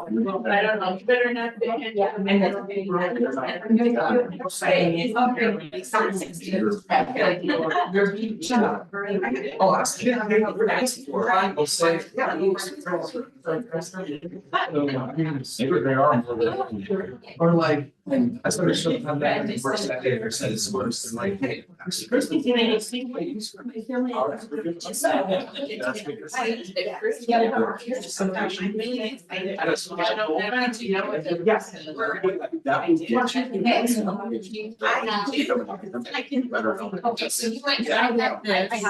But I don't know, better not. Yeah. And then. Oh, I see. Or like, I started showing them that the first that day, said it's worse than like, hey. I have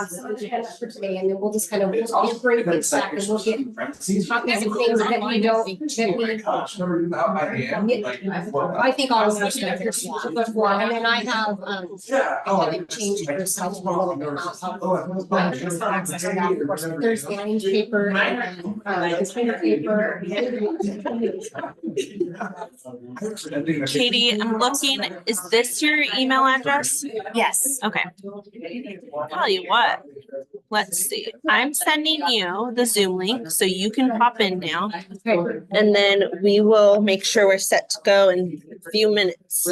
some for today, and then we'll just kind of break this back, and we'll get copies of things that we don't. I think all of us got this one, and then I have haven't changed her stuff a little bit. Access to that, of course. There's lines paper and printer paper. Katie, I'm looking, is this your email address? Yes. Okay. Tell you what, let's see. I'm sending you the Zoom link so you can pop in now. Okay. And then we will make sure we're set to go in a few minutes.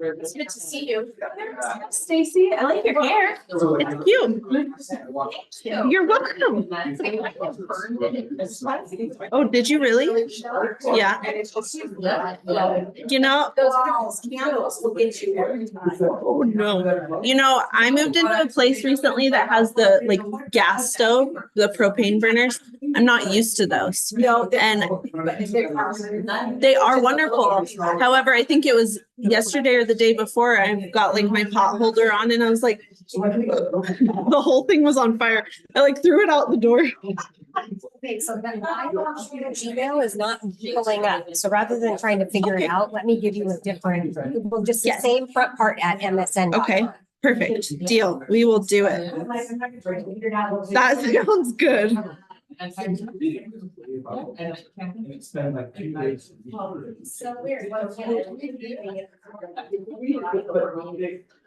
It's good to see you. Stacy, I like your hair. It's cute. You're welcome. Oh, did you really? Yeah. You know, oh no. You know, I moved into a place recently that has the like gas stove, the propane burners. I'm not used to those. No, And they are wonderful. However, I think it was yesterday or the day before I got like my pot holder on and I was like, the whole thing was on fire. I like threw it out the door. Okay, so then my Gmail is not pulling up. So rather than trying to figure it out, let me give you a different, well, just the same front part at MSN. Okay, perfect. Deal. We will do it. That sounds good. It's been like 2 days. So weird. What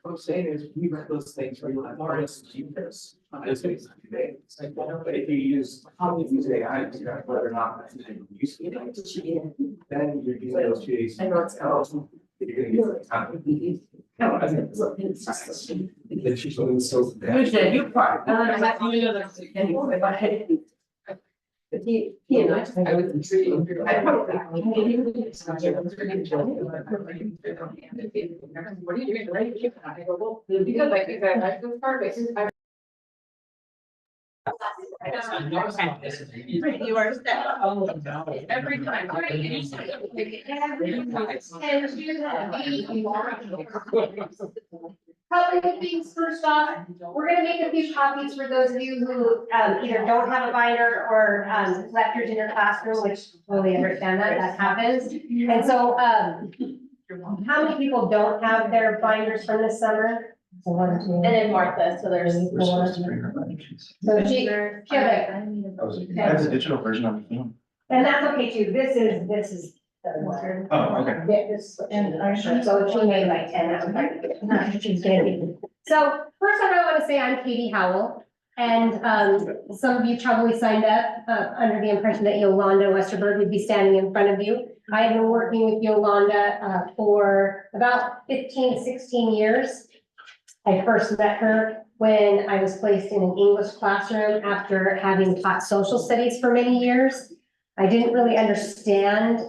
I'm saying is, we read those things for you, more as cheapness. It's basically today. It's like, but if you use, how do you use AI, to figure out whether or not you see it, then you're using those 2 days. I know it's out. You're gonna use the time. No, I think it's she's going so bad. You part. He and I was intrigued. I probably. What are you doing? Right? I go, well, because I think I like this part, but you are set. Every time. Couple of things first off, we're gonna make a few copies for those of you who either don't have a binder or left yours in your classroom, which totally understand that happens. And so how many people don't have their binders from this summer? And then Martha, so there's. So she had it. I have a digital version of the film. And that's okay too. This is. The Oh, okay. So she made like 10. She's gonna. So first off, I want to say I'm Katie Howell. And some of you probably signed up under the impression that Yolanda Westerberg would be standing in front of you. I have been working with Yolanda for about 15, 16 years. I first met her when I was placed in an English classroom after having taught social studies for many years. I didn't really understand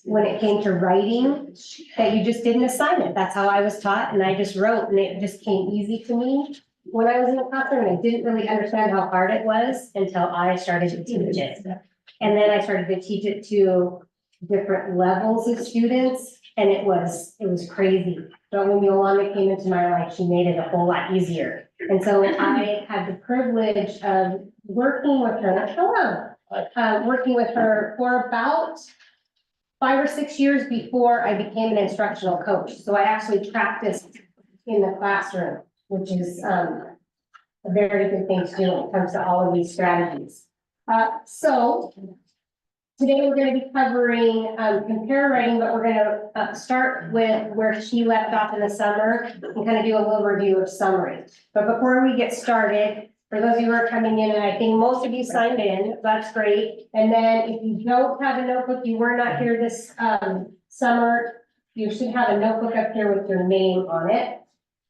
when it came to writing that you just did an assignment. That's how I was taught, and I just wrote, and it just came easy to me when I was in the classroom. I didn't really understand how hard it was until I started to teach it. And then I started to teach it to different levels of students, and it was crazy. But when Yolanda came into my life, she made it a whole lot easier. And so I had the privilege of working with her. Working with her for about 5 or 6 years before I became an instructional coach. So I actually practiced in the classroom, which is a very good thing to do when it comes to all of these strategies. So today we're gonna be covering, compare writing, but we're gonna, start with where she left off in the summer and kind of do a little review of summary. But before we get started, for those of you who are coming in, and I think most of you signed in, that's great. And then if you don't have a notebook, you were not here this, summer, you should have a notebook up here with your name on it.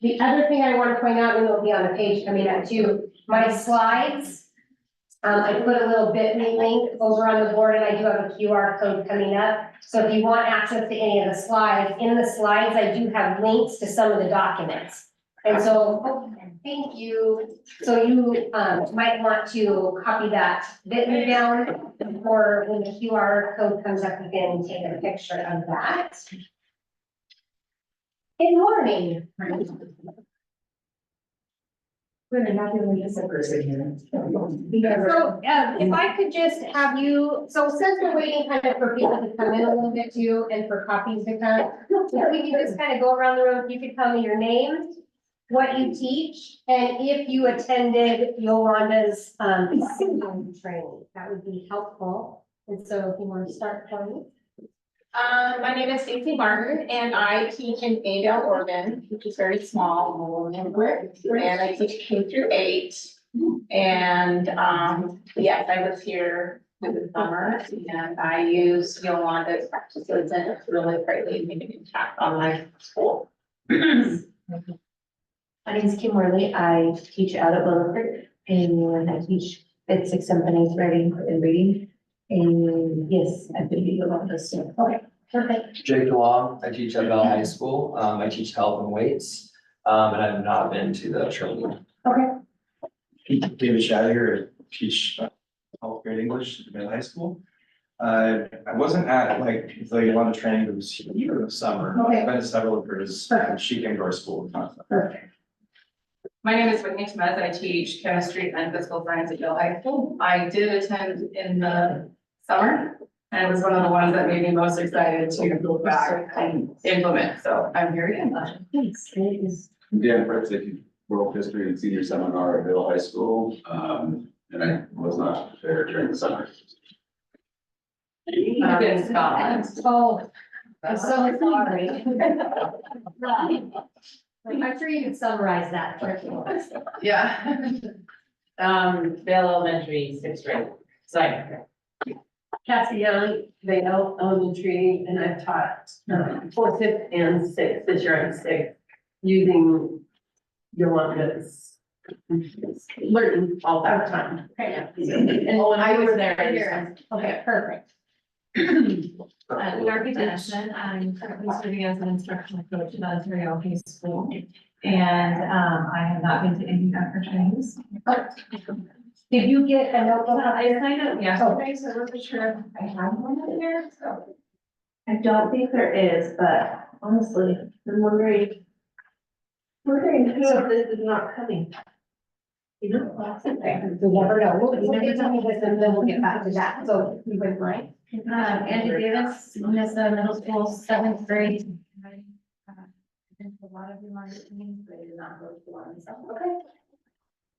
The other thing I want to point out, and it'll be on the page coming up too, my slides. I put a little bit.ly link over on the board, and I do have a QR code coming up. So if you want access to any of the slides, in the slides, I do have links to some of the documents. And so, oh, thank you. So you, might want to copy that bit.ly down, or when the QR code comes up, you can take a picture of that. Good morning. We're not doing this in person here. So, if I could just have you, so since we're waiting kind of for people to come in a little bit too, and for copies to come, if we can just kind of go around the room, you could tell me your name, what you teach, and if you attended Yolanda's, singing training, that would be helpful. And so if you want to start for me. My name is Stacey Martin and I teach in Adel, Oregon, which is very small. And I teach K-8. And, yes, I was here in the summer and I use Yolanda's practices and it's really greatly made an impact on my school. My name is Kim Worley. I teach out at Westerberg and I teach fifth, sixth, seventh, and eighth writing and reading. And yes, I've been doing a lot of this stuff. Okay, perfect. Jake DeLong, I teach at Bell High School. I teach health and weights, and I've not been to the training. Okay, David Shadder, teach 12th grade English at Bell High School. I wasn't at like the Yolanda training, but it was here in the summer. Okay. I've been to several of hers. She came to our school. perfect. My name is Whitney Smith. I teach chemistry and physical science at Yale High School. I did attend in the summer and it was one of the ones that made me most excited to go back and implement. So I'm here again. Thanks. Dan Fritz, I teach world history and senior seminar at Middle High School, and I was not there during the summer. I've been in Scotland. Oh, I'm so sorry. I'm sure you could summarize that trip for us. Yeah. Vale Elementary, sixth grade, sorry. Cassie Young, Vale Elementary, and I've taught fourth, fifth, and sixth, this year I'm sixth, using Yolanda's learning all that time. Okay. And when I was there. Okay, perfect. Dorothy Dennison, I'm currently serving as an instructional coach at Ontario High School. And I have not been to any of her trainings. Did you get a notebook? I signed up yesterday, so I wasn't sure if I have one in there, so. I don't think there is, but honestly, I'm wondering who this is not coming. You know? Okay, we never know. We'll get to this and then we'll get back to that. So you went right? Andy Davis, Minnesota Middle School, seventh grade. I've been to a lot of your trainings, but I did not go to one, so. Okay.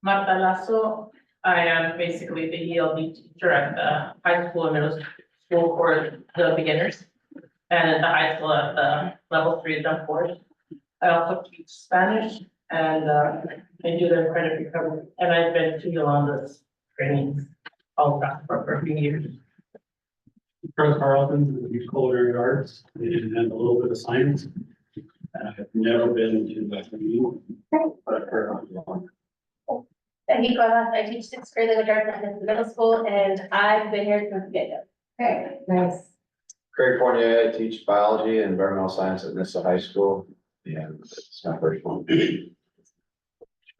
Marta Lasso, I am basically the ELD teacher at the high school and middle school for the beginners. And at the high school at the level 3 jump course. I also teach Spanish and I do their credit recovery. And I've been to Yolanda's trainings all across for a few years. Chris Carlton, we culinary arts and a little bit of science. I've never been to that meeting, but I've heard of it. And Nicolas, I teach sixth grade language arts at the middle school, and I've been here since the get-go. Okay, nice. Craig Fournier, I teach biology and environmental science at Nissa High School, and it's my first one.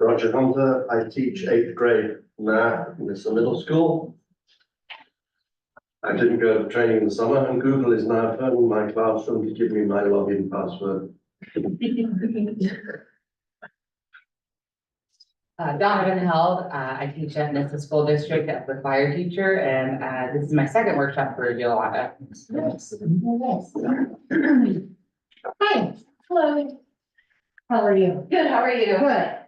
Roger Hunter, I teach eighth grade math in this middle school. I didn't go to training in the summer, and Google is now phoning my classroom to give me my login password. Donovan Held, I teach at Nissa School District as the fire teacher, and this is my second workshop for Yolanda. Hi, hello. How are you? Good, how are you? Good.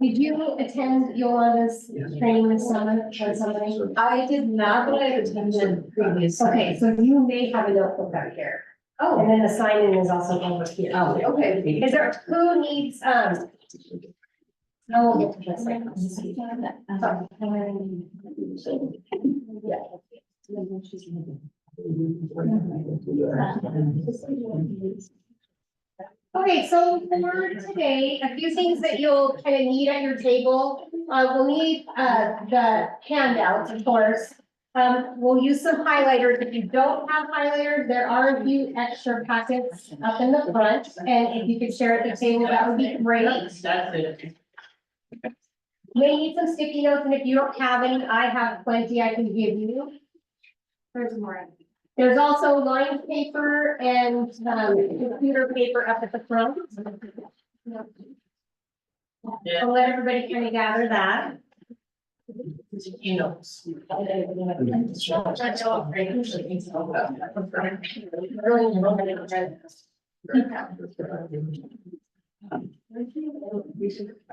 Did you attend Yolanda's training this summer or something? I did not, but I attended previous. Okay, so you may have a notebook out here. Oh. And then the sign-in is also over here. Oh, okay. Is there, who needs, no, we'll get to this later. Okay, so for today, a few things that you'll kind of need at your table. We'll need, the handouts, of course. We'll use some highlighters. If you don't have highlighters, there are a few extra packets up in the front. And if you could share at the table, that would be great. That's it. May need some sticky notes, and if you don't have any, I have plenty I can give you. There's more. There's also lined paper and, computer paper up at the front. So let everybody kind of gather that. You know.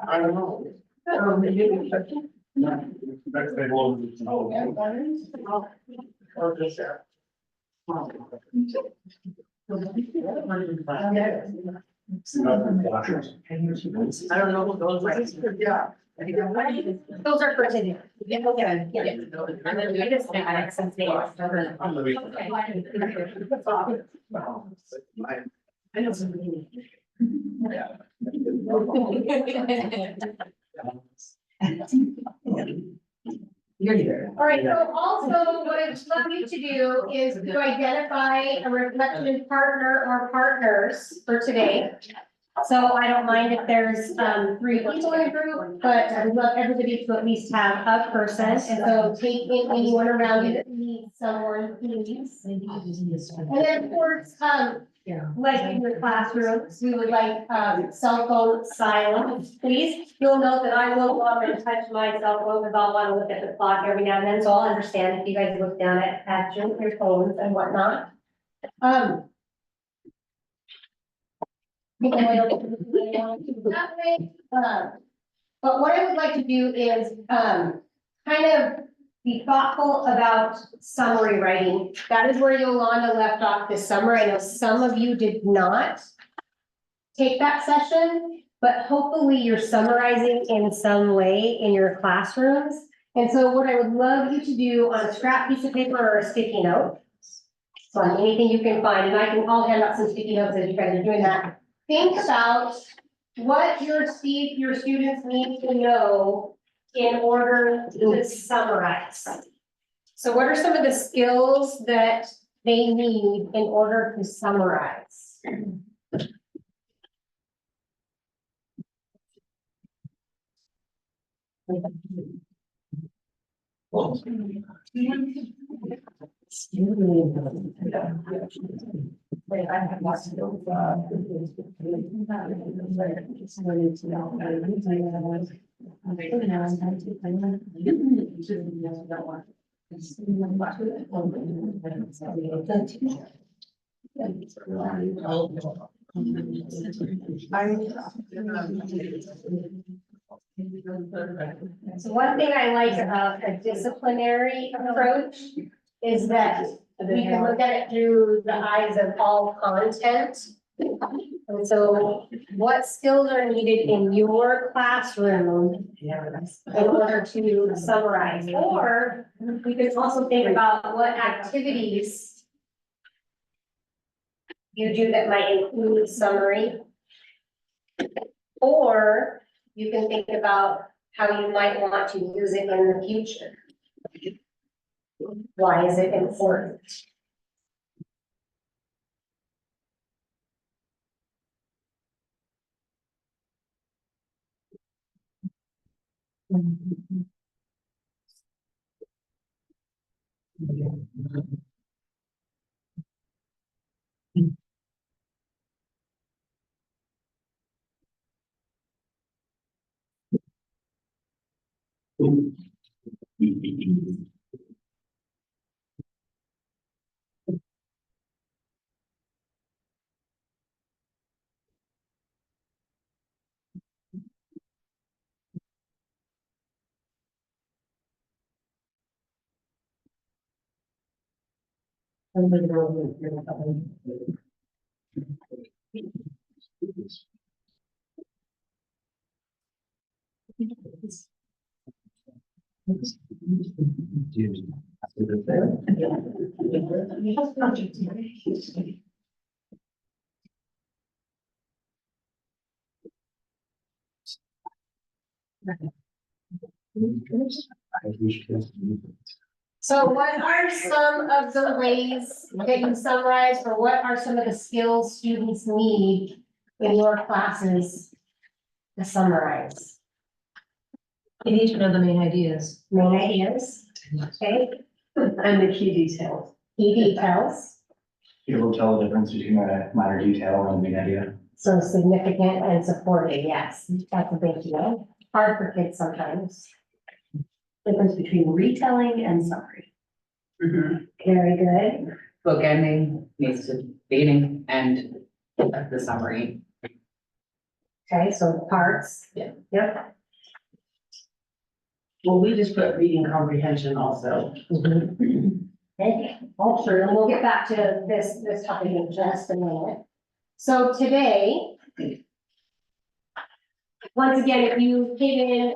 I don't know. Next day, or just there. I don't know who those are. Yeah. Those are for today. Yeah, okay. Yeah. And then we just add some things. I know something. You're here. All right, so also what I'd love you to do is to identify a reflection partner or partners for today. So I don't mind if there's, 3 people in a group, but I would love everybody to at least have a person. And so take in anyone around you that needs someone, please. And then of course, like in your classrooms, we would like, cell phone silence, please. You'll note that I will go up and touch my cell phone because I'll want to look at the clock every now and then, so I'll understand if you guys look down at your phones and whatnot. That way, but what I would like to do is, kind of be thoughtful about summary writing. That is where Yolanda left off this summer. I know some of you did not take that session, but hopefully you're summarizing in some way in your classrooms. And so what I would love you to do on a scrap piece of paper or a sticky note, so on anything you can find, and I'll hand out some sticky notes as you guys are doing that. Think about what your students need to know in order to summarize. So what are some of the skills that they need in order to summarize? So one thing I like about a disciplinary approach is that we can look at it through the eyes of all content. And so what skills are needed in your classroom in order to summarize? Or we could also think about what activities you do that might include summary. Or you can think about how you might want to use it in the future. Why is it important? So what are some of the ways that you summarize, or what are some of the skills students need in your classes to summarize? You need to know the main ideas Main ideas, okay, and the key details. key details, Be able to tell the difference between a minor detail and a main idea. so significant and supported, yes, that's a big deal. Hard for kids sometimes. Difference between retelling and summary. Very good. Bookending needs to beginning and the summary. Okay, so parts. Yeah. Yep. Well, we just put reading comprehension also. Okay, all true, and we'll get back to this topic in just a minute. So today, once again, if you came in,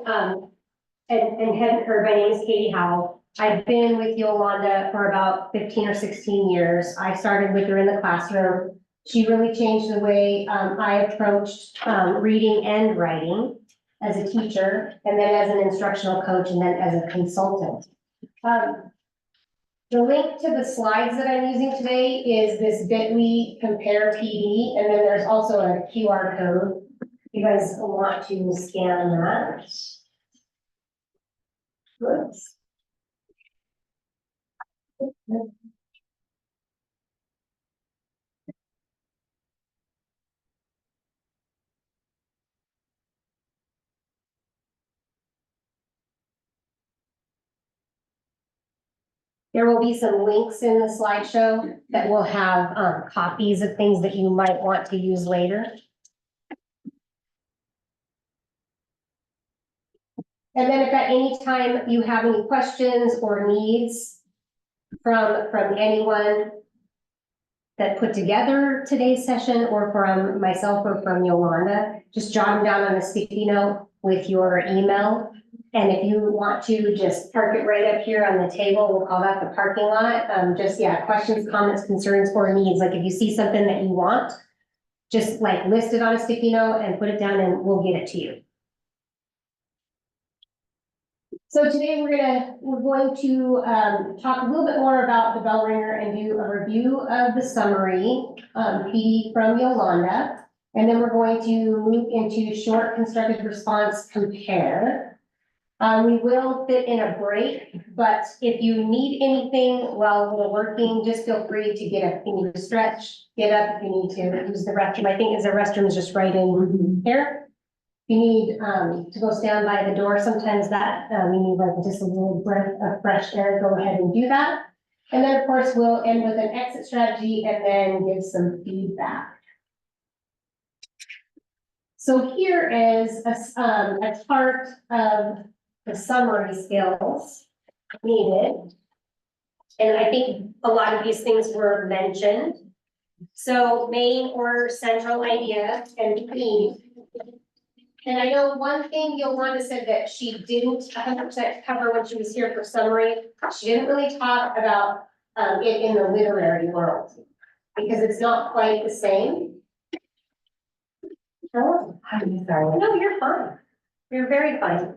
and hadn't heard, my name is Katie Howell. I've been with Yolanda for about 15 or 16 years. I started with her in the classroom. She really changed the way, I approached, reading and writing as a teacher, and then as an instructional coach, and then as a consultant. The link to the slides that I'm using today is this bit.ly compare PD, and then there's also a QR code. If you guys want to scan that. Whoops. There will be some links in the slideshow that will have copies of things that you might want to use later. And then if at any time you have any questions or needs from anyone that put together today's session, or from myself or from Yolanda, just jot them down on a sticky note with your email. And if you want to just park it right up here on the table, we'll call that the parking lot. Questions, comments, concerns, or needs. Like if you see something that you want, just like list it on a sticky note and put it down and we'll get it to you. So today we're going to talk a little bit more about the bell ringer and do a review of the summary, PD from Yolanda. And then we're going to move into short constructed response compare. We will fit in a break, but if you need anything while we're working, just feel free to get up. If you need to stretch, get up. If you need to use the restroom, I think the restroom is just right in here. If you need to go stand by the door, sometimes that you need like just a little breath of fresh air, go ahead and do that. And then of course, we'll end with an exit strategy and then give some feedback. So here is a chart of the summary skills needed. And I think a lot of these things were mentioned. So main or central idea and theme. And I know one thing Yolanda said that she didn't 100% cover when she was here for summary. She didn't really talk about it in the literary world because it's not quite the same. Oh, I'm sorry. No, you're fine. You're very fine.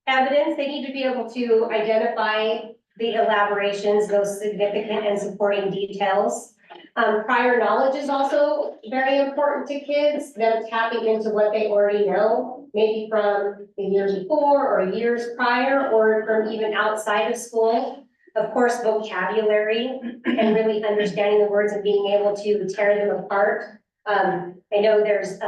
Evidence, they need to be able to identify the elaborations, those significant and supporting details. Prior knowledge is also very important to kids, them tapping into what they already know, maybe from the year before or years prior, or from even outside of school. Of course, vocabulary and really understanding the words and being able to tear them apart. I know there's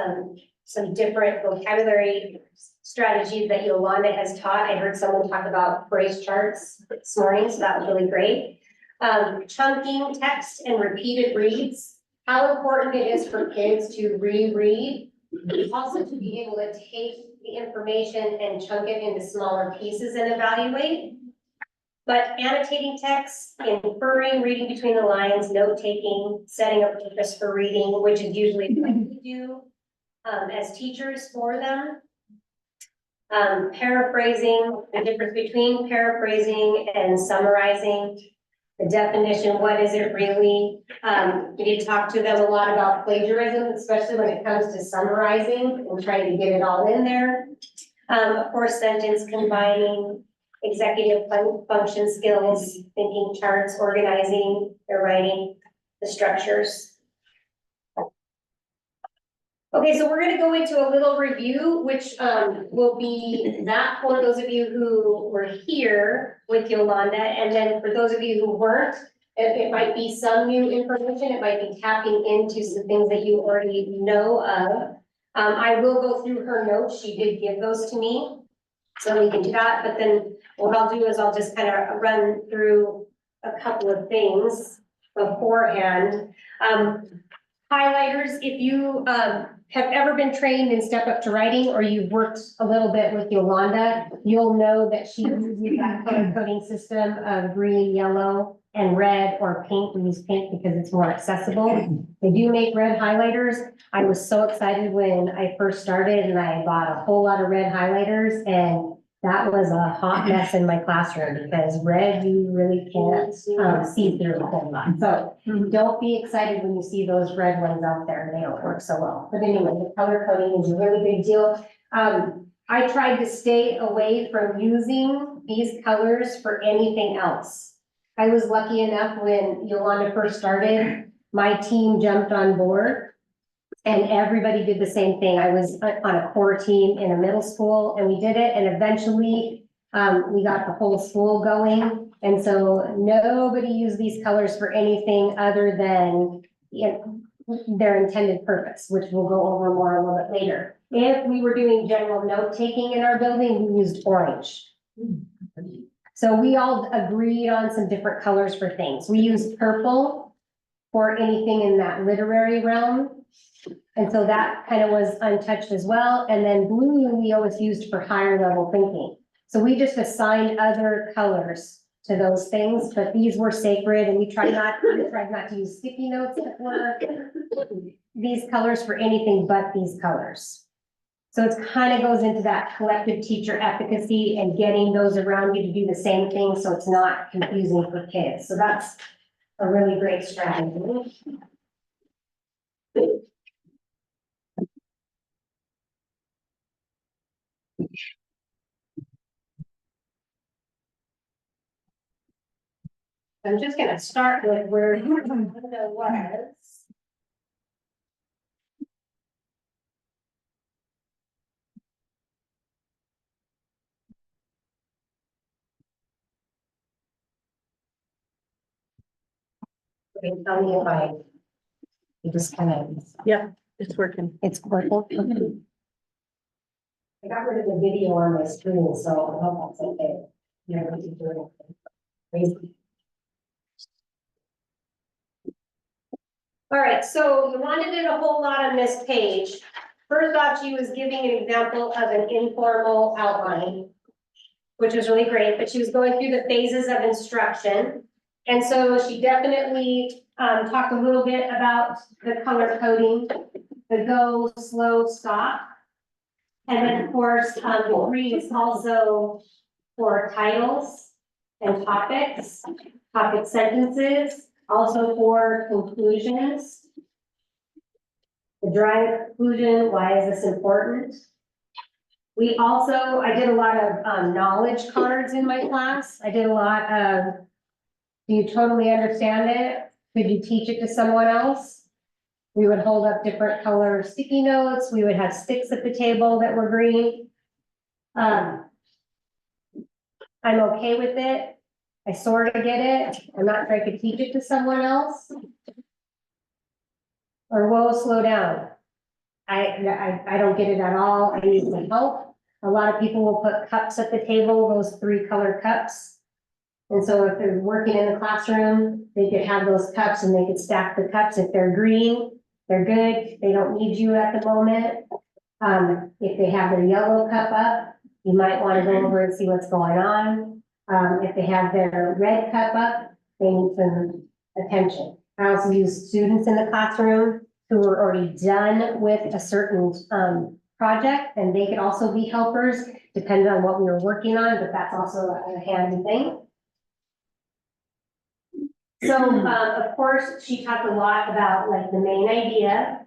some different vocabulary strategies that Yolanda has taught. I heard someone talk about phrase charts this morning, so that was really great. Chunking text and repeated reads, how important it is for kids to reread. Also to be able to take the information and chunk it into smaller pieces and evaluate. But annotating text, inferring, reading between the lines, note taking, setting up purpose for reading, which is usually what we do as teachers for them. Paraphrasing, the difference between paraphrasing and summarizing. The definition, what is it really? We need to talk to them a lot about plagiarism, especially when it comes to summarizing and trying to get it all in there. Of course, sentence combining, executive function skills, thinking charts, organizing, their writing, the structures. Okay, so we're gonna go into a little review, which will be that for those of you who were here with Yolanda, and then for those of you who weren't, it might be some new information, it might be tapping into some things that you already know of. I will go through her notes, she did give those to me, so we can do that, but then what I'll do is I'll just kind of run through a couple of things beforehand. Highlighters, if you have ever been trained in Step Up to Writing, or you've worked a little bit with Yolanda, you'll know that she uses that color coding system of green, yellow, and red, or pink. We use pink because it's more accessible. They do make red highlighters. I was so excited when I first started and I bought a whole lot of red highlighters, and that was a hot mess in my classroom because red, you really can't see through a whole lot. So don't be excited when you see those red ones out there. They don't work so well. But anyway, the color coding is a really big deal. I tried to stay away from using these colors for anything else. I was lucky enough when Yolanda first started, my team jumped on board and everybody did the same thing. I was on a core team in a middle school and we did it, and eventually we got the whole school going. And so nobody used these colors for anything other than their intended purpose, which we'll go over more a little bit later. If we were doing general note taking in our building, we used orange. So we all agreed on some different colors for things. We used purple for anything in that literary realm. And so that kind of was untouched as well. And then blue, we always used for higher level thinking. So we just assigned other colors to those things, but these were sacred, and we tried not to use sticky notes that were these colors for anything but these colors. So it's kind of goes into that collective teacher efficacy and getting those around you to do the same thing so it's not confusing for kids. So that's a really great strategy. I'm just gonna start with where Yolanda was. Okay, tell me if you just kind of. Yep, it's working. It's working. I got rid of the video on my screen, so I hope that's okay. You know, to do it. Crazy. All right, so Yolanda did a whole lot on this page. First off, she was giving an example of an informal outline, which was really great, but she was going through the phases of instruction. And so she definitely talked a little bit about the color coding, the go, slow, stop. And then, of course, the green is also for titles and topics, topic sentences, also for conclusions. The dry conclusion, why is this important? We also, I did a lot of knowledge cards in my class. I did a lot of, do you totally understand it? Could you teach it to someone else? We would hold up different color sticky notes. We would have sticks at the table that were green. I'm okay with it. I sort of get it. I'm not sure I could teach it to someone else. Or whoa, slow down. I don't get it at all. I need some help. A lot of people will put cups at the table, those 3 colored cups. And so if they're working in the classroom, they could have those cups and they could stack the cups. If they're green, they're good. They don't need you at the moment. If they have their yellow cup up, you might want to go over and see what's going on. If they have their red cup up, they need some attention. I also use students in the classroom who are already done with a certain, project, and they can also be helpers, depending on what we were working on, but that's also a handy thing. So, of course, she talked a lot about like the main idea,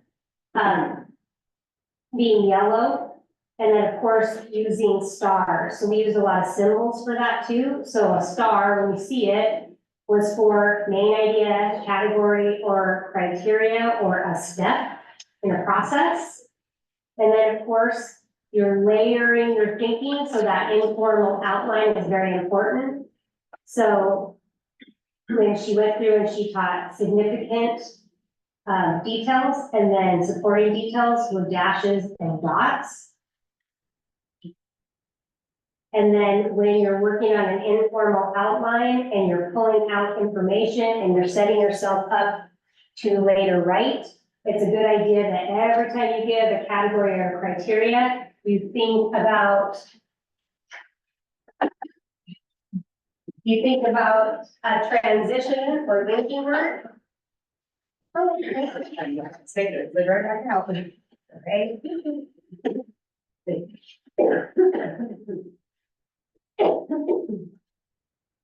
being yellow, and then of course, using stars. So we use a lot of symbols for that too. So a star, when we see it, was for main idea, category, or criteria, or a step in a process. And then, of course, you're layering your thinking, so that informal outline is very important. So when she went through and she taught significant details and then supporting details with dashes and dots. And then when you're working on an informal outline and you're pulling out information and you're setting yourself up to later write, it's a good idea that every time you give a category or a criteria, you think about a transition or linking word. Say it, right back out. Okay.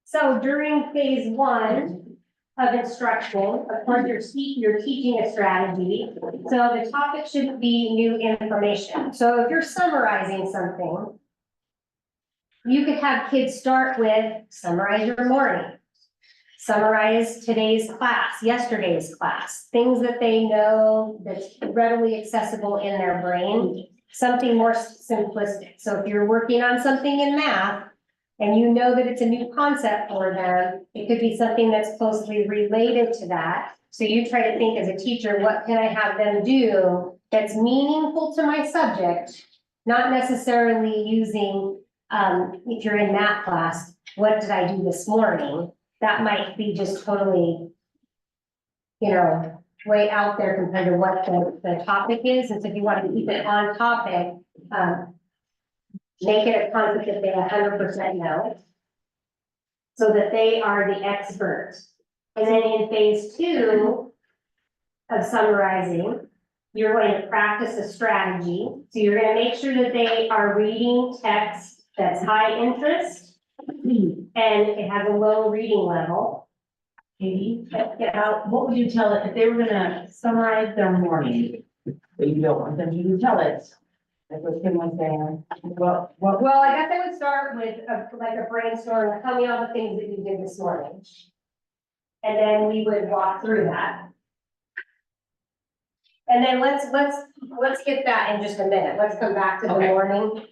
So during phase 1 of instruction, of course, you're teaching a strategy. So the topic should be new information. So if you're summarizing something, you could have kids start with summarize your morning, summarize today's class, yesterday's class, things that they know that's readily accessible in their brain, something more simplistic. So if you're working on something in math, and you know that it's a new concept for them, it could be something that's closely related to that. So you try to think as a teacher, what can I have them do that's meaningful to my subject? Not necessarily using, if you're in math class, what did I do this morning? That might be just totally, way out there compared to what the topic is. And so if you want to keep it on topic, make it a concept that they 100% know, so that they are the experts. And then in phase 2 of summarizing, you're going to practice a strategy. So you're going to make sure that they are reading text that's high interest and it has a low reading level. Katie, what would you tell it if they were gonna summarize their morning? But you don't want them to tell it. Like what Kim was saying, Well, I guess I would start with a brainstorm, tell me all the things that you did this morning. And then we would walk through that. And then let's get that in just a minute. Let's come back to the Okay. morning.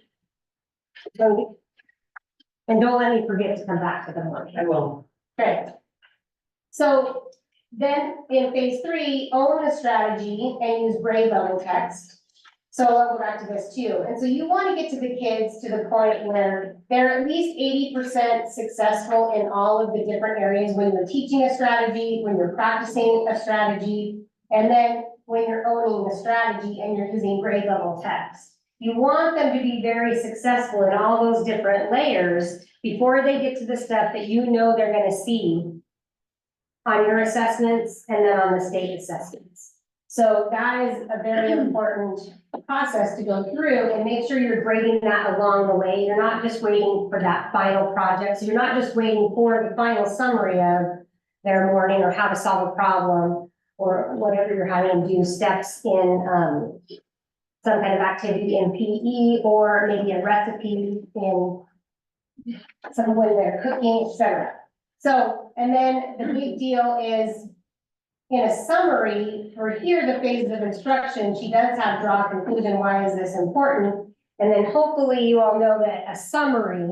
And don't let me forget to come back to the morning. I will. Okay. So then in phase 3, own a strategy and use grade level text. So I'll go back to this too. And so you want to get to the kids to the point where they're at least 80% successful in all of the different areas when you're teaching a strategy, when you're practicing a strategy, and then when you're owning the strategy and you're using grade level text. You want them to be very successful in all those different layers before they get to the stuff that you know they're going to see on your assessments and then on the state assessments. So that is a very important process to go through and make sure you're grading that along the way. You're not just waiting for that final project. So you're not just waiting for the final summary of their morning or how to solve a problem or whatever you're having them do, steps in some kind of activity in PE or maybe a recipe in some when they're cooking, etc. So, and then the big deal is in a summary, for here, the phases of instruction, she does have draw a conclusion, why is this important? And then hopefully you all know that a summary,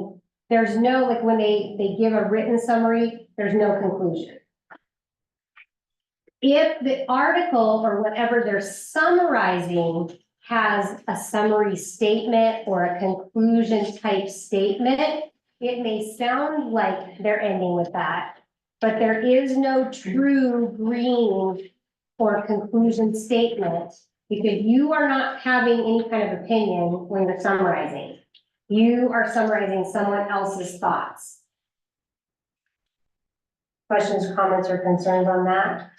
there's no, like when they give a written summary, there's no conclusion. If the article or whatever they're summarizing has a summary statement or a conclusion type statement, it may sound like they're ending with that, but there is no true green or conclusion statement because you are not having any kind of opinion when you're summarizing. You are summarizing someone else's thoughts. questions, comments, or concerns on that?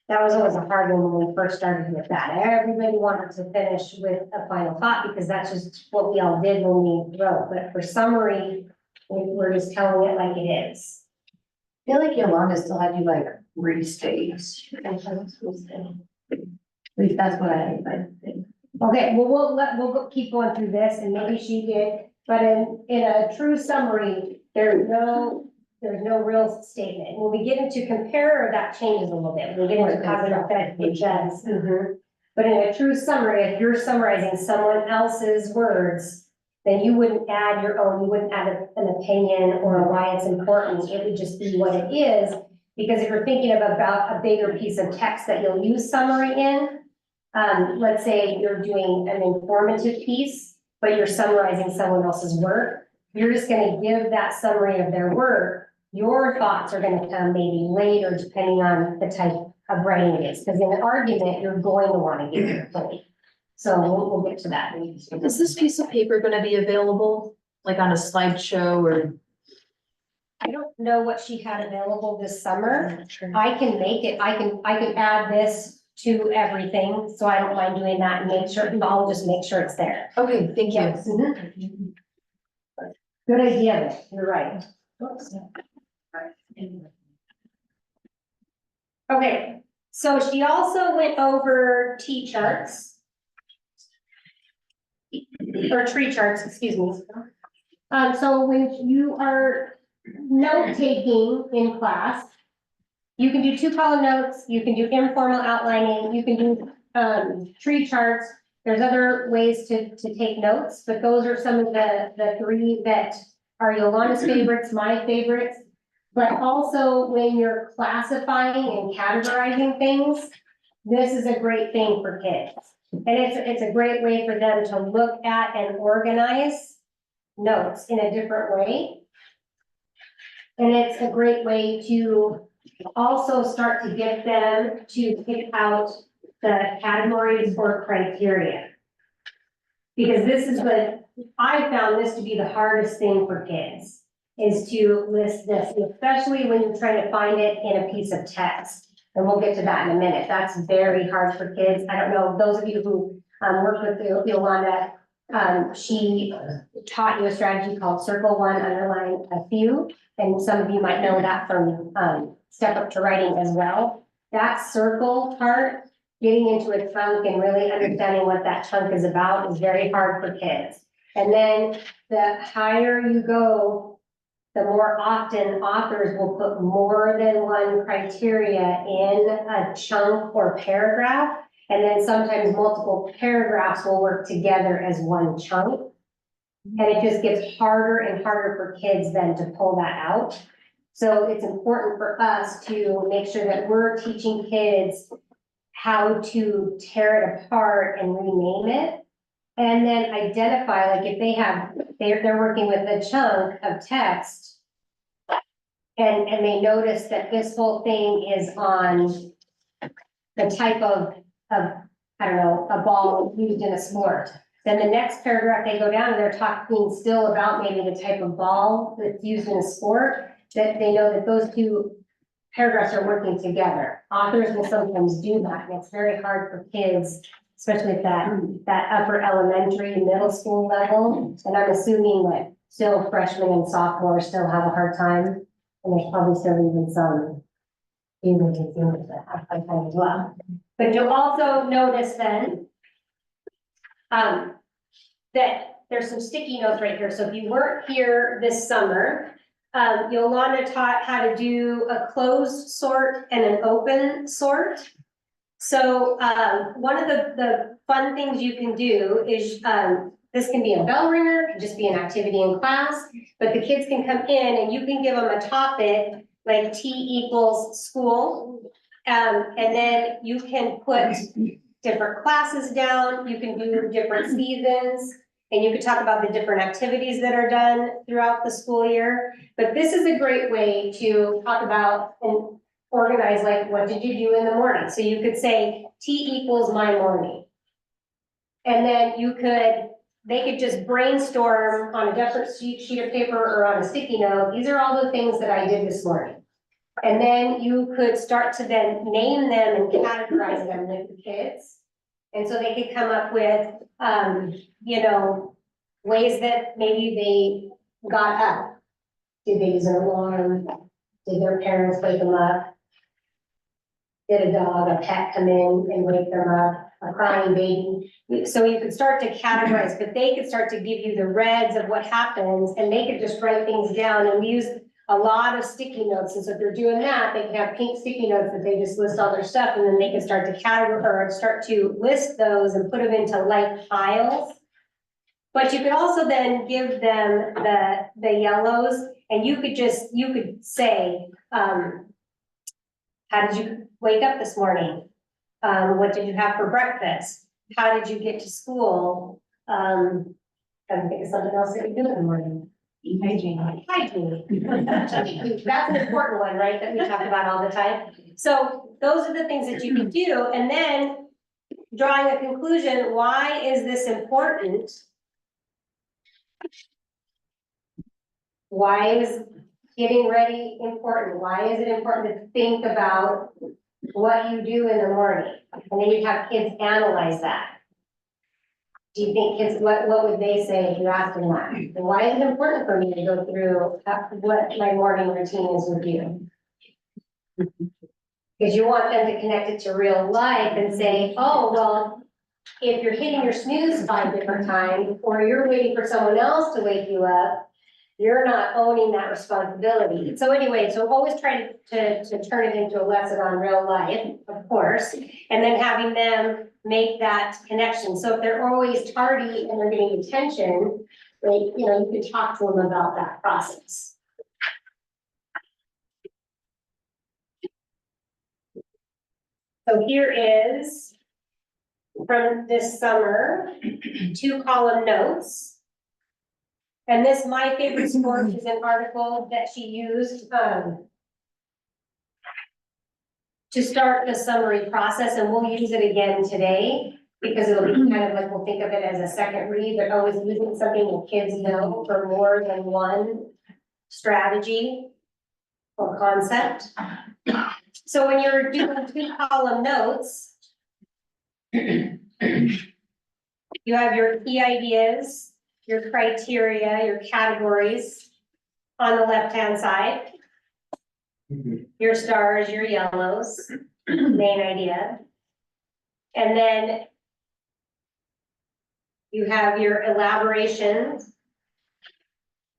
That was always a hard one when we first started with that. Everybody wanted to finish with a final thought because that's just what we all did when we wrote. But for summary, we're just telling it like it is. I feel like Yolanda still had you like restate. At least that's what I think. Okay, well, keep going through this and maybe she did, but in a true summary, there's no real statement. When we get into compare, that changes a little bit. When we get into cause and effect, it does. But in a true summary, if you're summarizing someone else's words, then you wouldn't add your own, you wouldn't add an opinion or why it's important. It would just be what it is. Because if you're thinking about a bigger piece of text that you'll use summary in, let's say you're doing an informative piece, but you're summarizing someone else's work, you're just gonna give that summary of their work. Your thoughts are gonna come maybe later, depending on the type of writing it is, because in an argument, you're going to wanna give your opinion. So we'll get to that. Is this piece of paper gonna be available, like on a slideshow or? I don't know what she had available this summer. I can make it, I can add this to everything, so I don't mind doing that and make sure, I'll just make sure it's there. Okay, thank you. Yes. Good idea, you're right. Oops. Okay, so she also went over T-charts. Or tree charts, excuse me. So when you are note-taking in class, you can do 2-column notes, you can do informal outlining, you can do tree charts. There's other ways to take notes, but those are some of the 3 that are Yolanda's favorites, my favorites. But also when you're classifying and categorizing things, this is a great thing for kids. And it's a great way for them to look at and organize notes in a different way. And it's a great way to also start to get them to pick out the categories or criteria. Because this is what I found this to be the hardest thing for kids, is to list this, especially when you're trying to find it in a piece of text. And we'll get to that in a minute. That's very hard for kids. I don't know, those of you who work with Yolanda, she taught you a strategy called circle one, underline a few. And some of you might know that from Step Up to Writing as well. That circle part, getting into a chunk and really understanding what that chunk is about is very hard for kids. And then the higher you go, the more often authors will put more than one criteria in a chunk or paragraph. And then sometimes multiple paragraphs will work together as one chunk. And it just gets harder and harder for kids then to pull that out. So it's important for us to make sure that we're teaching kids how to tear it apart and rename it. And then identify, like if they're working with a chunk of text and they notice that this whole thing is on the type of, I don't know, a ball used in a sport. Then the next paragraph, they go down and they're talking still about maybe the type of ball that's used in a sport, that they know that those 2 paragraphs are working together. Authors will sometimes do that, and it's very hard for kids, especially at that upper elementary, middle school level. And I'm assuming that still freshmen and sophomores still have a hard time, and there's probably still even some juniors and seniors that have a hard time as well. But you'll also notice then that there's some sticky notes right here. So if you weren't here this summer, Yolanda taught how to do a closed sort and an open sort. So one of the fun things you can do is, this can be a bell ringer, it can just be an activity in class, but the kids can come in and you can give them a topic like T equals school. And then you can put different classes down, you can do different seasons, and you could talk about the different activities that are done throughout the school year. But this is a great way to talk about and organize, like, what did you do in the morning? So you could say T equals my morning. And then they could just brainstorm on a different sheet of paper or on a sticky note. These are all the things that I did this morning. And then you could start to then name them and categorize them with the kids. And so they could come up with, you know, ways that maybe they got up. Did they use an alarm? Did their parents wake them up? Did a dog, a pet come in and wake them up, a crying baby? So you could start to categorize, but they could start to give you the reds of what happens, and they could just write things down, and we use a lot of sticky notes, and so if they're doing that, they can have pink sticky notes that they just list all their stuff, and then they can start to categorize, or start to list those and put them into like piles. But you could also then give them the yellows, and you could say, how did you wake up this morning? What did you have for breakfast? How did you get to school? Trying to think of something else that you do in the morning. Hygiene. That's an important one, right, that we talk about all the time. So those are the things that you can do, and then drawing a conclusion, why is this important? Why is getting ready important? Why is it important to think about what you do in the morning? And then you have kids analyze that. Do you think kids, what would they say if you asked them that? And why is it important for me to go through what my morning routine is with you? Because you want them to connect it to real life and say, oh, well, if you're hitting your snooze 5 different times, or you're waiting for someone else to wake you up, you're not owning that responsibility. So anyway, so always try to turn it into a lesson on real life, of course, and then having them make that connection. So if they're always tardy and they're getting attention, like, you know, you can talk to them about that process. So here is from this summer, 2-column notes. And this, my favorite sport, is an article that she used to start the summary process, and we'll use it again today because it'll be kind of like, we'll think of it as a second read, but always using something that kids know for more than one strategy or concept. So when you're doing 2-column notes, you have your key ideas, your criteria, your categories on the left-hand side. Your stars, your yellows, main idea. And then you have your elaborations,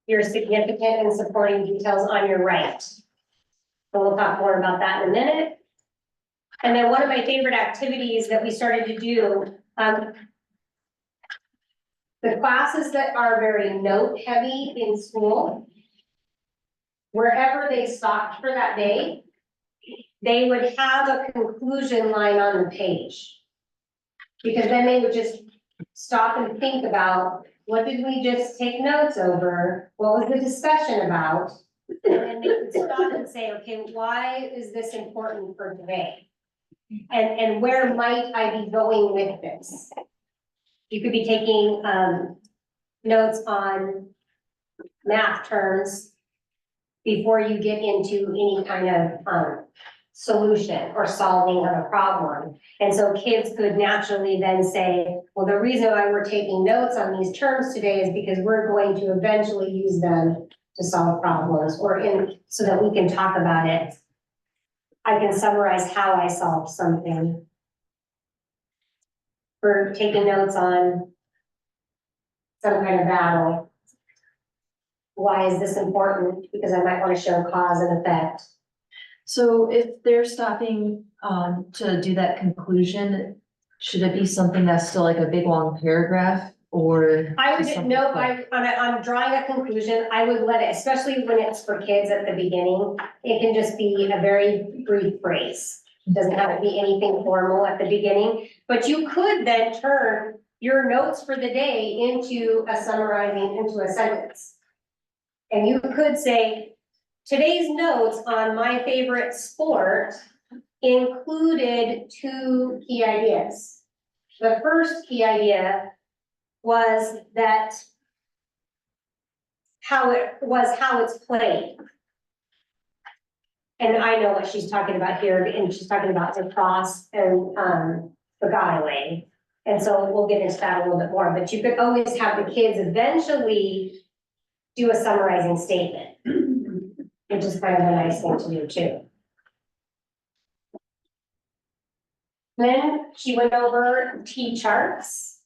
your significant and supporting details on your right. So we'll talk more about that in a minute. And then one of my favorite activities that we started to do, the classes that are very note heavy in school, wherever they stopped for that day, they would have a conclusion line on the page. Because then they would just stop and think about, what did we just take notes over? What was the discussion about? And then they would stop and say, okay, why is this important for today? And where might I be going with this? You could be taking notes on math terms before you get into any kind of solution or solving of a problem. And so kids could naturally then say, well, the reason why we're taking notes on these terms today is because we're going to eventually use them to solve problems, or so that we can talk about it. I can summarize how I solved something. For taking notes on some kind of battle. Why is this important? Because I might want to show cause and effect. So if they're stopping to do that conclusion, should it be something that's still like a big long paragraph, or? I would, just something no, quick? I'm drawing a conclusion, I would let it, especially when it's for kids at the beginning, it can just be a very brief phrase. It doesn't have to be anything formal at the beginning, but you could then turn your notes for the day into a summarizing, into a sentence. And you could say, today's notes on my favorite sport included 2 key ideas. The first key idea was that how it's played. And I know what she's talking about here, and she's talking about the cross and, the guy. And so we'll get into that a little bit more, but you could always have the kids eventually do a summarizing statement, which is kind of a nice thing to do too. Then she went over T-charts.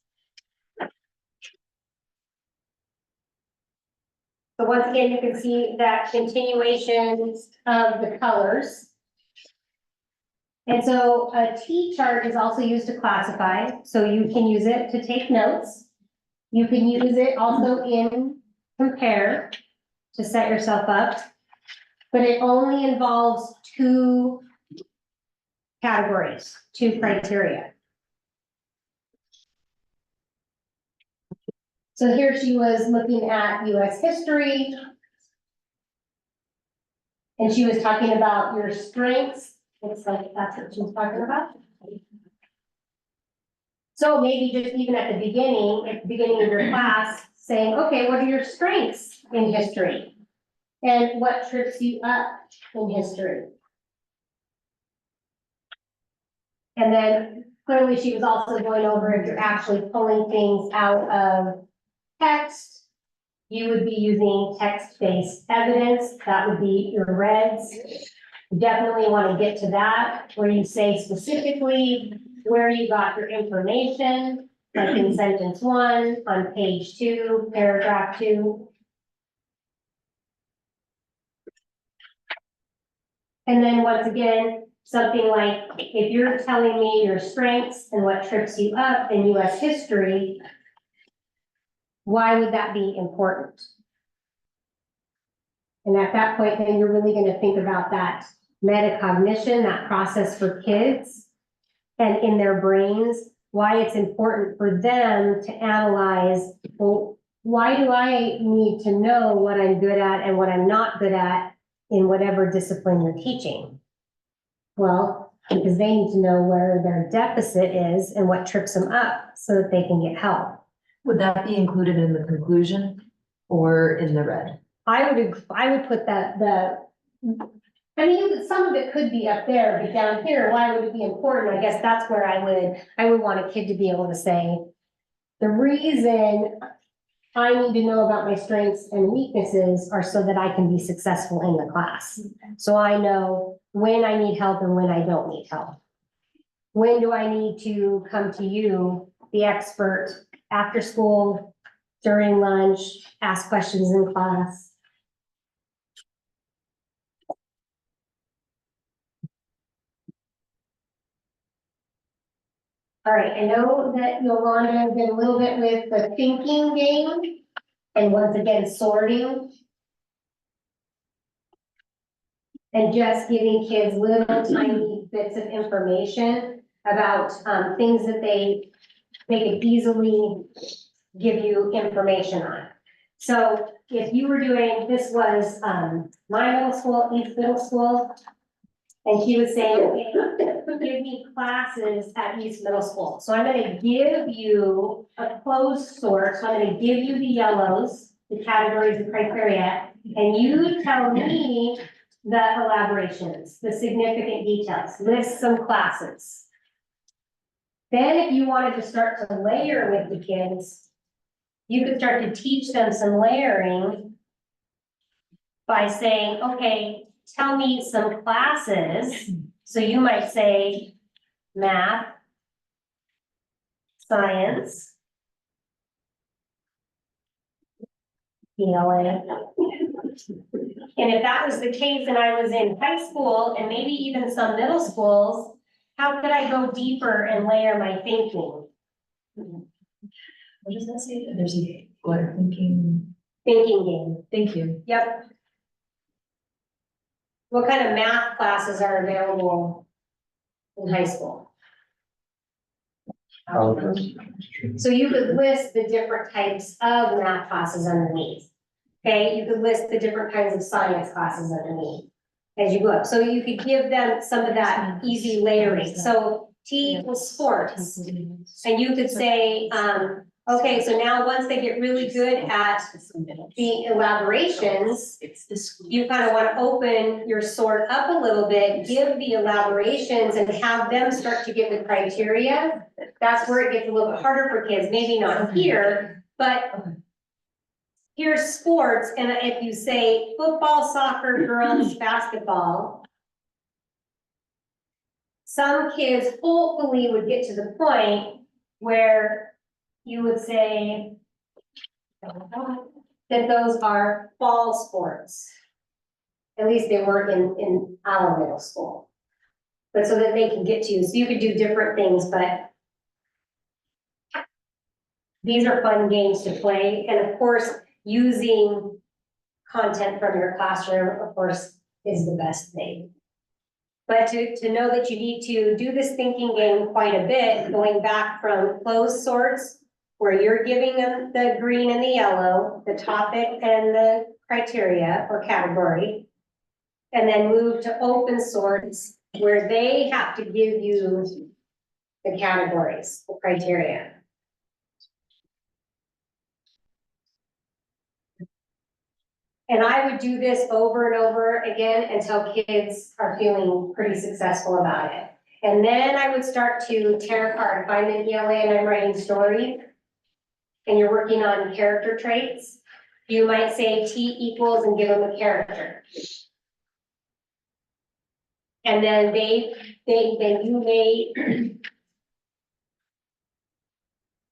So once again, you can see that continuation of the colors. And so a T-chart is also used to classify, so you can use it to take notes. You can use it also in compare to set yourself up, but it only involves two categories, two criteria. So here she was looking at US history. And she was talking about your strengths. Looks like that's what she was talking about. So maybe just even at the beginning of your class, saying, okay, what are your strengths in history? And what trips you up in history? And then clearly she was also going over if you're actually pulling things out of text, you would be using text-based evidence. That would be your reds. You definitely want to get to that where you say specifically where you got your information, like in sentence 1, on page 2, paragraph 2. And then once again, something like, if you're telling me your strengths and what trips you up in US history, why would that be important? And at that point, then you're really going to think about that metacognition, that process for kids and in their brains, why it's important for them to analyze, well, why do I need to know what I'm good at and what I'm not good at in whatever discipline you're teaching? Well, because they need to know where their deficit is and what trips them up so that they can get help. Would that be included in the conclusion or in the red? I would put I mean, some of it could be up there, but down here, why would it be important? I guess that's where I would want a kid to be able to say, the reason I need to know about my strengths and weaknesses are so that I can be successful in the class. So I know when I need help and when I don't need help. When do I need to come to you, the expert, after school, during lunch, ask questions in class? All right, I know that Yolanda did a little bit with the thinking game and once again sorting. And just giving kids little tiny bits of information about things that they could easily give you information on. So if you were doing, this was my middle school, East Middle School, and she was saying, okay, give me classes at East Middle School. So I'm going to give you a closed sort. So I'm going to give you the yellows, the categories and criteria, and you tell me the elaborations, the significant details, list some classes. Then if you wanted to start to layer with the kids, you could start to teach them some layering by saying, okay, tell me some classes. So you might say math, science, ELA. And if that was the case and I was in high school and maybe even some middle schools, how could I go deeper and layer my thinking? What does that say? There's a, what, thinking Game. Thank you. Yep. What kind of math classes are available in high school? So you could list the different types of math classes underneath. Okay, you could list the different kinds of science classes underneath as you go up. So you could give them some of that easy layering. So T equals sports. And you could say, Okay, so now once they get really good at the elaborations, you kind of want to open your sort up a little bit, give the elaborations and have them start to give the criteria. That's where it gets a little bit harder for kids, maybe not here, but here's sports, and if you say football, soccer, girls, basketball, some kids hopefully would get to the point where you would say that those are fall sports. At least they were in our middle school. But so that they can get to you, so you could do different things, but these are fun games to play, and of course, using content from your classroom, of course, is the best thing. But to know that you need to do this thinking game quite a bit, going back from closed sorts, where you're giving them the green and the yellow, the topic and the criteria or category, and then move to open sorts, where they have to give you the categories, the criteria. And I would do this over and over again until kids are feeling pretty successful about it. And then I would start to tear apart. If I'm in ELA and I'm writing story, and you're working on character traits, you might say T equals and give them a character. And then then you may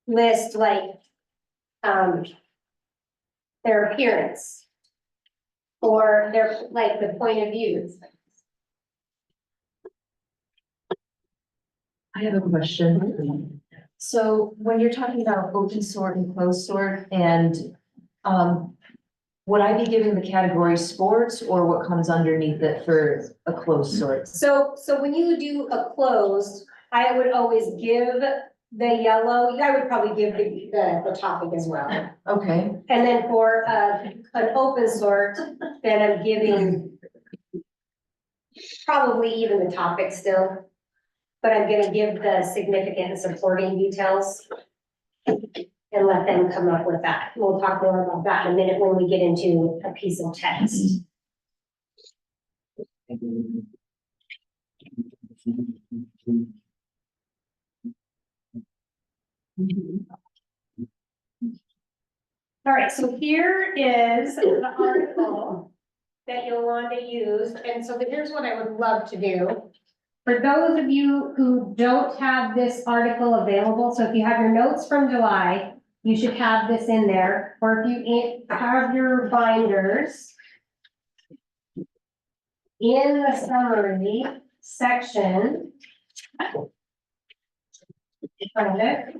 list like, their appearance, or their, like, the point of view. I have a question. So when you're talking about open sort and closed sort, and would I be giving the category sports or what comes underneath it for a closed sort? So when you do a closed, I would always give the yellow, I would probably give the topic as well. Okay, And then for an open sort, then I'm giving probably even the topic still. But I'm gonna give the significant and supporting details and let them come up with that. We'll talk more about that in a minute when we get into a piece of text. All right, so here is the article that Yolanda used, and so here's what I would love to do. For those of you who don't have this article available, so if you have your notes from July, you should have this in there, or if you have your binders in the summary section. Find it.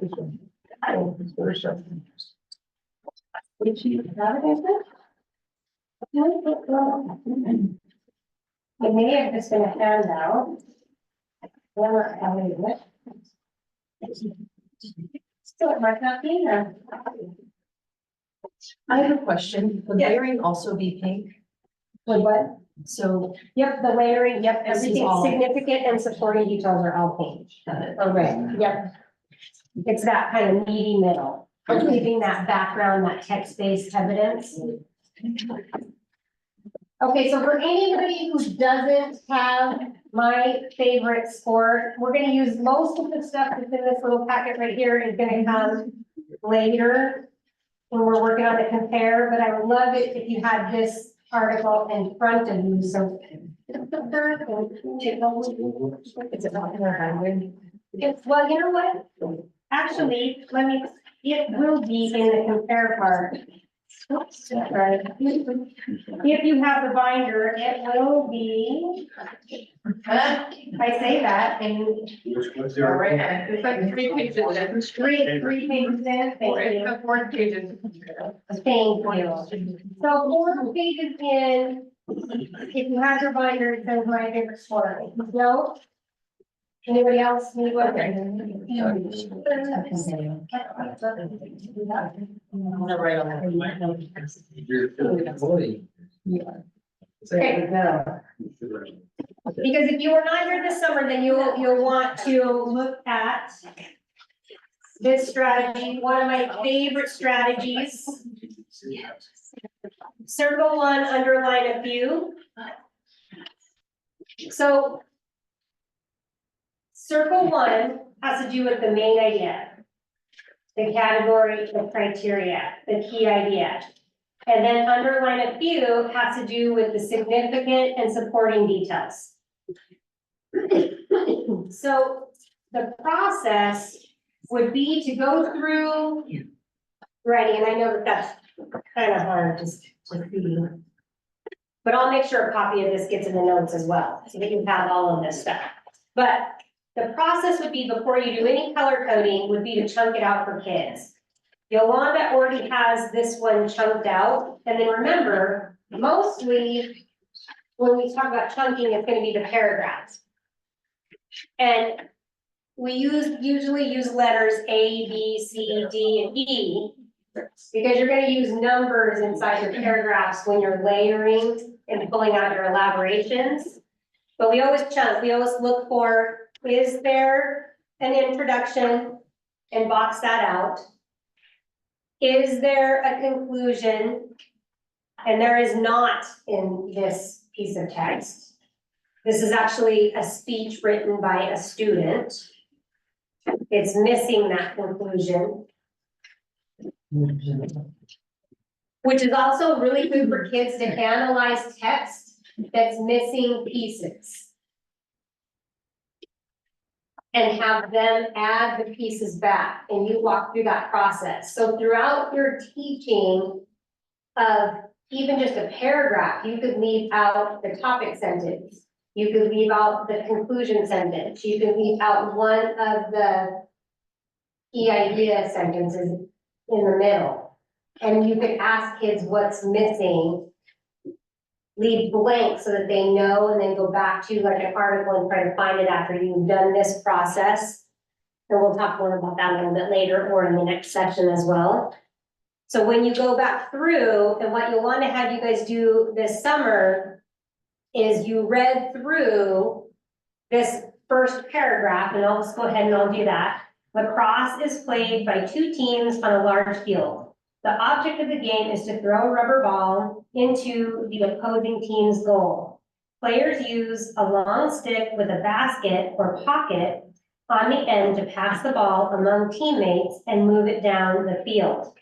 Did you have it, is it? I may have just been a handout. Or I leave it. Still, it might not be there. I have a question. Would layering also be pink? With what? So, Yep, the layering, yep, This is everything all- significant and supporting details are all pink. got it. Or red, yep. It's that kind of meaty middle, giving that background, that text-based evidence. Okay, so for anybody who doesn't have my favorite sport, we're gonna use most of the stuff that's in this little packet right here is gonna come later when we're working on the compare, but I would love it if you had this article in front of you, so. Is it not in our handwriting? It's, well, you know what? Actually, it will be in the compare part. Right. If you have the binder, it will be. If I say that, and All right, it's like 3 pages in. three pages in, thank you. The 4 pages. Thank you. So 4 pages in, if you have your binder, it says my favorite sport. If you don't, anybody else need one? Okay. Because if you were not here this summer, then you'll want to look at this strategy, one of my favorite strategies. Circle one, underline a few. So circle one has to do with the main idea, the category, the criteria, the key idea. And then underline a few has to do with the significant and supporting details. So the process would be to go through writing, and I know that that's kind of hard to see. But I'll make sure a copy of this gets in the notes as well, so that you have all of this stuff. But the process would be, before you do any color coding, would be to chunk it out for kids. Yolanda already has this one chunked out, and then remember, mostly when we talk about chunking, it's gonna be the paragraphs. And we usually use letters A, B, C, D, and E, because you're gonna use numbers inside your paragraphs when you're layering and pulling out your elaborations. But we always chunk, we always look for, is there an introduction, and box that out? Is there a conclusion? And there is not in this piece of text. This is actually a speech written by a student. It's missing that conclusion. Which is also really good for kids to analyze text that's missing pieces. And have them add the pieces back, and you walk through that process. So throughout your teaching of even just a paragraph, you could leave out the topic sentence. You could leave out the conclusion sentence. You could leave out one of the key idea sentences in the middle. And you could ask kids what's missing, leave blank so that they know, and then go back to like an article and try to find it after you've done this process. And we'll talk more about that a little bit later or in the next session as well. So when you go back through, and what you'll want to have you guys do this summer is you read through this first paragraph, and I'll just go ahead and I'll do that. Lacrosse is played by two teams on a large field. The object of the game is to throw a rubber ball into the opposing team's goal. Players use a long stick with a basket or pocket on the end to pass the ball among teammates and move it down the field.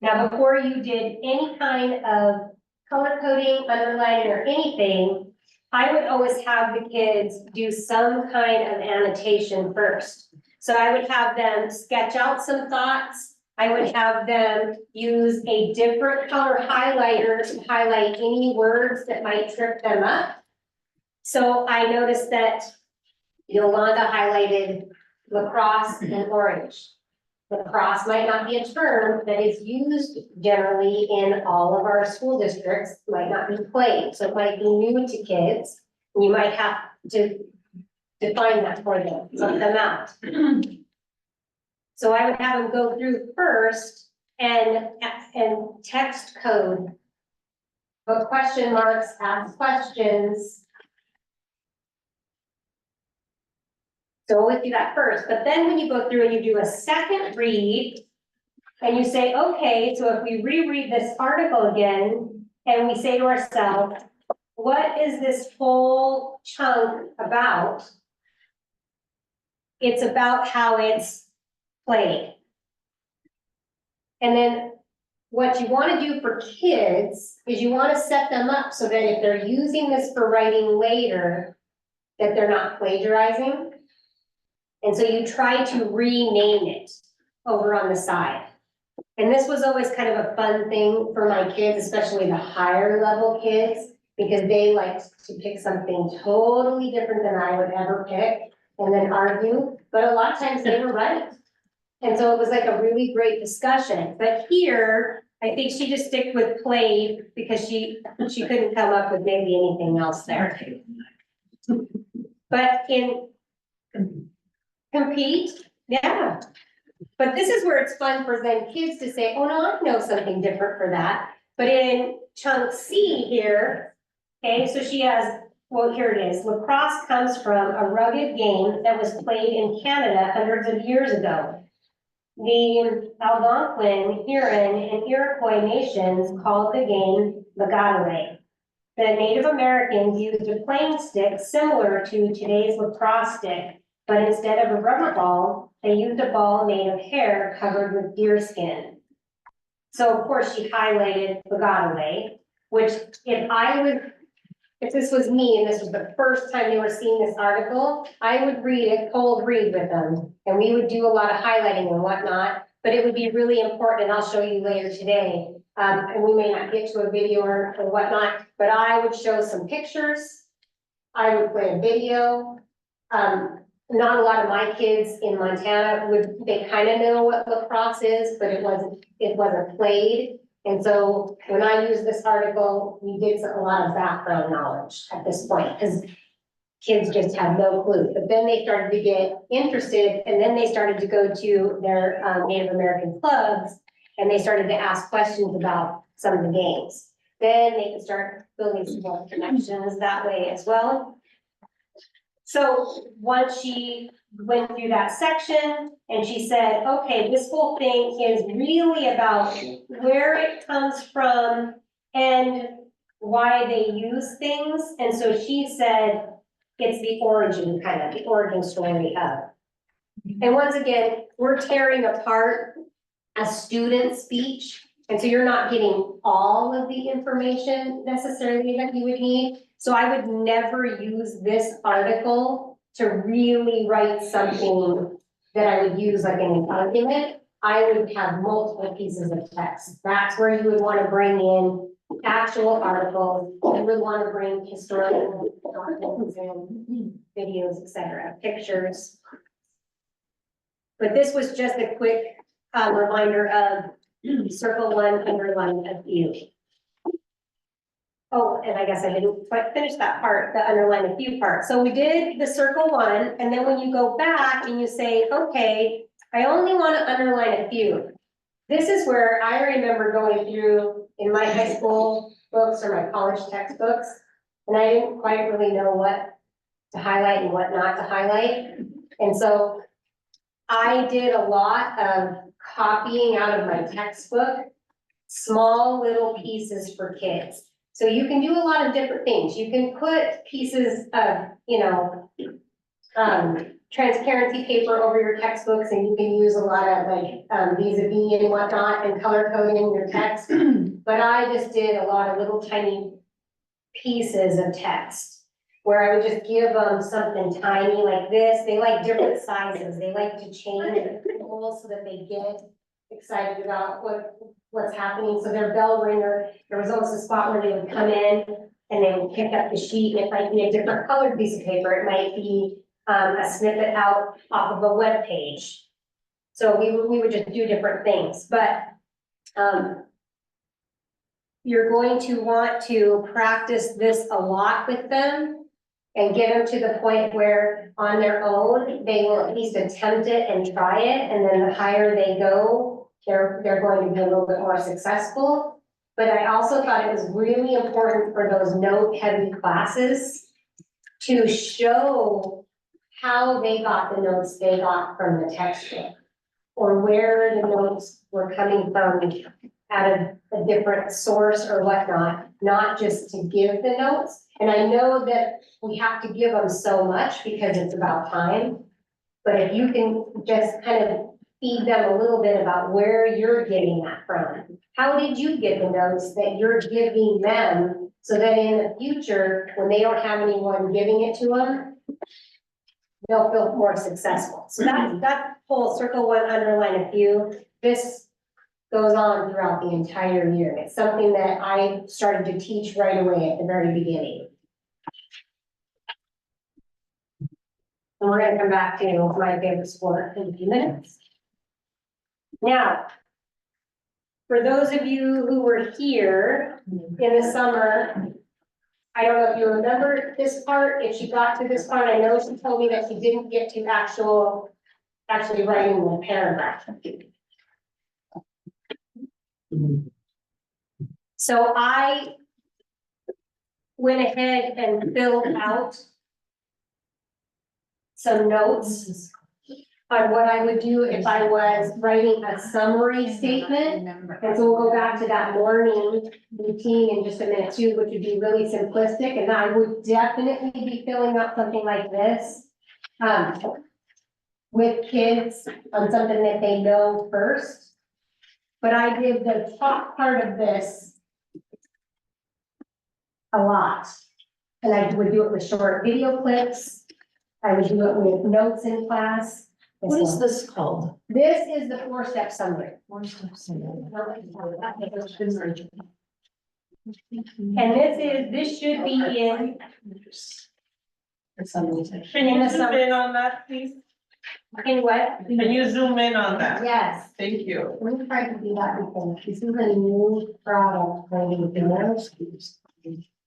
Now, before you did any kind of color coding, underlining, or anything, I would always have the kids do some kind of annotation first. So I would have them sketch out some thoughts. I would have them use a different color highlighter to highlight any words that might trip them up. So I noticed that Yolanda highlighted lacrosse in orange. Lacrosse might not be a term that is used generally in all of our school districts, might not be played, so it might be new to kids. You might have to define that for them, let them out. So I would have them go through first and text code. Put question marks, ask questions. So always do that first, but then when you go through and you do a second read, and you say, okay, so if we reread this article again, and we say to ourselves, what is this whole chunk about? It's about how it's played. And then what you want to do for kids is you want to set them up so that if they're using this for writing later, that they're not plagiarizing. And so you try to rename it over on the side. And this was always kind of a fun thing for my kids, especially the higher level kids, because they liked to pick something totally different than I would ever pick and then argue. But a lot of times they were right. And so it was like a really great discussion. But here, I think she just sticked with played because she couldn't come up with maybe anything else there. But in compete, yeah. But this is where it's fun for then kids to say, oh no, I know something different for that. But in chunk C here, okay, so she has, well, here it is. Lacrosse comes from a rugged game that was played in Canada hundreds of years ago. The Algonquin, Huron, and Iroquois nations called the game the Gadaway. The Native Americans used a playing stick similar to today's lacrosse stick, but instead of a rubber ball, they used a ball made of hair covered with deer skin. So of course she highlighted the Gadaway, which if this was me and this was the first time they were seeing this article, I would read it cold read with them. And we would do a lot of highlighting and whatnot, but it would be really important, and I'll show you later today. And we may not get to a video or whatnot, but I would show some pictures. I would play a video. Not a lot of my kids in Montana they kind of know what lacrosse is, but it wasn't played. And so when I use this article, we did a lot of background knowledge at this point, because kids just have no clue. But then they started to get interested, and then they started to go to their Native American clubs, and they started to ask questions about some of the games. Then they could start building some more connections that way as well. So once she went through that section and she said, okay, this whole thing is really about where it comes from and why they use things. And so she said, it's the origin story of. And once again, we're tearing apart a student speech. And so you're not getting all of the information necessarily that you would need. So I would never use this article to really write something that I would use like in an argument. I would have multiple pieces of text. That's where you would want to bring in actual articles. You would want to bring historical documents and videos, etc., pictures. But this was just a quick reminder of circle one, underline a few. Oh, and I guess I didn't quite finish that part, the underline a few part. So we did the circle one, and then when you go back and you say, okay, I only want to underline a few. This is where I remember going through in my high school books or my college textbooks, and I didn't quite really know what to highlight and what not to highlight. And so I did a lot of copying out of my textbook, small little pieces for kids. So you can do a lot of different things. You can put pieces of, transparency paper over your textbooks, and you can use a lot of like vis-a-vis and whatnot and color coding in your text. But I just did a lot of little tiny pieces of text where I would just give them something tiny like this. They like different sizes. They like to change the symbols so that they get excited about what's happening. So their bell ringer, there was always a spot where they would come in and they would pick up the sheet. It might be a different colored piece of paper. It might be a snippet out off of a web page. So we would just do different things, but you're going to want to practice this a lot with them and get them to the point where on their own, they will at least attempt it and try it. And then the higher they go, they're going to be a little bit more successful. But I also thought it was really important for those note-heavy classes to show how they got the notes they got from the textbook, or where the notes were coming from out of a different source or whatnot, not just to give the notes. And I know that we have to give them so much because it's about time, but if you can just kind of feed them a little bit about where you're getting that from. How did you get the notes that you're giving them so that in the future, when they don't have anyone giving it to them, they'll feel more successful. So that whole circle one, underline a few, this goes on throughout the entire year. It's something that I started to teach right away at the very beginning. And we're gonna come back to my favorite sport in a few minutes. Now, for those of you who were here in the summer, I don't know if you remember this part. If she got to this part, I know she told me that she didn't get to actually writing the paragraph. So I went ahead and filled out some notes on what I would do if I was writing a summary statement. And so we'll go back to that morning routine in just a minute too, which would be really simplistic, and I would definitely be filling out something like this. With kids on something that they know first. But I did the top part of this a lot. And I would do it with short video clips. I would do it with notes in class. What is this called? This is the 4-step summary. One step summary. And this should be in. Can you zoom in on that, please? In what? Can you zoom in on that? Yes. Thank you. Let me try to do that before. This is a new product.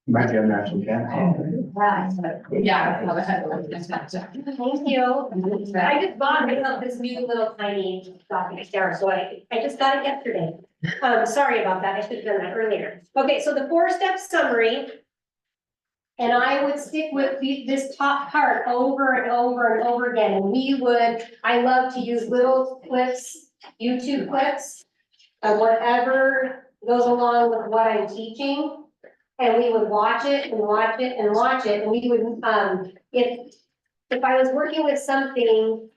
Might be a natural cat. Thank you. I just bought myself this new little tiny document there, so I just got it yesterday. Sorry about that, I should have done that earlier. Okay, so the 4-step summary. And I would stick with this top part over and over and over again, and I love to use little clips, YouTube clips, of whatever goes along with what I'm teaching. And we would watch it and watch it and watch it, and we would, if I was working with something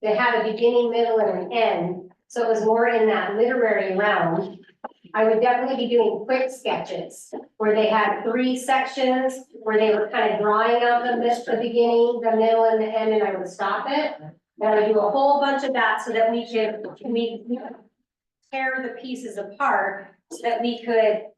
that had a beginning, middle, and an end, so it was more in that literary realm, I would definitely be doing quick sketches where they had 3 sections where they were kind of drawing out the beginning, the middle, and the end, and I would stop it. And I would do a whole bunch of that so that we tear the pieces apart so that we could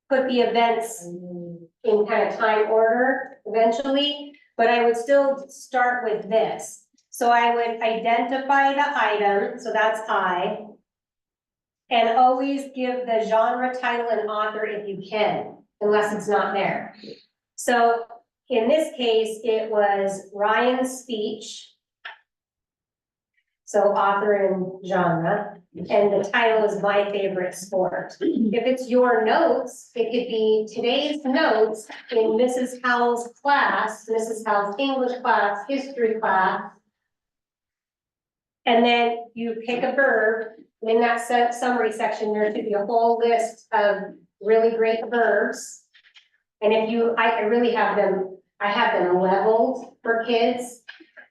put the events in kind of time order eventually, but I would still start with this. So I would identify the item, so that's I. And always give the genre, title, and author if you can, unless it's not there. So in this case, it was Ryan's speech. So author and genre, and the title is My Favorite Sport. If it's your notes, it could be today's notes in Mrs. Howell's class, Mrs. Howell's English class, history class. And then you pick a verb. In that summary section, there should be a whole list of really great verbs. And I really have them, I have them leveled for kids.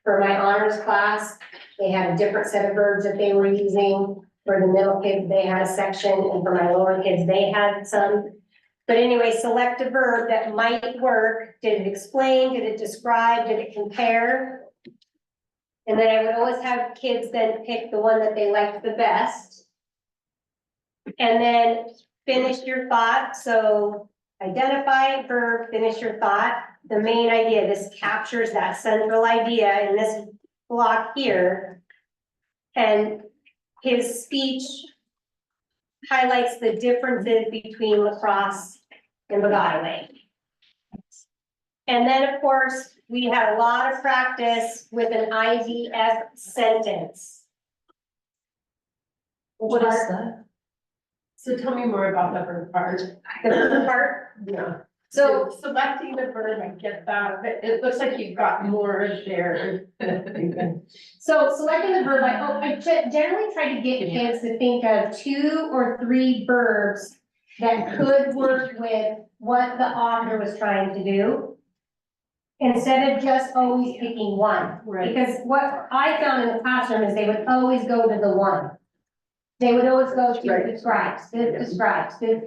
For my honors class, they had a different set of verbs that they were using. For the middle kids, they had a section, and for my lower kids, they had some. But anyway, select a verb that might work. Did it explain? Did it describe? Did it compare? And then I would always have kids then pick the one that they liked the best. And then finish your thought. So identify verb, finish your thought. The main idea, this captures that central idea in this block here. And his speech highlights the differences between lacrosse and Beguileway. And then, of course, we had a lot of practice with an IVF sentence. What is that? So tell me more about the verb part. The verb part? Yeah. So, So selecting the verb, I get that, but it looks like you've got more there. so selecting the verb, I generally try to get kids to think of 2 or 3 verbs that could work with what the author was trying to do. Instead of just always picking one. Right. Because what I found in the classroom is they would always go to the one. They would always go to describes, this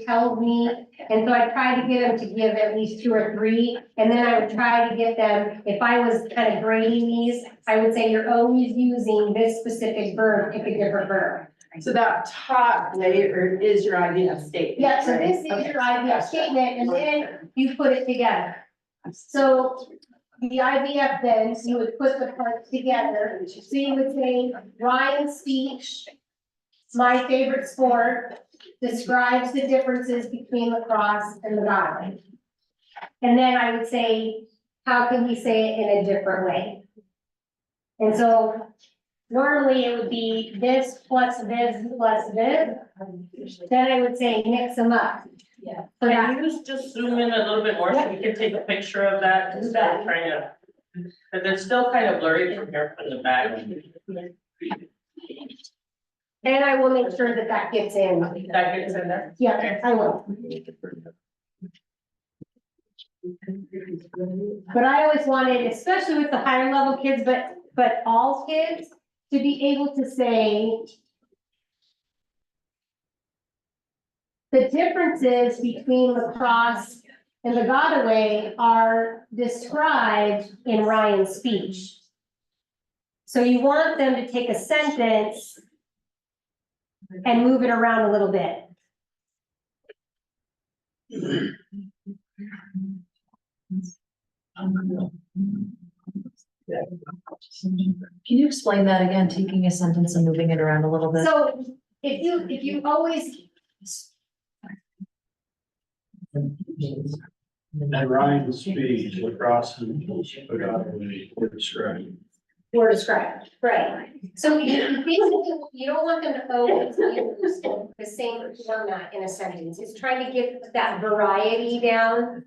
tells me. And so I try to get them to give at least 2 or 3. And then I would try to get them, if I was kind of grading these, I would say you're always using this specific verb, pick a different verb. So that top layer is your IVF statement. Yeah, so right? this is Okay. your IVF statement, and then you put it together. So the IVF, then you would put the parts together. So you would say Ryan's speech, my favorite sport, describes the differences between lacrosse and Beguileway. And then I would say, how can we say it in a different way? And so normally it would be this plus this plus this. Then I would say mix them up. Yeah. So that, Can you just zoom in a little bit more so we can take a picture of that instead of trying to But they're still kind of blurry from here from the back. And I will make sure that that gets in. That gets in there. Yeah, I will. But I always wanted, especially with the higher level kids, but all kids, to be able to say the differences between lacrosse and the Godaway are described in Ryan's speech. So you want them to take a sentence and move it around a little bit. Can you explain that again, taking a sentence and moving it around a little bit? So if you always, And Ryan's speech, lacrosse and Godaway were described. were described, right? So basically, you don't want them to always use the same format in a sentence. It's trying to get that variety down,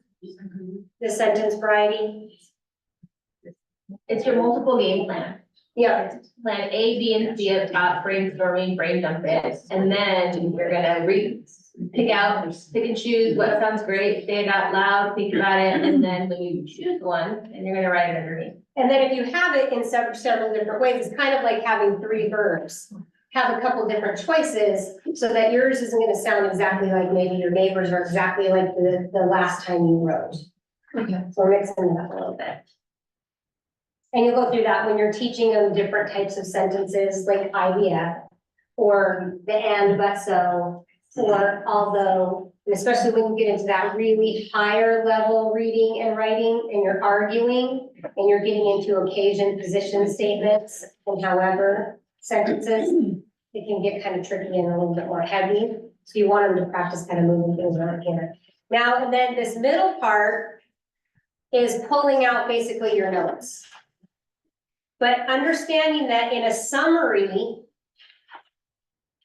the sentence variety. It's your multiple game plan. Yeah, Plan A, B, and C at the top, brainstorming, brain dump it, and then you're gonna pick and choose what sounds great, say it out loud, think about it, and then when you choose one, and you're gonna write it underneath. and then if you have it in several different ways, it's kind of like having 3 verbs. Have a couple different choices so that yours isn't gonna sound exactly like maybe your neighbors or exactly like the last time you wrote. Okay. So we're mixing it up a little bit. And you'll go through that when you're teaching them different types of sentences like IVF or the and, but so, or although, and especially when you get into that really higher level reading and writing and you're arguing and you're getting into occasion position statements and however sentences, it can get kind of tricky and a little bit more heavy. So you want them to practice kind of moving things around here. Now, and then this middle part is pulling out basically your notes. But understanding that in a summary,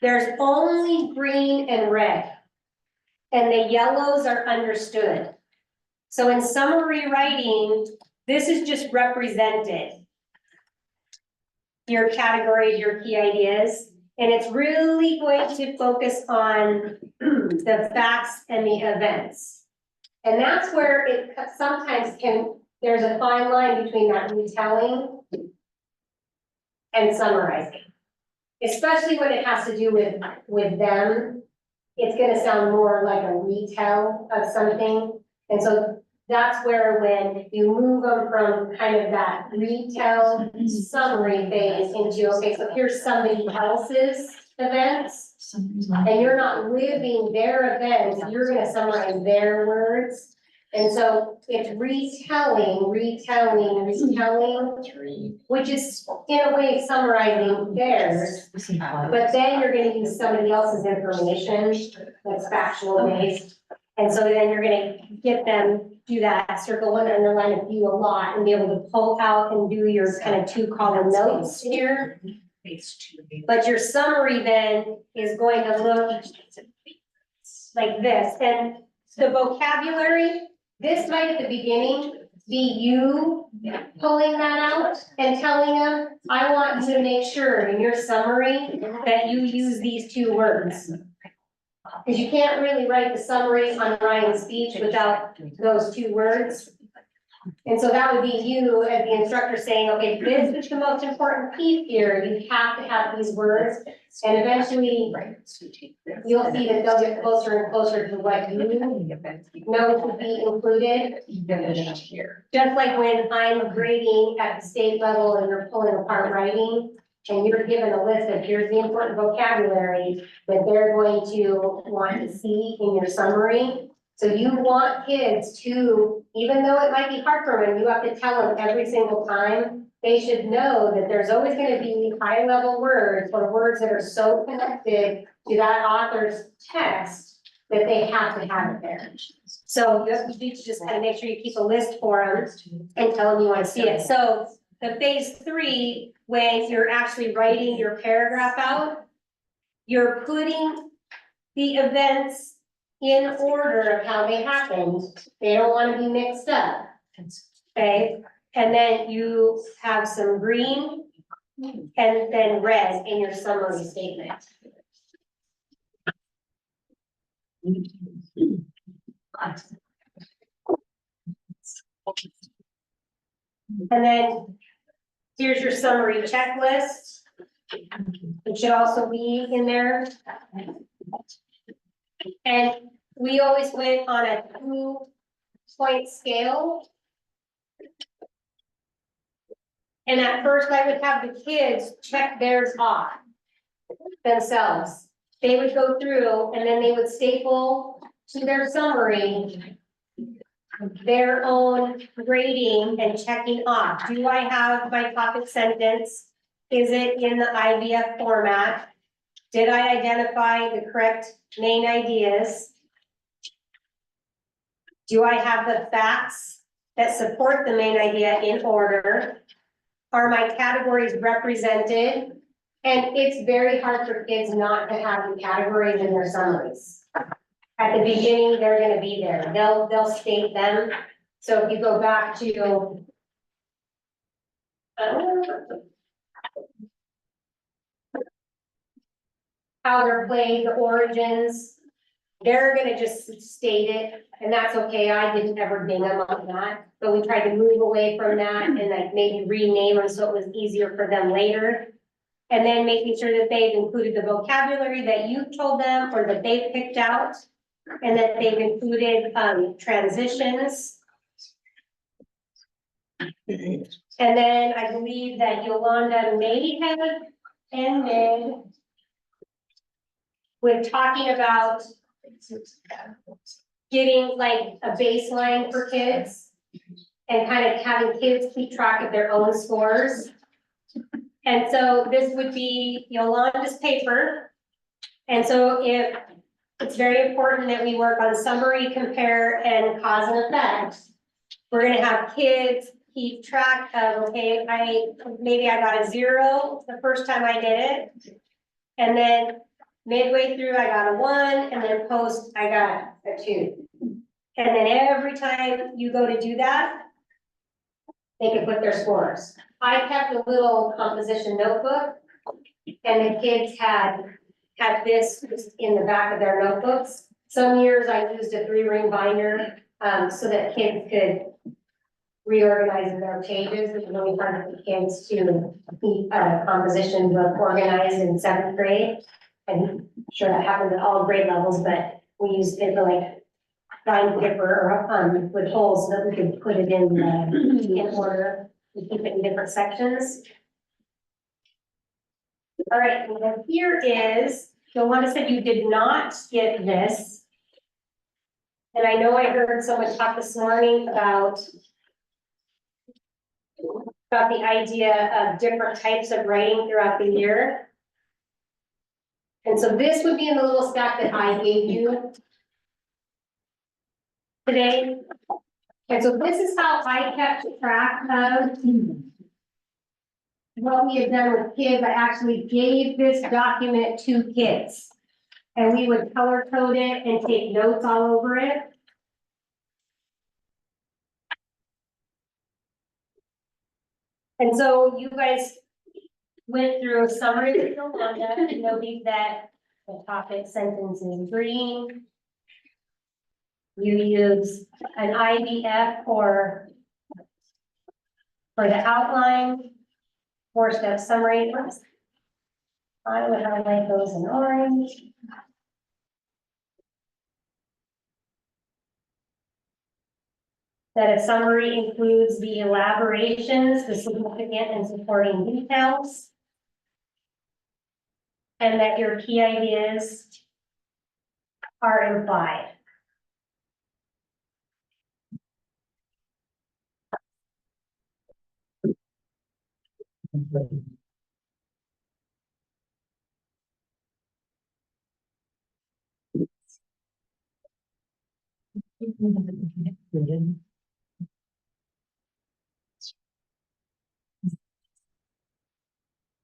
there's only green and red, and the yellows are understood. So in summary writing, this is just represented. Your categories, your key ideas, and it's really going to focus on the facts and the events. And that's where it sometimes there's a fine line between that retelling and summarizing. Especially when it has to do with them, it's gonna sound more like a retell of something. And so that's where when you move them from kind of that retell summary phase into, okay, so here's somebody else's events, and you're not living their events, you're gonna summarize their words. And so it's retelling, which is in a way summarizing theirs. But then you're gonna use somebody else's information that's factual based. And so then you're gonna get them do that circle one, underline a few a lot and be able to pull out and do your kind of 2 column notes here. But your summary then is going to look like this. And the vocabulary, this might at the beginning be you pulling that out and telling them, I want to make sure in your summary that you use these 2 words. Because you can't really write the summary on Ryan's speech without those 2 words. And so that would be you as the instructor saying, okay, this is the most important piece here. You have to have these words. And eventually you'll see that they'll get closer and closer to what you know to be included. Just like when I'm grading at the state level and you're pulling apart writing and you're given a list of here's the important vocabulary that they're going to want to see in your summary. So you want kids to, even though it might be hard for them, you have to tell them every single time, they should know that there's always going to be high level words or words that are so connected to that author's text that they have to have it there. So you need to just kind of make sure you keep a list for them and tell them you want to see it. So the phase 3, when you're actually writing your paragraph out, you're putting the events in order of how they happened. They don't want to be mixed up. Okay, And then you have some green and then red in your summary statement. And then here's your summary checklist. It should also be in there. And we always went on a 2-point scale. And at first I would have the kids check theirs off themselves. They would go through and then they would staple to their summary their own grading and checking off. Do I have my topic sentence? Is it in the IVF format? Did I identify the correct main ideas? Do I have the facts that support the main idea in order? Are my categories represented? And it's very hard for kids not to have the categories in their summaries. At the beginning, they're gonna be there. They'll state them. So if you go back to how they're played, the origins, they're gonna just state it, and that's okay. I didn't ever ding them on that, but we tried to move away from that and like maybe rename them so it was easier for them later. And then making sure that they've included the vocabulary that you told them or that they picked out, and that they've included transitions. And then I believe that Yolanda may have ended with talking about getting like a baseline for kids and kind of having kids keep track of their own scores. And so this would be Yolanda's paper. And so if it's very important that we work on summary, compare, and cause and effect. We're gonna have kids keep track of, okay, maybe I got a 0 the first time I did it. And then midway through, I got a 1, and then post, I got a 2. And then every time you go to do that, they can put their scores. I kept a little composition notebook, and the kids had this in the back of their notebooks. Some years I used a 3-ring binder, so that kids could reorganize their pages. It was really hard for the kids to keep a composition book organized in 7th grade. And I'm sure that happened at all grade levels, but we used it for like fine paper or with holes so that we could put it in order and keep it in different sections. All right, and then here is, Yolanda said you did not get this. And I know I heard someone talk this morning about the idea of different types of writing throughout the year. And so this would be in the little stack that I gave you today. And so this is how I kept track of what we had done with kids. I actually gave this document to kids. And we would color code it and take notes all over it. And so you guys went through a summary with Yolanda, noting that the topic sentence is green. You use an IVF for the outline, 4-step summary. I would highlight those in orange. That a summary includes the elaborations, the significant and supporting details. And that your key ideas are implied.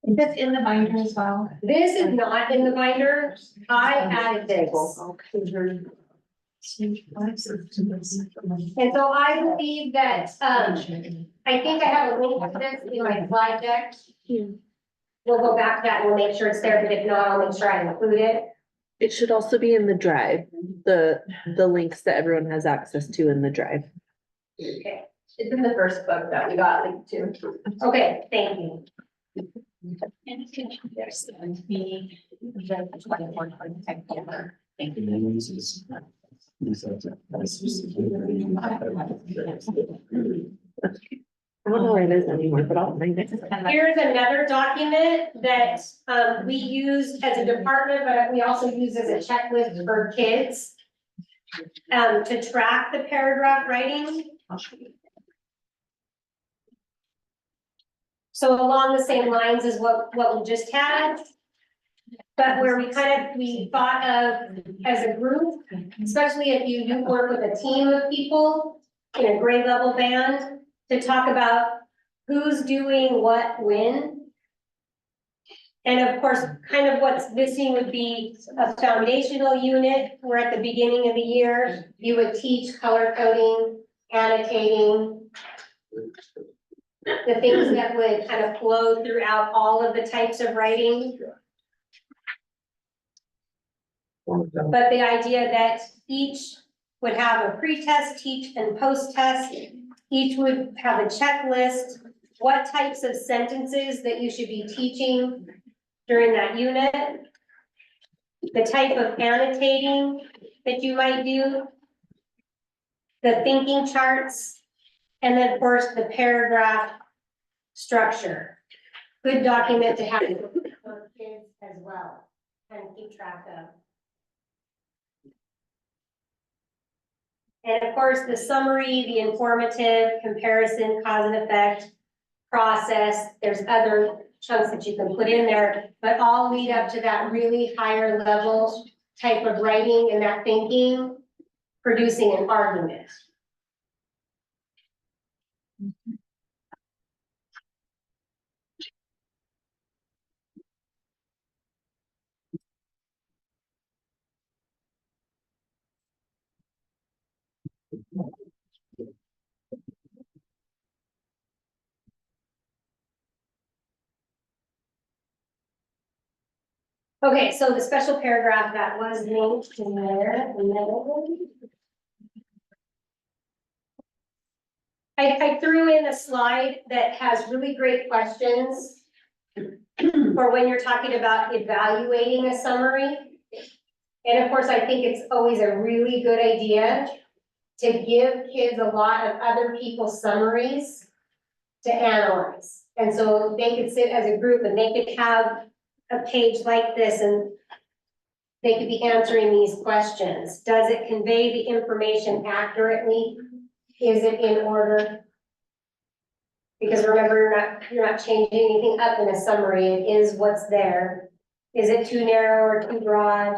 Is this in the binder as well? This is not in the binder. I added this. And so I believe that, I think I have a link to this in my slide deck. We'll go back to that and we'll make sure it's there, but if not, I'll make sure I include it. It should also be in the drive, the links that everyone has access to in the drive. Okay, It's in the first book that we got linked to. okay, thank you. I don't know where it is anymore, but I'll find it. Here's another document that, we use as a department, but we also use as a checklist for kids. To track the paragraph writing. So along the same lines as what we just had. But where we thought of as a group, especially if you do work with a team of people in a grade level band, to talk about who's doing what when. And of course, kind of what's missing would be a foundational unit, where at the beginning of the year, you would teach color coding, annotating. The things that would kind of flow throughout all of the types of writing. But the idea that each would have a pre-test, teach, and post-test. Each would have a checklist, what types of sentences that you should be teaching during that unit. The type of annotating that you might do. The thinking charts, and then of course the paragraph structure. Good document to have for kids as well, and keep track of. And of course, the summary, the informative, comparison, cause and effect, process, there's other chunks that you can put in there, but all lead up to that really higher level type of writing and that thinking, producing an argument. Okay, so the special paragraph that was linked in there, I threw in a slide that has really great questions for when you're talking about evaluating a summary. And of course, I think it's always a really good idea to give kids a lot of other people's summaries to analyze. And so they could sit as a group and they could have a page like this and they could be answering these questions. Does it convey the information accurately? Is it in order? Because remember, you're not changing anything up in a summary. It is what's there. Is it too narrow or too broad?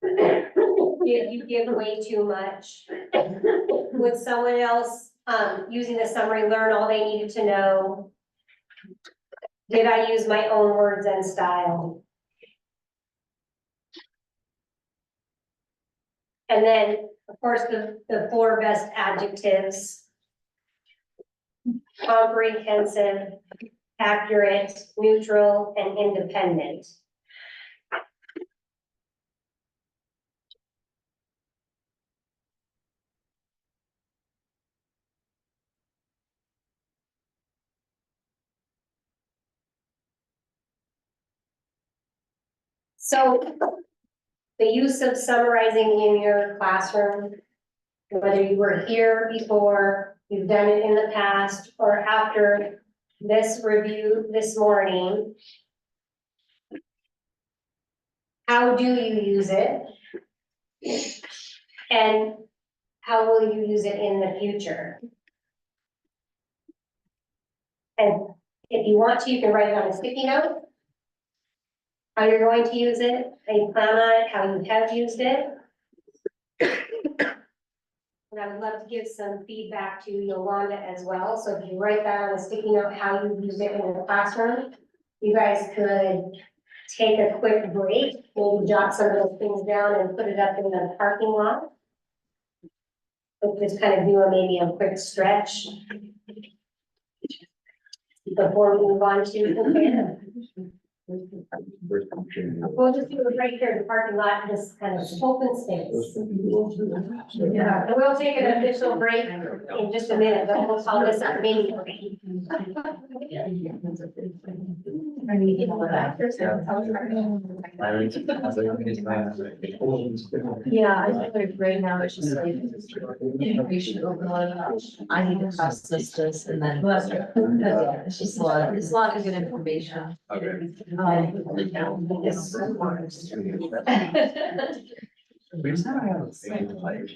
Did you give way too much? Would someone else, using the summary, learn all they needed to know? Did I use my own words and style? And then, of course, the 4 best adjectives. Comprehensive, accurate, neutral, and independent. So the use of summarizing in your classroom, whether you were here before, you've done it in the past, or after this review this morning, how do you use it? And how will you use it in the future? And if you want to, you can write it on a sticky note. How you're going to use it, how you plan on it, how you have used it. And I would love to give some feedback to Yolanda as well. So if you write that on a sticky note, how you use it in the classroom, you guys could take a quick break, maybe jot some of those things down and put it up in the parking lot. But just kind of do maybe a quick stretch. Before we move on to the plan. We'll just do it right here in the parking lot, just kind of open space. Yeah, and we'll take an official break in just a minute, but we'll call this our mini break. Yeah, I think right now it's just like, we should open it. I need to process this and then, it's just it's a lot of good information. Okay. We just haven't had the same, like,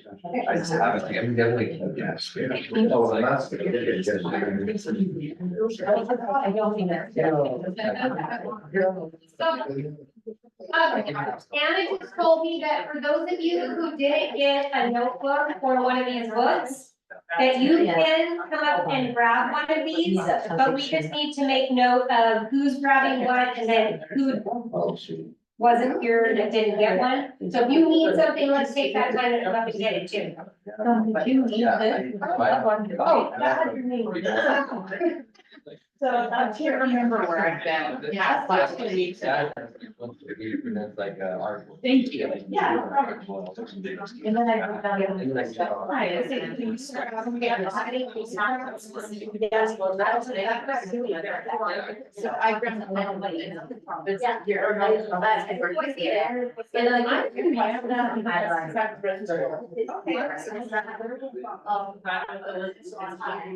I just haven't, like, I'm definitely, yeah. Oh, well, that's good. I don't think that's. Anna just told me that for those of you who didn't get a notebook or one of these books, that you can come up and grab one of these, but we just need to make note of who's grabbing what and then who wasn't here that didn't get one. So if you need something, let's take that time to come up and get it too. So I can't remember where I've been. Yeah, last 2 weeks. Like, article. Thank you. Yeah, no problem. And then I. Right, I think things start out, we have a lot of things on. Yes, well, that's what I was doing. So I grabbed the land, like, Yeah. you're right, so that's the first thing. And then I didn't have that.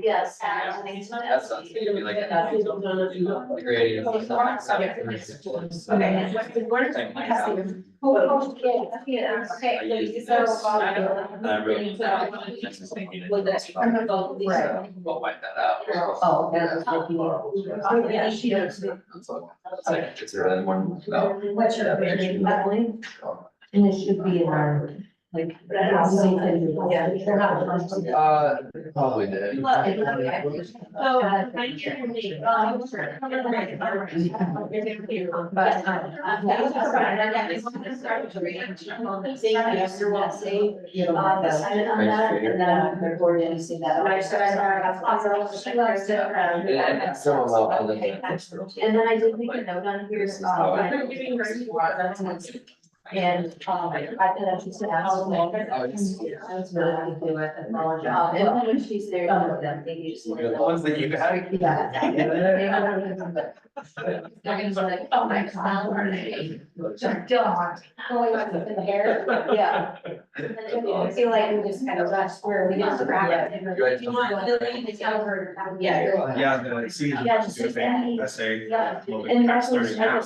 Yes. That sounds good to me, like. Creative. Okay. Okay, so. And I really. We'll wipe that out. Oh, Yeah, she does. It's like, is there any one? No. What's your opinion? And it should be in our, like. Probably did. And then I did make a note on here. And, I could have just asked. I was really to do it, I apologize. And then when she's there, maybe just. The ones that you got. Yeah. They're gonna be like, oh my God. Going up in the hair. Yeah. I feel like we just kind of rushed where we just grab it. Right. Do you want Lily to tell her? Yeah. Yeah, the season. Yeah, just Essay. Yeah. a little bit And kind that's of what starting I out.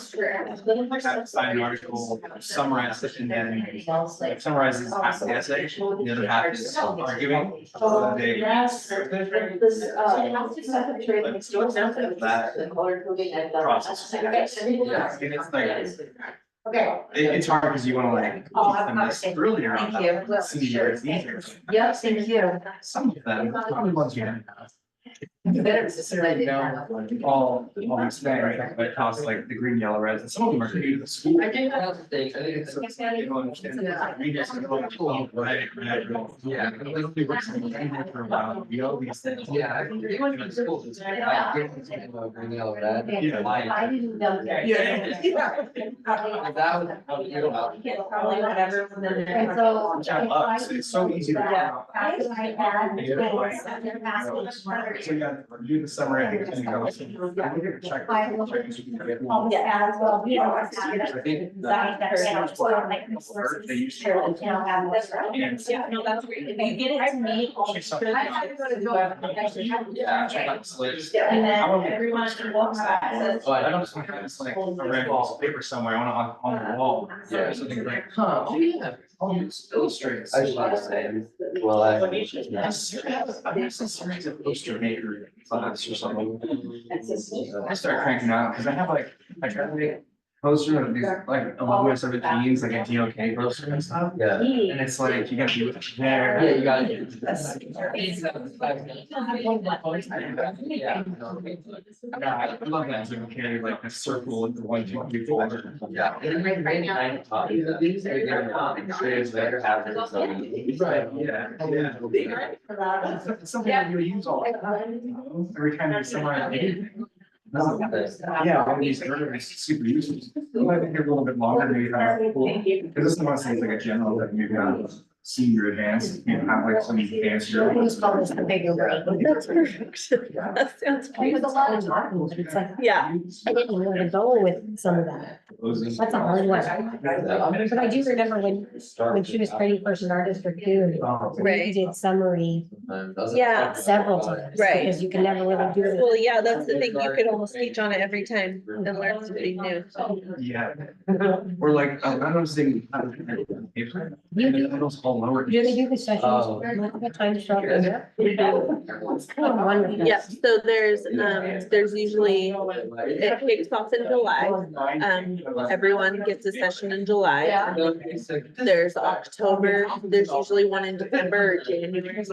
was. Sign an article, summarize it, and then summarizes half the essay, the other half is arguing. So they- Process. And it's like, Okay. it's hard because you want to like keep them this earlier on. Thank you. Senior, it's easier. Yep, thank you. Some of them, probably ones you have. Better Necessarily know all these things, but it costs like the green, yellow, reds, and some of them are new to the school. I think it's. They don't understand. We just go, oh, right, Yeah. It'll be working for a while, you know, these things. Yeah. You went to school. I didn't bring yellow red. Yeah. I didn't know. Yeah. That was. Probably whatever. And so. Which I love, so it's so easy to. After I add, they're asking. So you gotta do the summary. And then go, check. I will. Always add as well. You know, it's not- I think. They used to. Have this, right? Yeah, no, that's great. If you get it to me. Yeah. Check out the list. And then everyone walks by. But I don't just want to have this like a red piece of paper somewhere, I want it on the wall. Yeah. Something like, huh, oh yeah, I'll just illustrate. I should say, well, I. I guess a series of poster maker class or something. I start cranking out, because I have like, I try to make poster of these, like, Oklahoma 17s, like a DOK poster and stuff. Yeah. And it's like, you gotta be there. Yeah, you gotta. Yeah. Yeah, I love that, so you carry like a circle with the 1, 2, 3, 4. Yeah. Days later after. Right, yeah, yeah. It's something that you use all the time, you know, every time you somewhere. Yeah, one of these areas is super useful. I think a little bit longer, maybe have a pool, because this one says like a general, that you've got senior advanced, you know, have like some advanced. Let's call this the bigger brain. That's perfect. That sounds great. With a lot of talking, it's like, Yeah. I didn't know where to go with some of that. That's a hard one. But I do remember when she was training first in our district too, we Right. did summary Yeah. several times. Right. Because you can never really do it. Well, yeah, that's the thing. You could almost teach on it every time and learn something new. Yeah. Or like, I was thinking. Do they do the sessions multiple times throughout the year? It's kind of wonderful. Yeah, so there's usually, it kicks off in July. Everyone gets a session in July. There's October, there's usually one in December or January.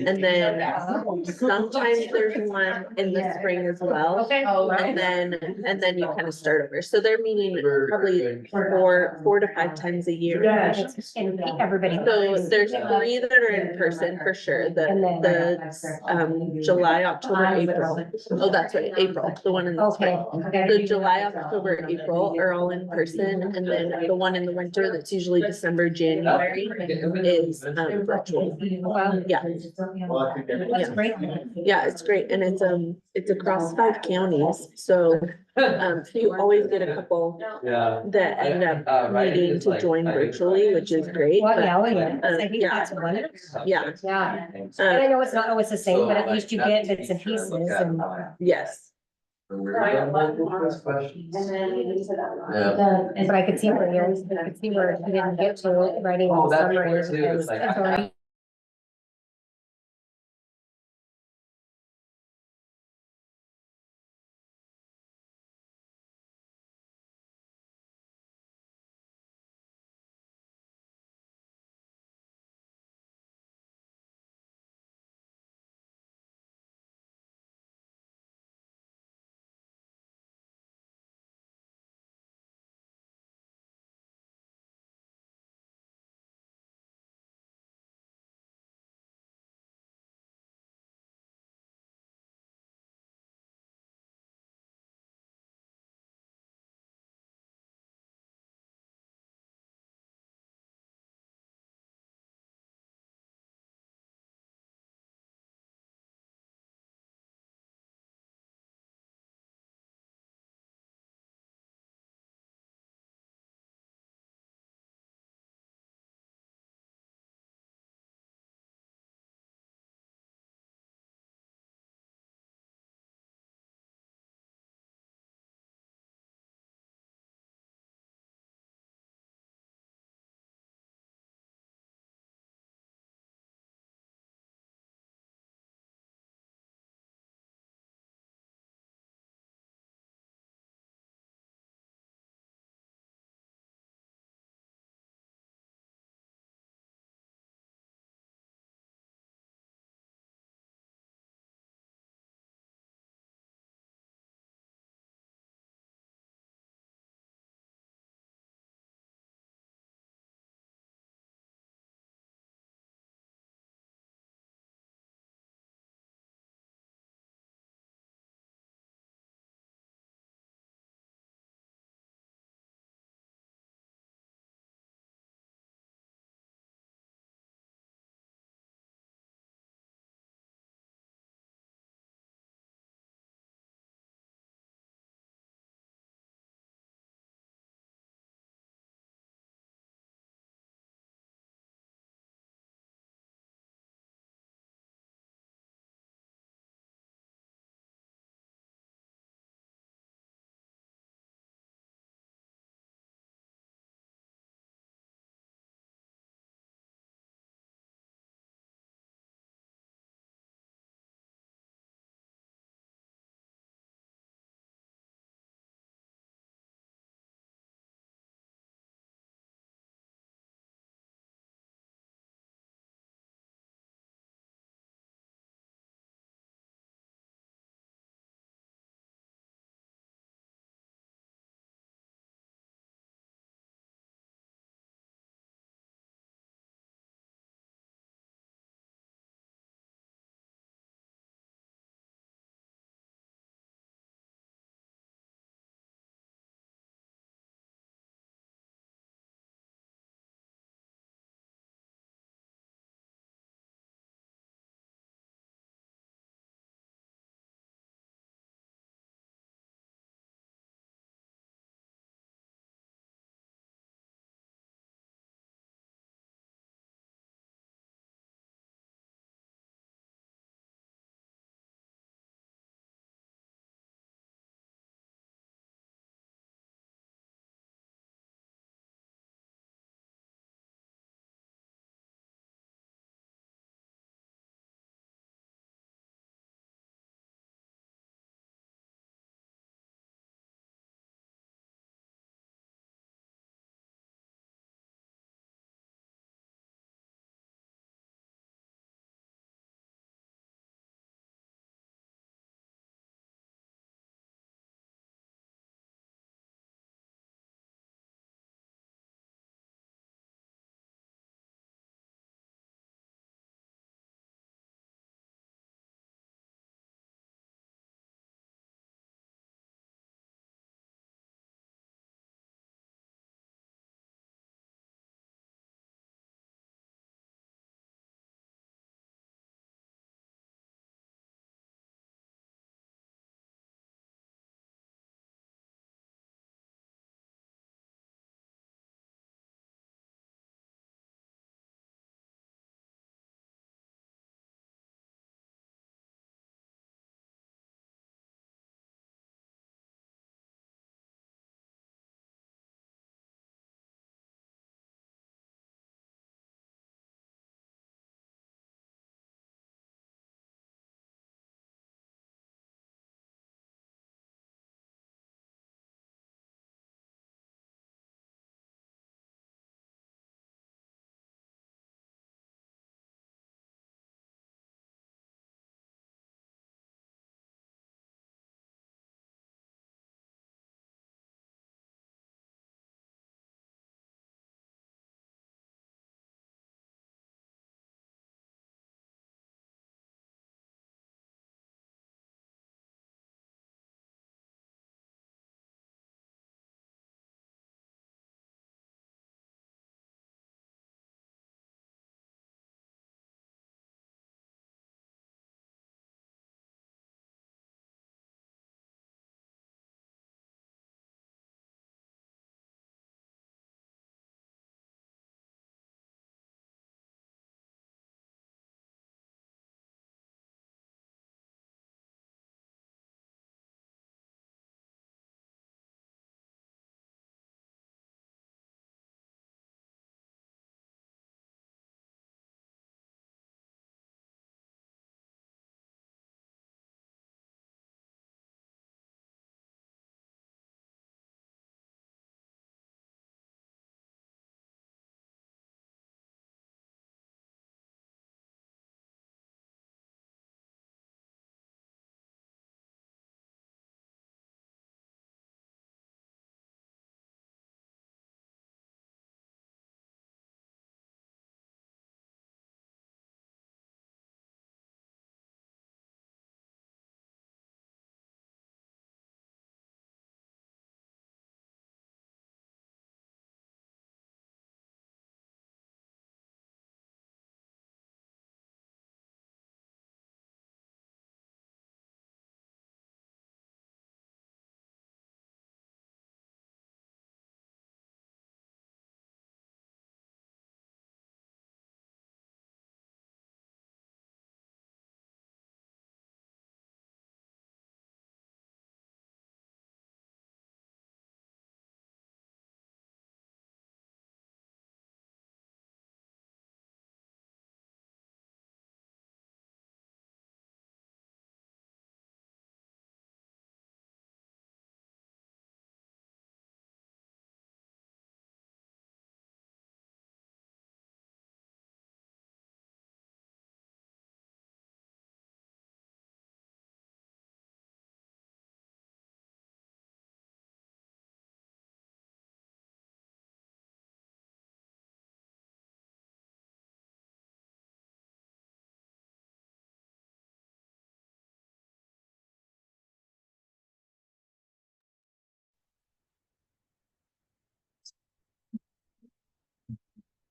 And then sometimes there's one in the spring as well. Okay. And then you kind of start over. So they're meeting probably 4 to 5 times a year. And everybody. So there's 3 that are in person for sure, July, October, April. Oh, that's right, April, the one in the Okay. spring. The July, October, April are all in person, and then the one in the winter, that's usually December, January, is virtual. Wow. Yeah. That's great. Yeah, it's great, and it's across 5 counties, so you always get a couple Yeah. that end up needing to join virtually, which is great. Well, but, yeah, I think yeah. that's wonderful. Yeah. Yeah. And I know it's not always the same, but at least you get bits and pieces and. Yes. Yeah. But I could see where I could see where he didn't get to writing Oh, the that's summary. where too, it's like- It's already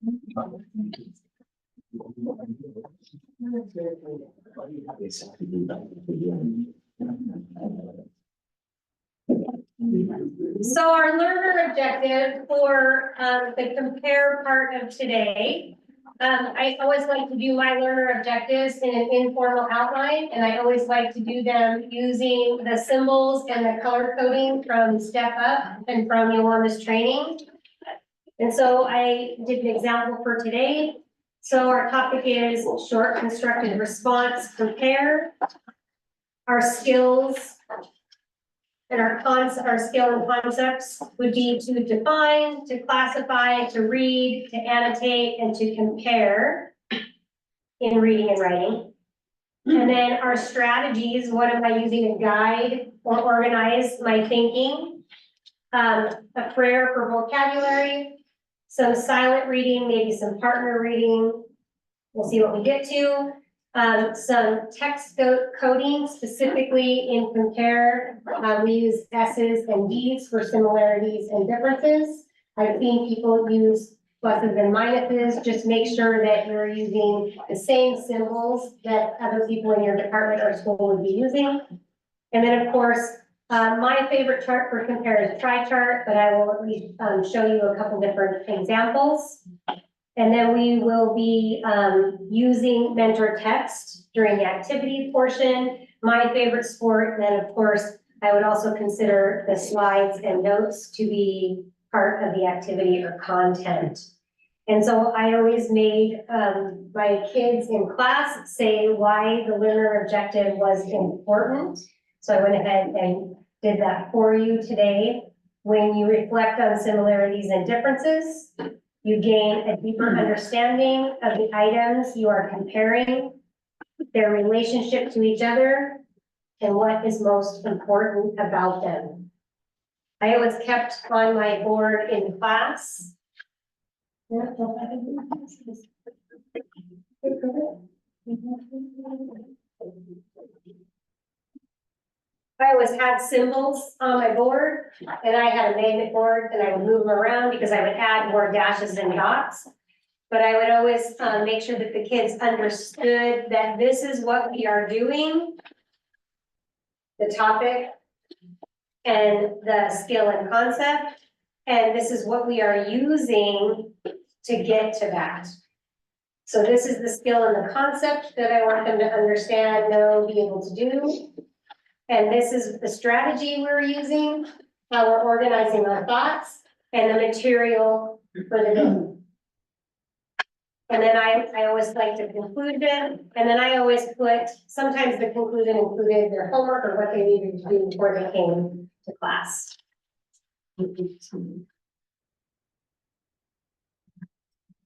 So our learner objective for the compare part of today. I always like to do my learner objectives in an informal outline, and I always like to do them using the symbols and the color coding from Step Up and from Yolanda's training. And so I did an example for today. So our topic is short constructed response compare. Our skills and our skill and concepts would be to define, to classify, to read, to annotate, and to compare in reading and writing. And then our strategies, what am I using to guide or organize my thinking? A prayer for vocabulary, some silent reading, maybe some partner reading. We'll see what we get to. Some text coding, specifically in compare. We use S's and D's for similarities and differences. I've seen people use pluses and minuses. Just make sure that you're using the same symbols that other people in your department or school would be using. And then, of course, my favorite chart for compare is try chart, but I will at least show you a couple different examples. And then we will be using mentor text during the activity portion. My favorite sport, and then of course, I would also consider the slides and notes to be part of the activity or content. And so I always made my kids in class say why the learner objective was important. So I went ahead and did that for you today. When you reflect on similarities and differences, you gain a deeper understanding of the items you are comparing, their relationship to each other, and what is most important about them. I always kept on my board in class. I always had symbols on my board, and I had a magnet board, and I would move them around because I would add more dashes and dots. But I would always make sure that the kids understood that this is what we are doing, the topic and the skill and concept, and this is what we are using to get to that. So this is the skill and the concept that I want them to understand, know, be able to do. And this is the strategy we're using, how we're organizing our thoughts, and the material for the day. And then I always like the conclusion, and then I always put, sometimes the conclusion included their homework or what they needed to do before they came to class.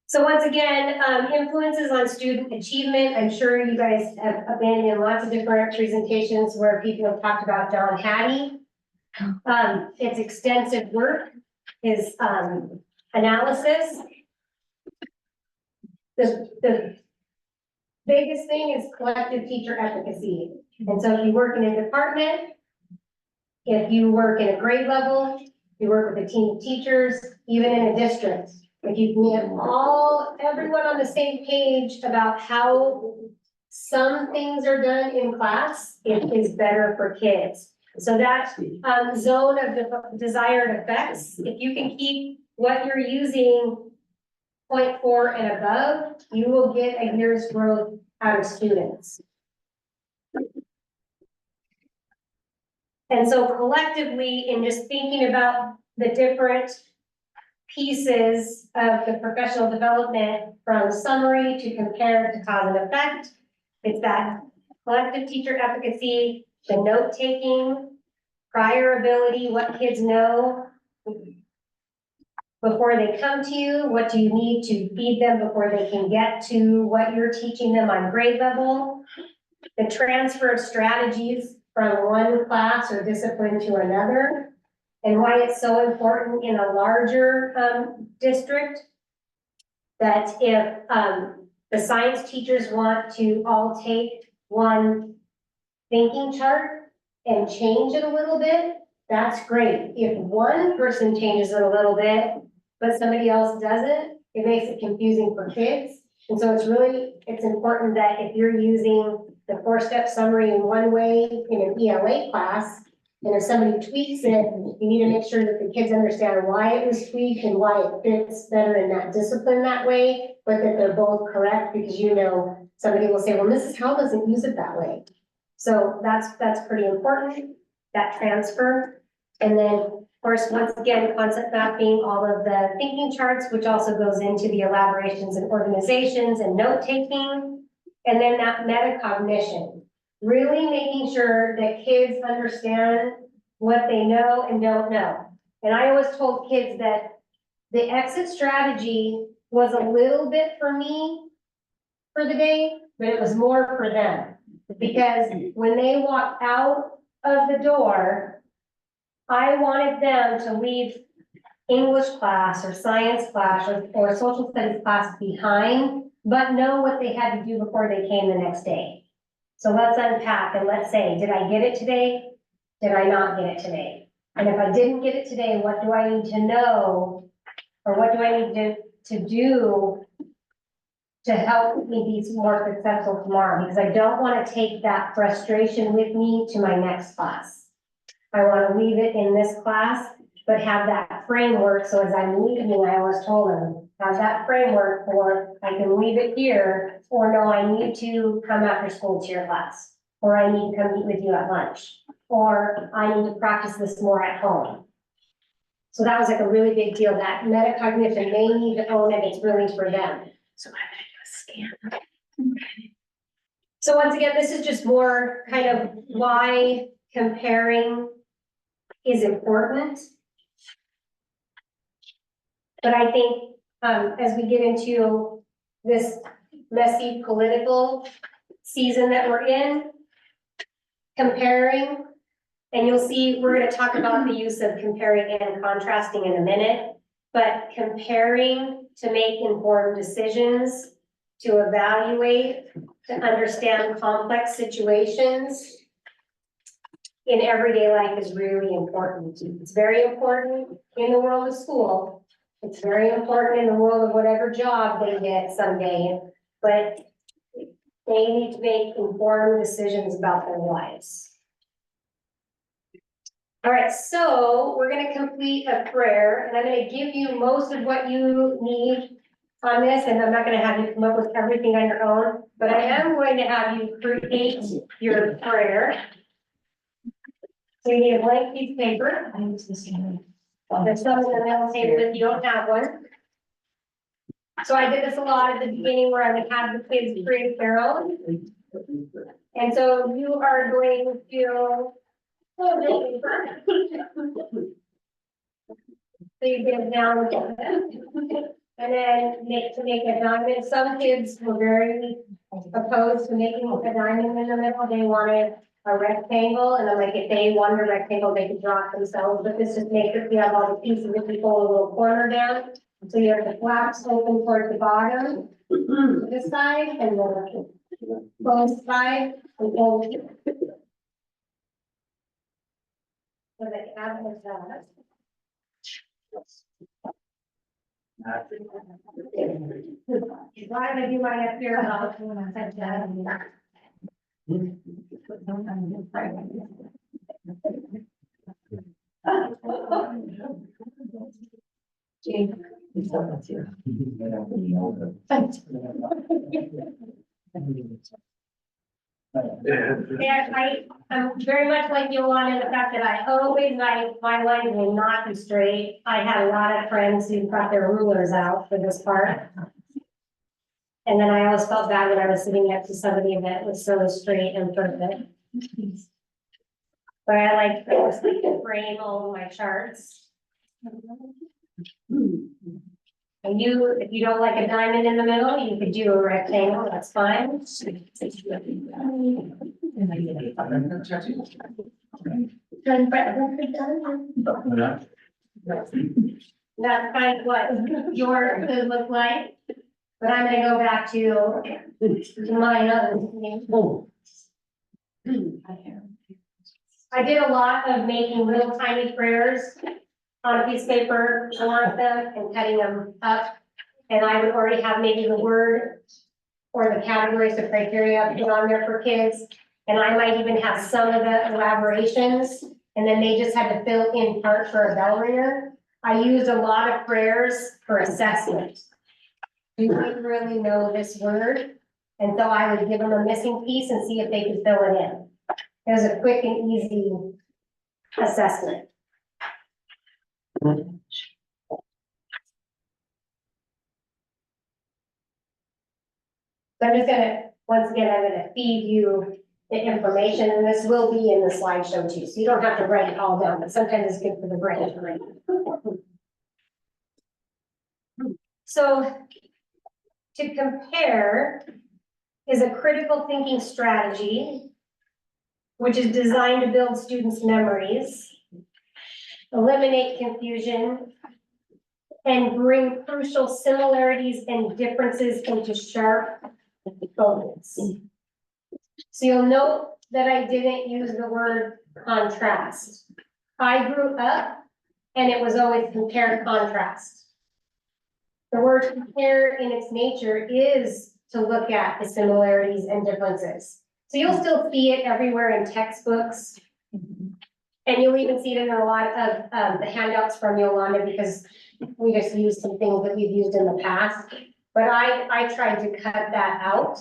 So once again, influences on student achievement. I'm sure you guys have been in lots of different presentations where people have talked about John Hattie. It's extensive work, his analysis. The biggest thing is collective teacher efficacy. And so if you work in a department, if you work in a grade level, you work with a team of teachers, even in a district, if you can get everyone on the same page about how some things are done in class, it is better for kids. So that zone of desired effects, if you can keep what you're using 0.4 and above, you will get a year's growth out of students. And so collectively, in just thinking about the different pieces of the professional development, from summary to compare to cause and effect, it's that collective teacher efficacy, the note-taking, prior ability, what kids know before they come to you, what do you need to feed them before they can get to what you're teaching them on grade level, the transfer of strategies from one class or discipline to another, and why it's so important in a larger district that if the science teachers want to all take one thinking chart and change it a little bit, that's great. If one person changes it a little bit, but somebody else doesn't, it makes it confusing for kids. And so it's important that if you're using the 4-step summary in one way in an ELA class, and if somebody tweaks it, you need to make sure that the kids understand why it was tweaked and why it fits better in that discipline that way, but that they're both correct, because somebody will say, well, Mrs. Howell doesn't use it that way. So that's pretty important, that transfer. And then, of course, once again, concept mapping, all of the thinking charts, which also goes into the elaborations and organizations and note-taking. And then that metacognition, really making sure that kids understand what they know and don't know. And I always told kids that the exit strategy was a little bit for me for the day, but it was more for them. Because when they walked out of the door, I wanted them to leave English class or science class or social studies class behind, but know what they had to do before they came the next day. So let's unpack and let's say, did I get it today? Did I not get it today? And if I didn't get it today, what do I need to know? Or what do I need to do to help me be more successful tomorrow? Because I don't want to take that frustration with me to my next class. I want to leave it in this class, but have that framework. So as I'm leaving, I always told them, have that framework for I can leave it here, or no, I need to come after school to your class, or I need to come meet with you at lunch, or I need to practice this more at home. So that was like a really big deal. That metacognition, they need to own it. It's really for them. So I'm gonna do a scan. So once again, this is just more kind of why comparing is important. But I think as we get into this messy political season that we're in, comparing, and you'll see, we're going to talk about the use of comparing and contrasting in a minute, but comparing to make informed decisions, to evaluate, to understand complex situations in everyday life is really important. It's very important in the world of school. It's very important in the world of whatever job they get someday, but they need to make informed decisions about their lives. All right, so we're going to complete a prayer, and I'm going to give you most of what you need on this, and I'm not going to have you come up with everything on your own, but I am going to have you create your prayer. So you need a blank piece of paper. There's some in the middle table if you don't have one. So I did this a lot at the beginning where I would have the kids create their own. And so you are going to hold your paper. So you get it down with it. And then make a diamond. Some kids were very opposed to making a diamond in the middle. They wanted a rectangle, and then like if they wanted a rectangle, they could draw it themselves, but this just makes it, you have all the pieces, if you pull a little corner down. So you have the flaps open towards the bottom, this side, and the closed side, and pull. So that you have it that. Why did I do my up here? Yeah, I'm very much like Yolanda in the fact that I always like my line will not be straight. I had a lot of friends who got their rulers out for this part. And then I always felt bad when I was sitting next to somebody that was so straight and perfect. But I just like to frame all of my charts. And if you don't like a diamond in the middle, you could do a rectangle, that's fine. That's kind of what yours could look like. But I'm gonna go back to mine other. I did a lot of making little tiny prayers on a piece of paper, drawing them and cutting them up and I would already have maybe the word or the categories, the criteria put on there for kids. And I might even have some of the elaborations, and then they just had to fill in part for a bell ringer. I used a lot of prayers for assessment. Do you really know this word? And so I would give them a missing piece and see if they could fill it in. It was a quick and easy assessment. So I'm just gonna, once again, I'm gonna feed you the information, and this will be in the slideshow too, so you don't have to write it all down, but sometimes it's good for the brain to write. So to compare is a critical thinking strategy, which is designed to build students' memories, eliminate confusion, and bring crucial similarities and differences into sharp focus. So you'll note that I didn't use the word contrast. I grew up and it was always compare contrast. The word compare in its nature is to look at the similarities and differences. So you'll still see it everywhere in textbooks. And you'll even see it in a lot of the handouts from Yolanda, because we just use some things that we've used in the past. But I tried to cut that out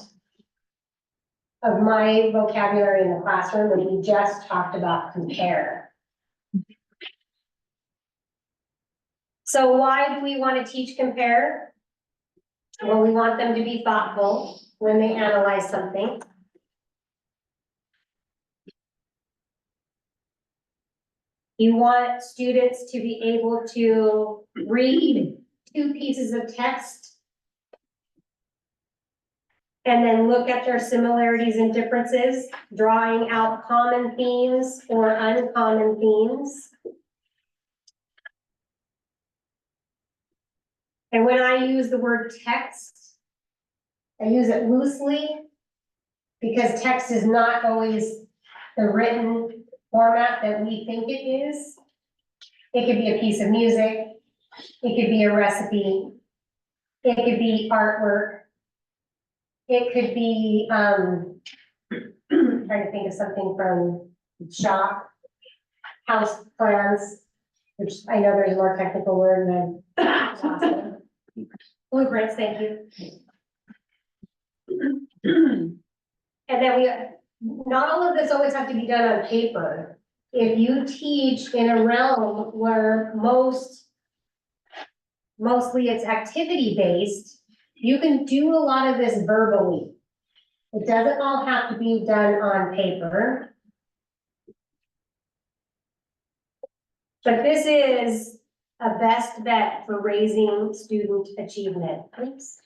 of my vocabulary in the classroom, and we just talked about compare. So why do we want to teach compare? Well, we want them to be thoughtful when they analyze something. You want students to be able to read 2 pieces of text and then look at their similarities and differences, drawing out common themes or uncommon themes. And when I use the word text, I use it loosely because text is not always the written format that we think it is. It could be a piece of music, it could be a recipe, it could be artwork, it could be, trying to think of something from shop, house plans, which I know there's a more technical word than blueprints, thank you. And then not all of this always have to be done on paper. If you teach in a realm where mostly it's activity-based, you can do a lot of this verbally. It doesn't all have to be done on paper. But this is a best bet for raising student achievement. Oops.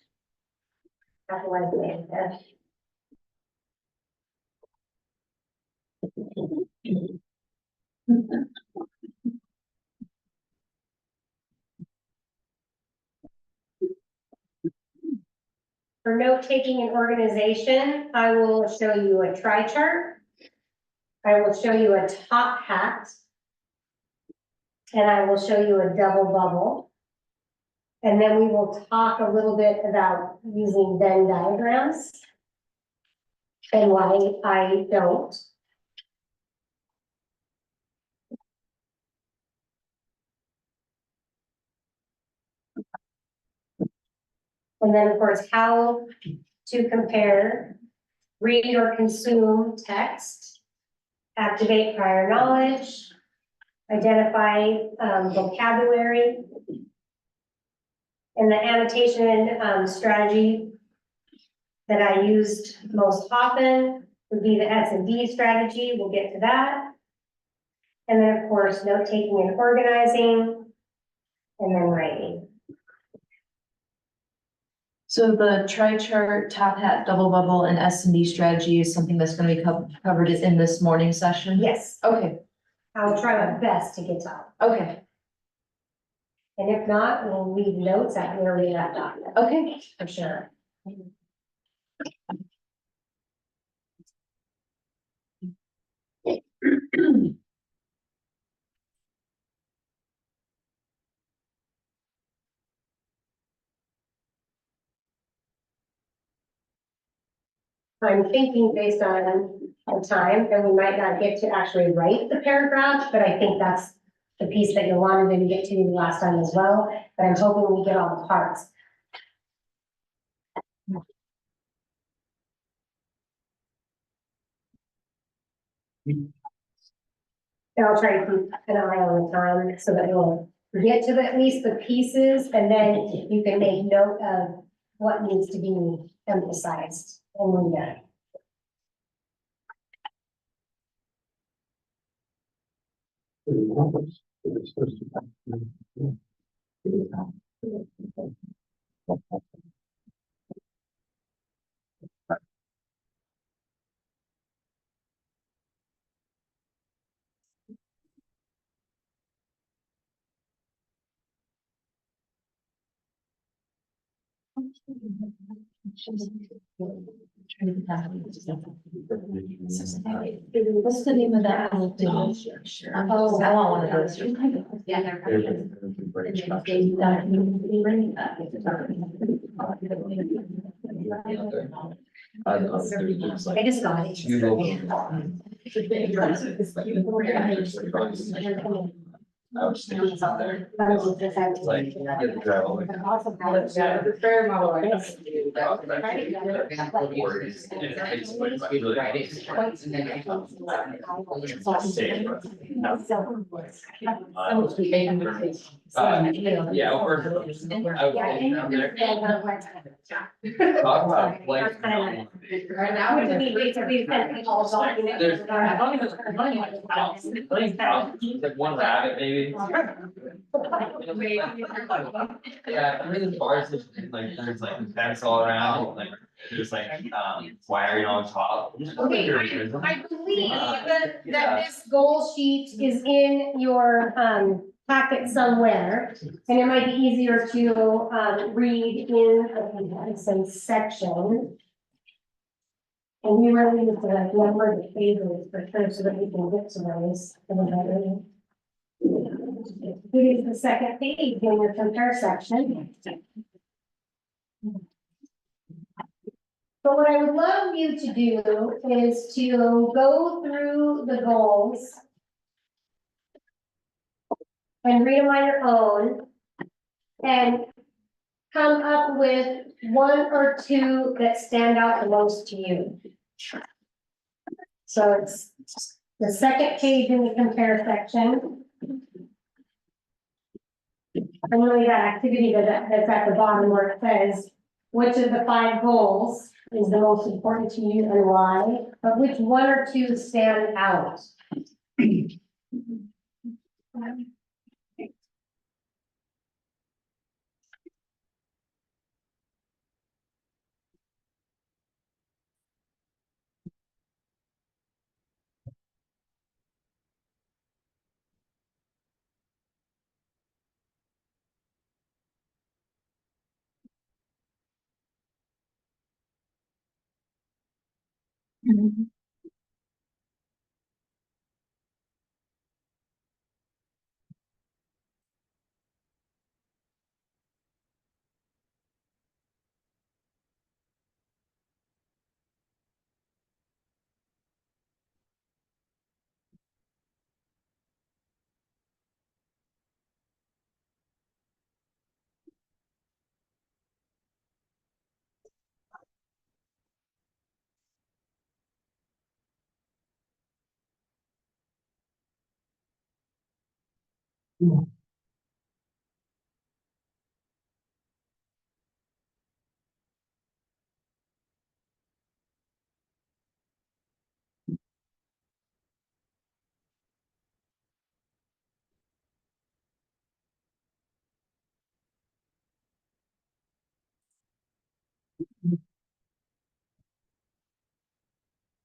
That's what I made there. For note-taking and organization, I will show you a tri-chart. I will show you a top hat. And I will show you a double bubble. And then we will talk a little bit about using Venn diagrams and why I don't. And then, of course, how to compare, read or consume text, activate prior knowledge, identify vocabulary, and the annotation strategy that I used most often would be the S&D strategy. We'll get to that. And then, of course, note-taking and organizing, and then writing. So the tri-chart, top hat, double bubble, and S&D strategy is something that's gonna be covered in this morning session? Yes, Okay, I'll try my best to get to it. okay, And if not, we'll leave notes at where we left off, okay. for sure. I'm thinking based on the time, and we might not get to actually write the paragraph, but I think that's the piece that Yolanda didn't get to the last time as well, but I'm hoping we get all the parts. And I'll try to keep an eye on the time so that we'll get to at least the pieces, and then you can make note of what needs to be emphasized and when done. What's the name of that? Oh, I want one of those. Yeah. I just got it. I was thinking it's out there. It's like, you have to drive all the way down. The fair model. I have to do that. Or it's- and it takes like really- Yeah, or. I was thinking down there. Talk about blank. Right now, we need basically send people all documents. There's, like one rabbit maybe. Yeah, I mean, the bars, like, there's like fence all around, like, there's like, wiring on top. Okay, I believe that this goal sheet is in your, packet somewhere. And it might be easier to, read in some section. And we really need to like number the pages for sure so that we can get to those. Here's the second page in your compare section. So what I would love you to do is to go through the goals and read them on your own and come up with one or two that stand out the most to you. So it's the second page in the compare section. And really that activity that's at the bottom where it says, which of the 5 goals is the most important to you and why, but which one or two stand out?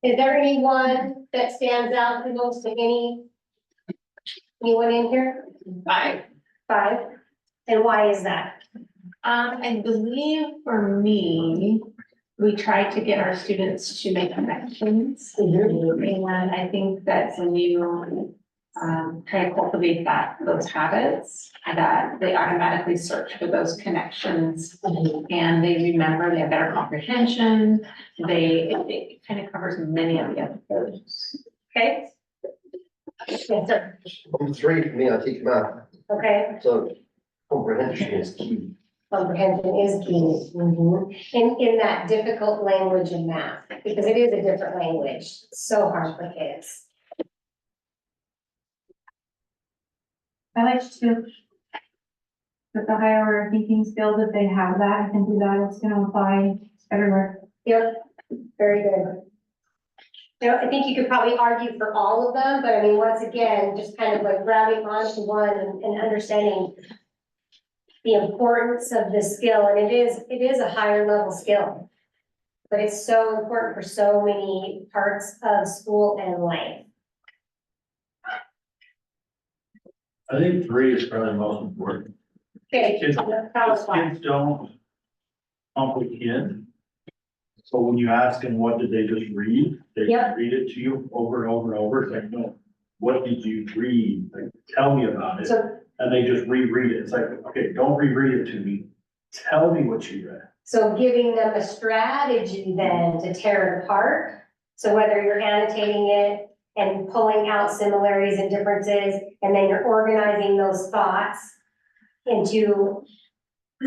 Is there anyone that stands out the most to anyone in here? 5. 5? And why is that? I believe for me, we try to get our students to make connections. And I think that's a new kind of cultivate those habits, that they automatically search for those connections. And they remember, they have better comprehension, it kind of covers many of the other things. Okay? Yes, sir. On 3 for me, I teach math, Okay, so comprehension is key. comprehension is key. In that difficult language of math, because it is a different language, It's so hard for kids. I like to. With the higher order thinking skills, if they have that, I can do that, it's gonna apply everywhere. Yep, very good. You know, I think you could probably argue for all of them, but I mean, once again, just kind of like grabbing onto one and understanding the importance of this skill, and it is a higher level skill. But it's so important for so many parts of school and life. I think 3 is probably the most important. Okay, Kids, tell us why. kids don't comprehend. So when you ask them, what did they just read? They Yep. read it to you over and over and over. It's like, no, what did you read? Like, tell me about it. So, And they just reread it. It's like, okay, don't reread it to me. Tell me what you read. so giving them a strategy then to tear it apart. So whether you're annotating it and pulling out similarities and differences, and then you're organizing those thoughts into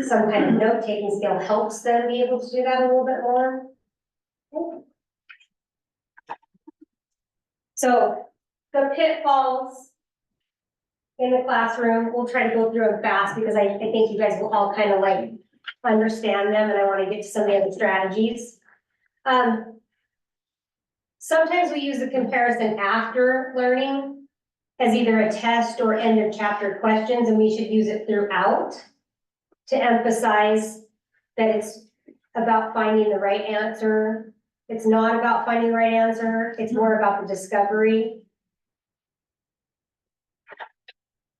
some kind of note-taking skill helps them be able to do that a little bit more. So the pitfalls in the classroom, we'll try to go through them fast because I think you guys will all kind of like understand them, and I want to get to some of the other strategies. Sometimes we use the comparison after learning as either a test or end of chapter questions, and we should use it throughout to emphasize that it's about finding the right answer. It's not about finding the right answer, it's more about the discovery.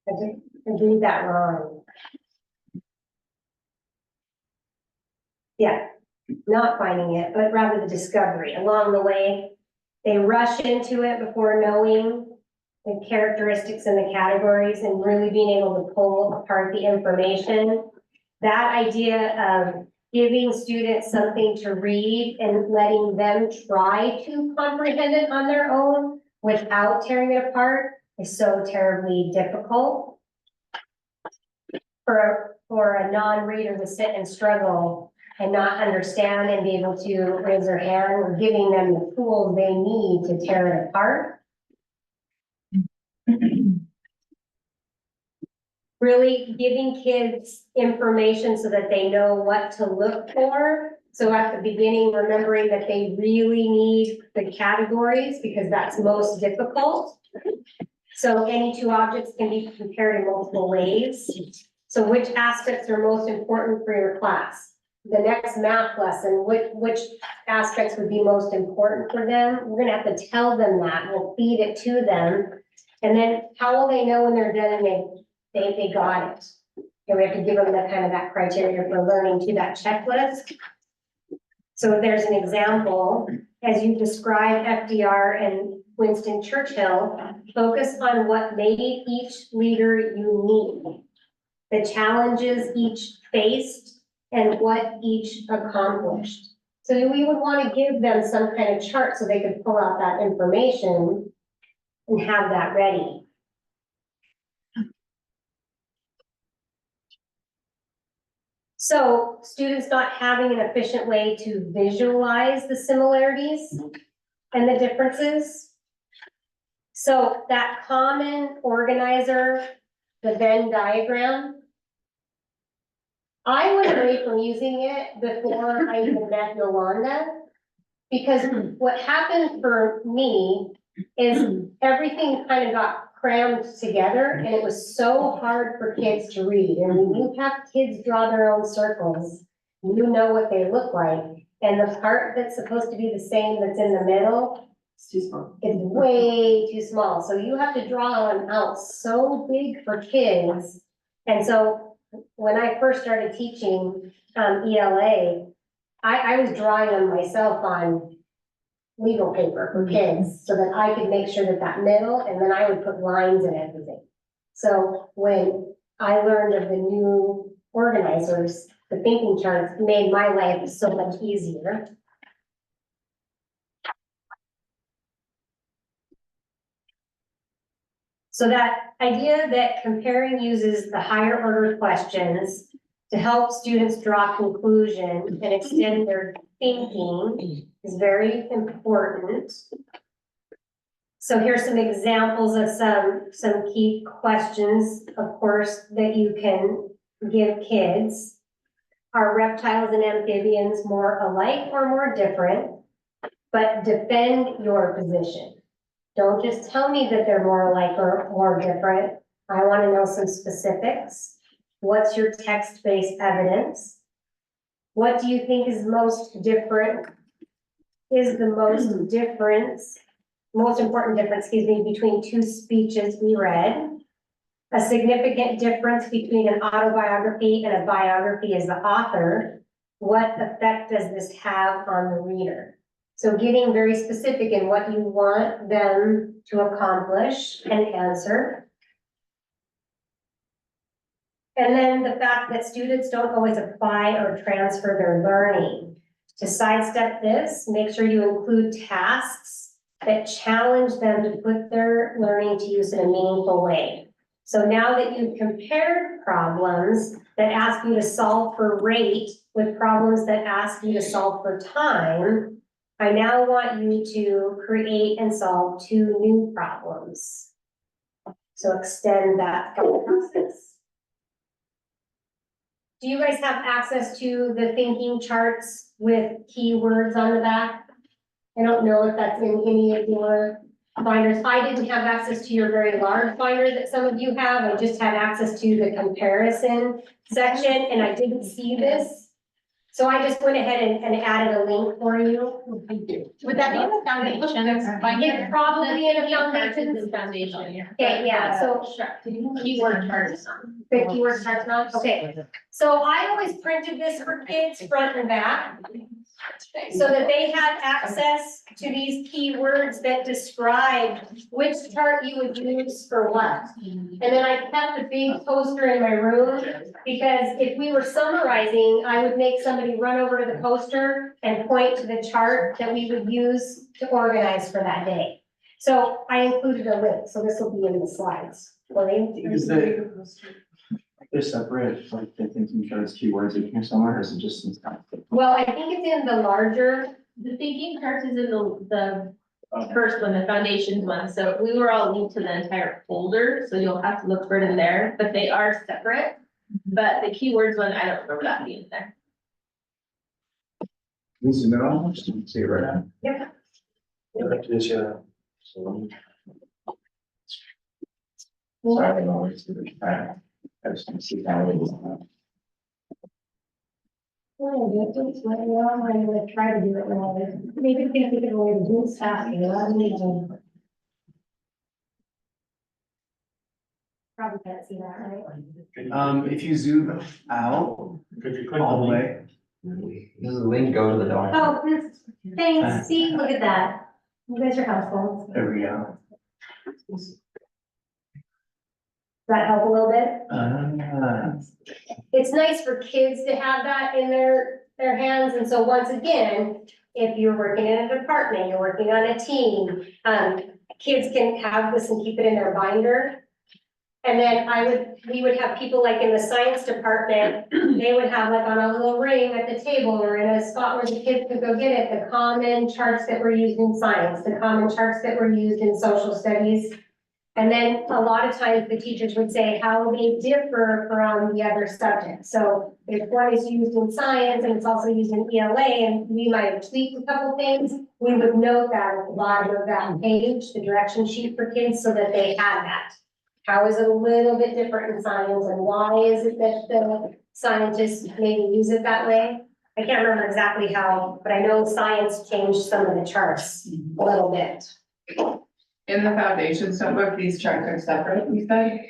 I did read that wrong. Yeah, not finding it, but rather the discovery along the way. They rush into it before knowing the characteristics and the categories and really being able to pull apart the information. That idea of giving students something to read and letting them try to comprehend it on their own without tearing it apart is so terribly difficult. For a non-reader to sit and struggle and not understand and be able to raise their hand, or giving them the tools they need to tear it apart. Really giving kids information so that they know what to look for. So at the beginning, remembering that they really need the categories because that's most difficult. So any 2 objects can be compared in multiple ways. So which aspects are most important for your class? The next math lesson, which aspects would be most important for them? We're gonna have to tell them that, we'll feed it to them. And then how will they know when they're done and they got it? And we have to give them that kind of that criteria for learning to that checklist. So there's an example, as you describe FDR and Winston Churchill, focus on what made each leader unique, the challenges each faced, and what each accomplished. So we would want to give them some kind of chart so they could pull out that information and have that ready. So students not having an efficient way to visualize the similarities and the differences. So that common organizer, the Venn diagram, I went away from using it before I even met Yolanda. Because what happened for me is everything kind of got crammed together and it was so hard for kids to read. And when you have kids draw their own circles, you know what they look like. And the part that's supposed to be the same that's in the middle, It's too small. it's way too small. So you have to draw them out so big for kids. And so when I first started teaching ELA, I was drawing them myself on legal paper for kids, so that I could make sure that that middle, and then I would put lines in everything. So when I learned of the new organizers, the thinking charts made my life so much easier. So that idea that comparing uses the higher order questions to help students draw conclusion and extend their thinking is very important. So here's some examples of some key questions, of course, that you can give kids. Are reptiles and amphibians more alike or more different? But defend your position. Don't just tell me that they're more alike or more different. I want to know some specifics. What's your text-based evidence? What do you think is most different? Is the most important difference, between two speeches we read? A significant difference between an autobiography and a biography as the author. What effect does this have on the reader? So getting very specific in what you want them to accomplish and answer. And then the fact that students don't always apply or transfer their learning. To sidestep this, make sure you include tasks that challenge them to put their learning to use in a meaningful way. So now that you've compared problems that ask you to solve for rate with problems that ask you to solve for time, I now want you to create and solve 2 new problems. So extend that thought process. Do you guys have access to the thinking charts with keywords on the back? I don't know if that's in any of your binders. I didn't have access to your very large binder that some of you have. I just had access to the comparison section, and I didn't see this. So I just went ahead and added a link for you. Would that be in the foundation? It's probably in the foundation. Okay, yeah, so Keyword charts. the keyword starts now, okay. So I always printed this for kids front and back, so that they had access to these keywords that describe which chart you would use for what. And then I kept a big poster in my room, because if we were summarizing, I would make somebody run over to the poster and point to the chart that we would use to organize for that day. So I included a link, so this will be in the slides. Is they're separate, like the thinking charts, keywords in here somewhere, or is it just in stuff? Well, I think it's in the larger, The thinking charts is in the first one, the foundations one, so we were all linked to the entire folder, so you'll have to look for it in there, but they are separate. But the keywords one, I don't remember that being there. Can you zoom in on, just to see it right now? yeah. Sorry, I don't always do it. I just want to see how it is. I'm gonna try to do it now. Maybe we can think of a way to do this faster. Probably can't see that, right? If you zoom out Could you click all the the link? way, This is a link, go to the document. Oh, thanks, see, look at that. You guys are helpful. there we go. Does that help a little bit? It's nice for kids to have that in their hands, and so once again, if you're working in a department, you're working on a team, kids can have this and keep it in their binder. And then we would have people like in the science department, they would have like on a little ring at the table or in a spot where the kids could go get it, the common charts that were used in science, the common charts that were used in social studies. And then a lot of times the teachers would say how they differ from the other subjects. So if one is used in science and it's also used in ELA, and we might have tweaked a couple things, we would note that at the bottom of that page, the direction sheet for kids, so that they had that. How is it a little bit different in science, and why is it that the scientists maybe use it that way? I can't remember exactly how, but I know science changed some of the charts a little bit. In the foundation, some of these charts are separate, you said?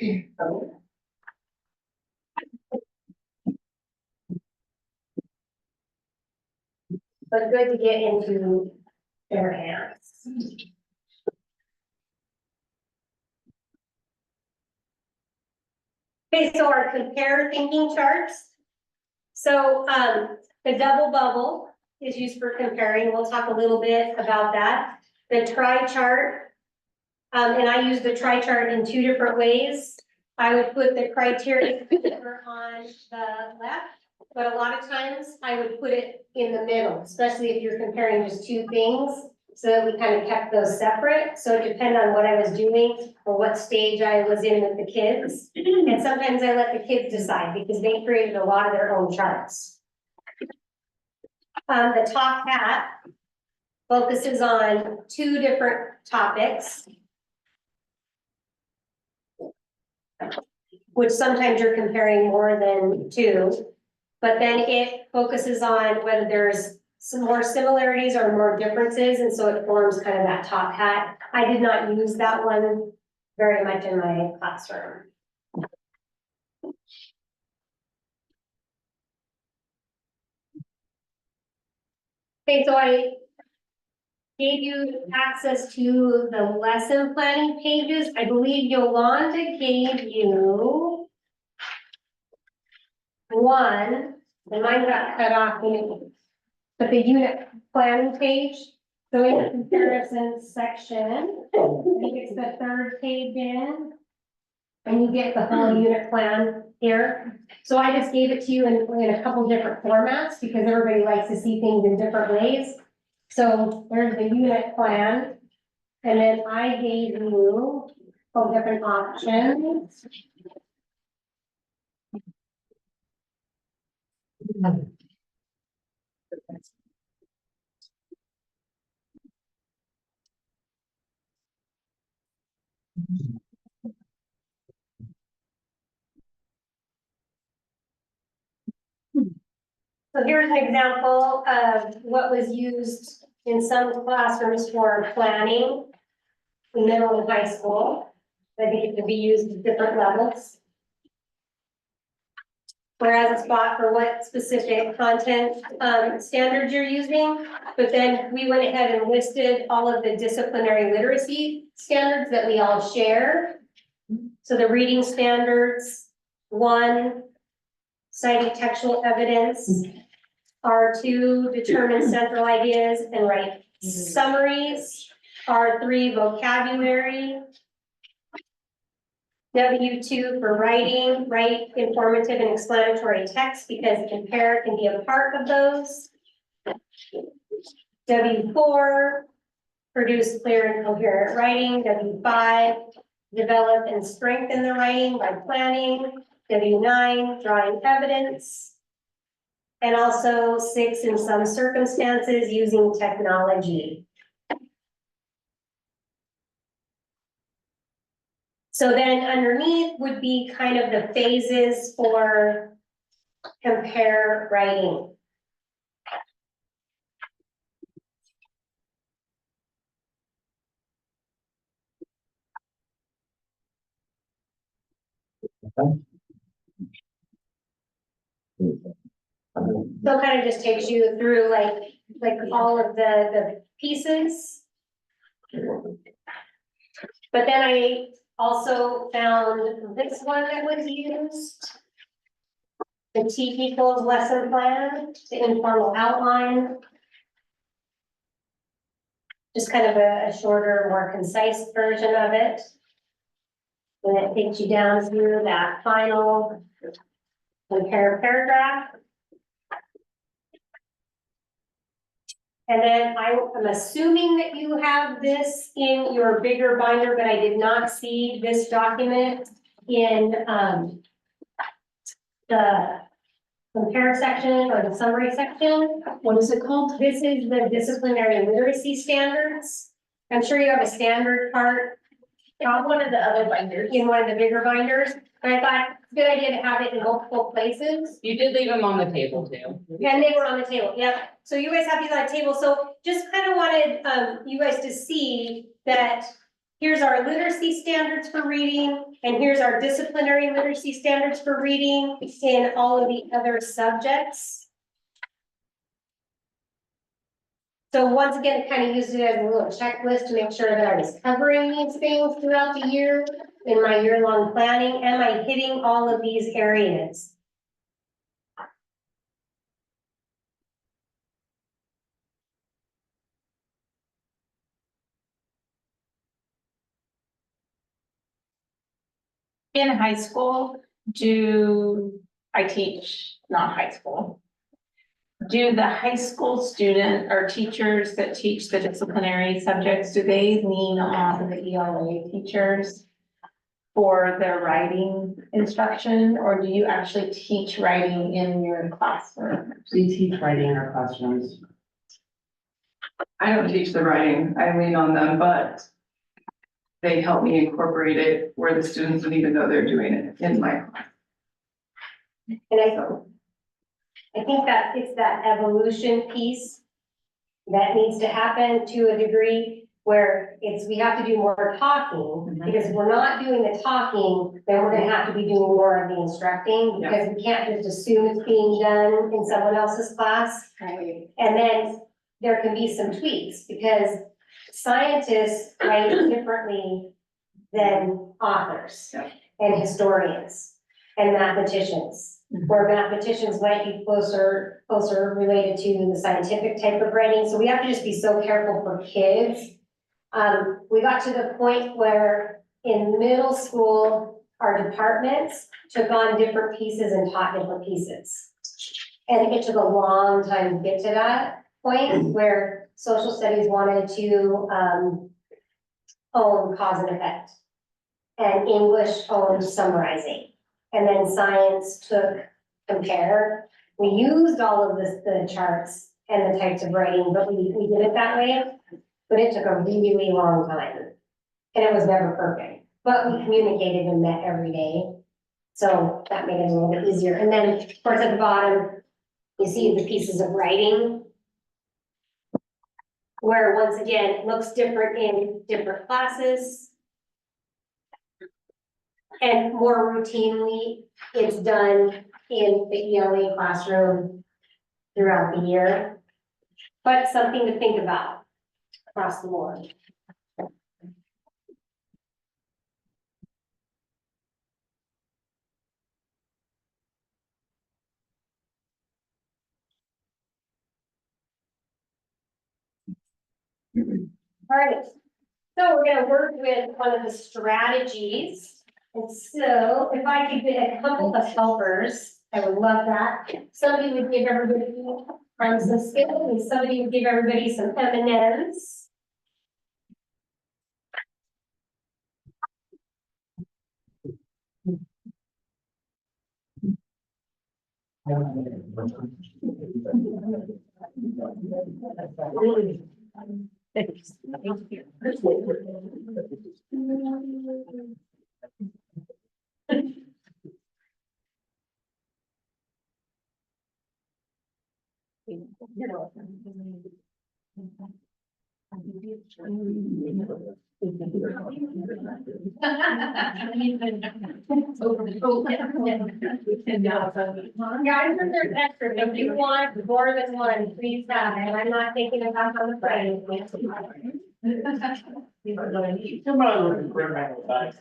But good to get into their hands. Okay, so our compare thinking charts. So, the double bubble is used for comparing. We'll talk a little bit about that. The try chart, and I use the try chart in two different ways. I would put the criteria on the left, but a lot of times I would put it in the middle, especially if you're comparing just two things. So that we kind of kept those separate. So it depended on what I was doing or what stage I was in with the kids. And sometimes I let the kids decide because they created a lot of their own charts. The top hat focuses on two different topics, which sometimes you're comparing more than two, but then it focuses on whether there's some more similarities or more differences, and so it forms kind of that top hat. I did not use that one very much in my classroom. Okay, so I gave you access to the lesson planning pages. I believe Yolanda gave you one, and mine got cut off, but the unit planning page. So in the comparison section, I think it's the third page in, and you get the whole unit plan here. So I just gave it to you in a couple different formats because everybody likes to see things in different ways. So there's the unit plan, and then I gave you some different options. So here's an example of what was used in some classrooms for planning in middle and high school. I think it could be used at different levels. Whereas a spot for what specific content standards you're using, but then we went ahead and listed all of the disciplinary literacy standards that we all share. So the reading standards, 1, citing textual evidence, R2, determine central ideas and write summaries, R3, vocabulary, W2 for writing, write informative and explanatory text because compare can be a part of those. W4, produce clear and coherent writing. W5, develop and strengthen the writing by planning. W9, drawing evidence. And also 6, in some circumstances, using technology. So then underneath would be kind of the phases for compare writing. So kind of just takes you through like all of the pieces. But then I also found this one that was used. The T equals lesson plan, the informal outline. Just kind of a shorter, more concise version of it. And it takes you down through that final compare paragraph. And then I'm assuming that you have this in your bigger binder, but I did not see this document in the compare section or the summary section. What is it called? This is the disciplinary literacy standards. I'm sure you have a standard part. One of the other binders. In one of the bigger binders, and I thought it's a good idea to have it in multiple places. You did leave them on the table too. And they were on the table, yep. So you guys have these on the table, so just kind of wanted you guys to see that here's our literacy standards for reading, and here's our disciplinary literacy standards for reading in all of the other subjects. So once again, kind of used it as a little checklist to make sure that I was covering these things throughout the year in my year-long planning. Am I hitting all of these areas? In high school, I teach not high school. Do the high school student or teachers that teach the disciplinary subjects, do they lean on the ELA teachers for their writing instruction, or do you actually teach writing in your classroom? We teach writing in our classrooms. I don't teach the writing, I lean on them, but they help me incorporate it where the students don't even know they're doing it in my class. And I think that it's that evolution piece that needs to happen to a degree where we have to do more talking, because if we're not doing the talking, then we're gonna have to be doing more of the instructing, because we can't just assume it's being done in someone else's class. Right. And then there can be some tweaks, because scientists write differently than authors and historians and mathematicians. Where mathematicians might be closer related to the scientific type of writing, so we have to just be so careful for kids. We got to the point where in middle school, our departments took on different pieces and taught different pieces. And it took a long time to get to that point where social studies wanted to own cause and effect, and English owned summarizing. And then science took compare. We used all of the charts and the types of writing, but we did it that way. But it took a really long time. And it was never perfect, but we communicated and met every day. So that made it a little bit easier. And then, of course, at the bottom, you see the pieces of writing, where once again, it looks different in different classes. And more routinely, it's done in the ELA classroom throughout the year. But something to think about across the board. All right, so we're gonna work with one of the strategies. And so if I could get a couple of helpers, I would love that. Somebody would give everybody some skills, and somebody would give everybody some M&Ms. Guys, if there's extra, if you want more than one, please have it. I'm not thinking about on the Friday. Come on, grab my back.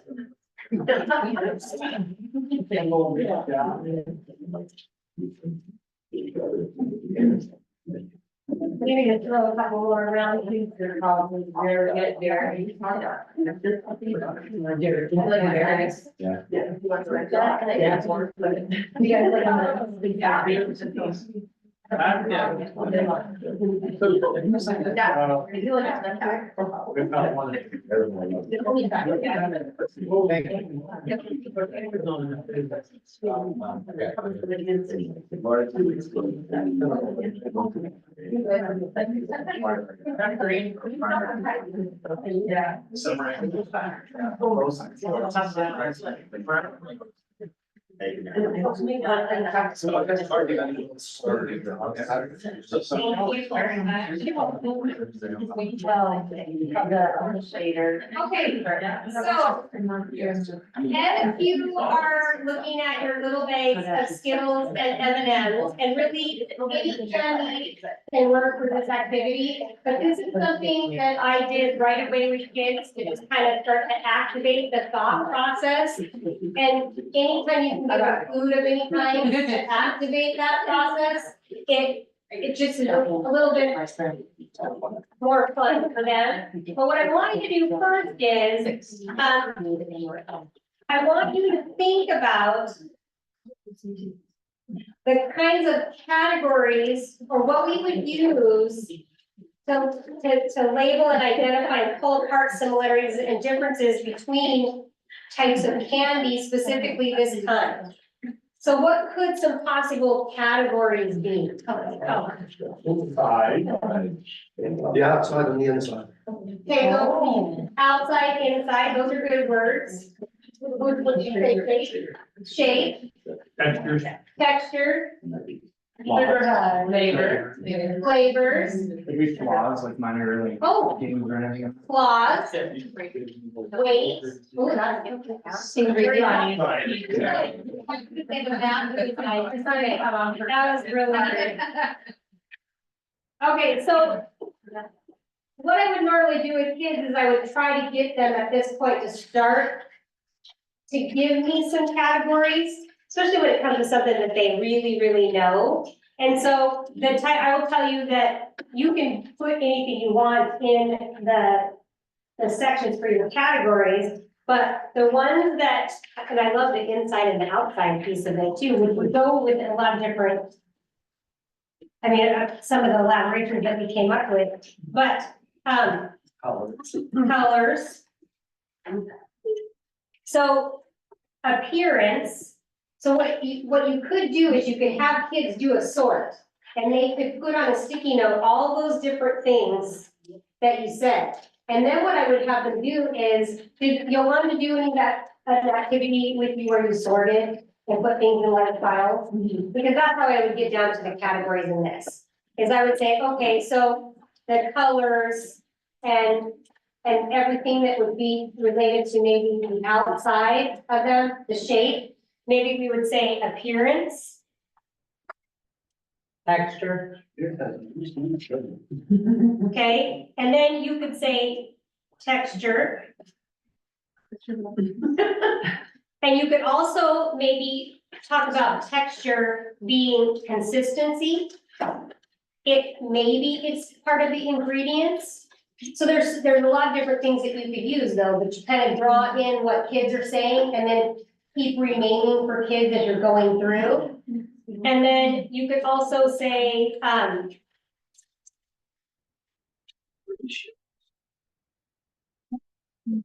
Maybe to throw a couple more around. Please. Yeah. Okay, so if you are looking at your little bags of Skittles and M&Ms, and really, any candy can work for this activity, but this is something that I did right away with kids to just kind of start to activate the thought process. And anytime you can give a food of any kind to activate that process, it just is a little bit more fun for them. But what I want you to do first is, I want you to think about the kinds of categories or what we would use to label and identify and pull apart similarities and differences between types of candy, specifically this kind. So what could some possible categories be? Inside. The outside and the inside. Okay, so outside, inside, those are good words. What do you say? Shape, Textures. texture, Flavor. flavors, Maybe flaws, like minor, like, oh, games or anything. claws, weight. Ooh, that's. Ingredient. Think of that, okay, that was really good. Okay, so what I would normally do with kids is I would try to get them at this point to start to give me some categories, especially when it comes to something that they really, really know. And so I will tell you that you can put anything you want in the sections for your categories, but the ones that, and I love the inside and the outside piece of it too, would go with a lot of different, I mean, some of the elaborations that we came up with, but, colors. So appearance, so what you could do is you could have kids do a sort, and they could put on a sticky note all those different things that you said. And then what I would have them do is, did Yolanda do any of that, an activity with you where you sorted and put things in like files? Because that's how I would get down to the categories in this, is I would say, okay, so the colors and everything that would be related to maybe the outside of them, the shape, maybe we would say appearance. Texture. Okay, and then you could say texture. And you could also maybe talk about texture being consistency. Maybe it's part of the ingredients. So there's a lot of different things that you could use though, but you kind of draw in what kids are saying and then keep remaining for kids as you're going through. And then you could also say,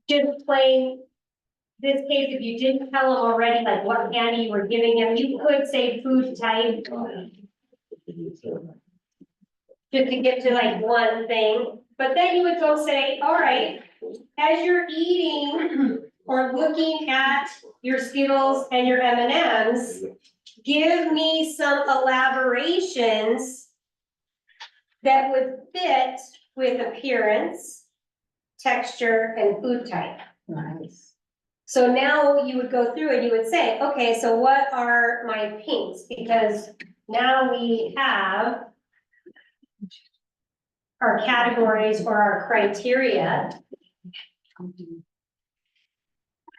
just plain, this case, if you didn't tell them already, like what candy you were giving them, you could say food type. Just to get to like one thing, but then you would go say, all right, as you're eating or looking at your Skittles and your M&Ms, give me some elaborations that would fit with appearance, texture, and food type. Nice. So now you would go through and you would say, okay, so what are my pinks? Because now we have our categories or our criteria.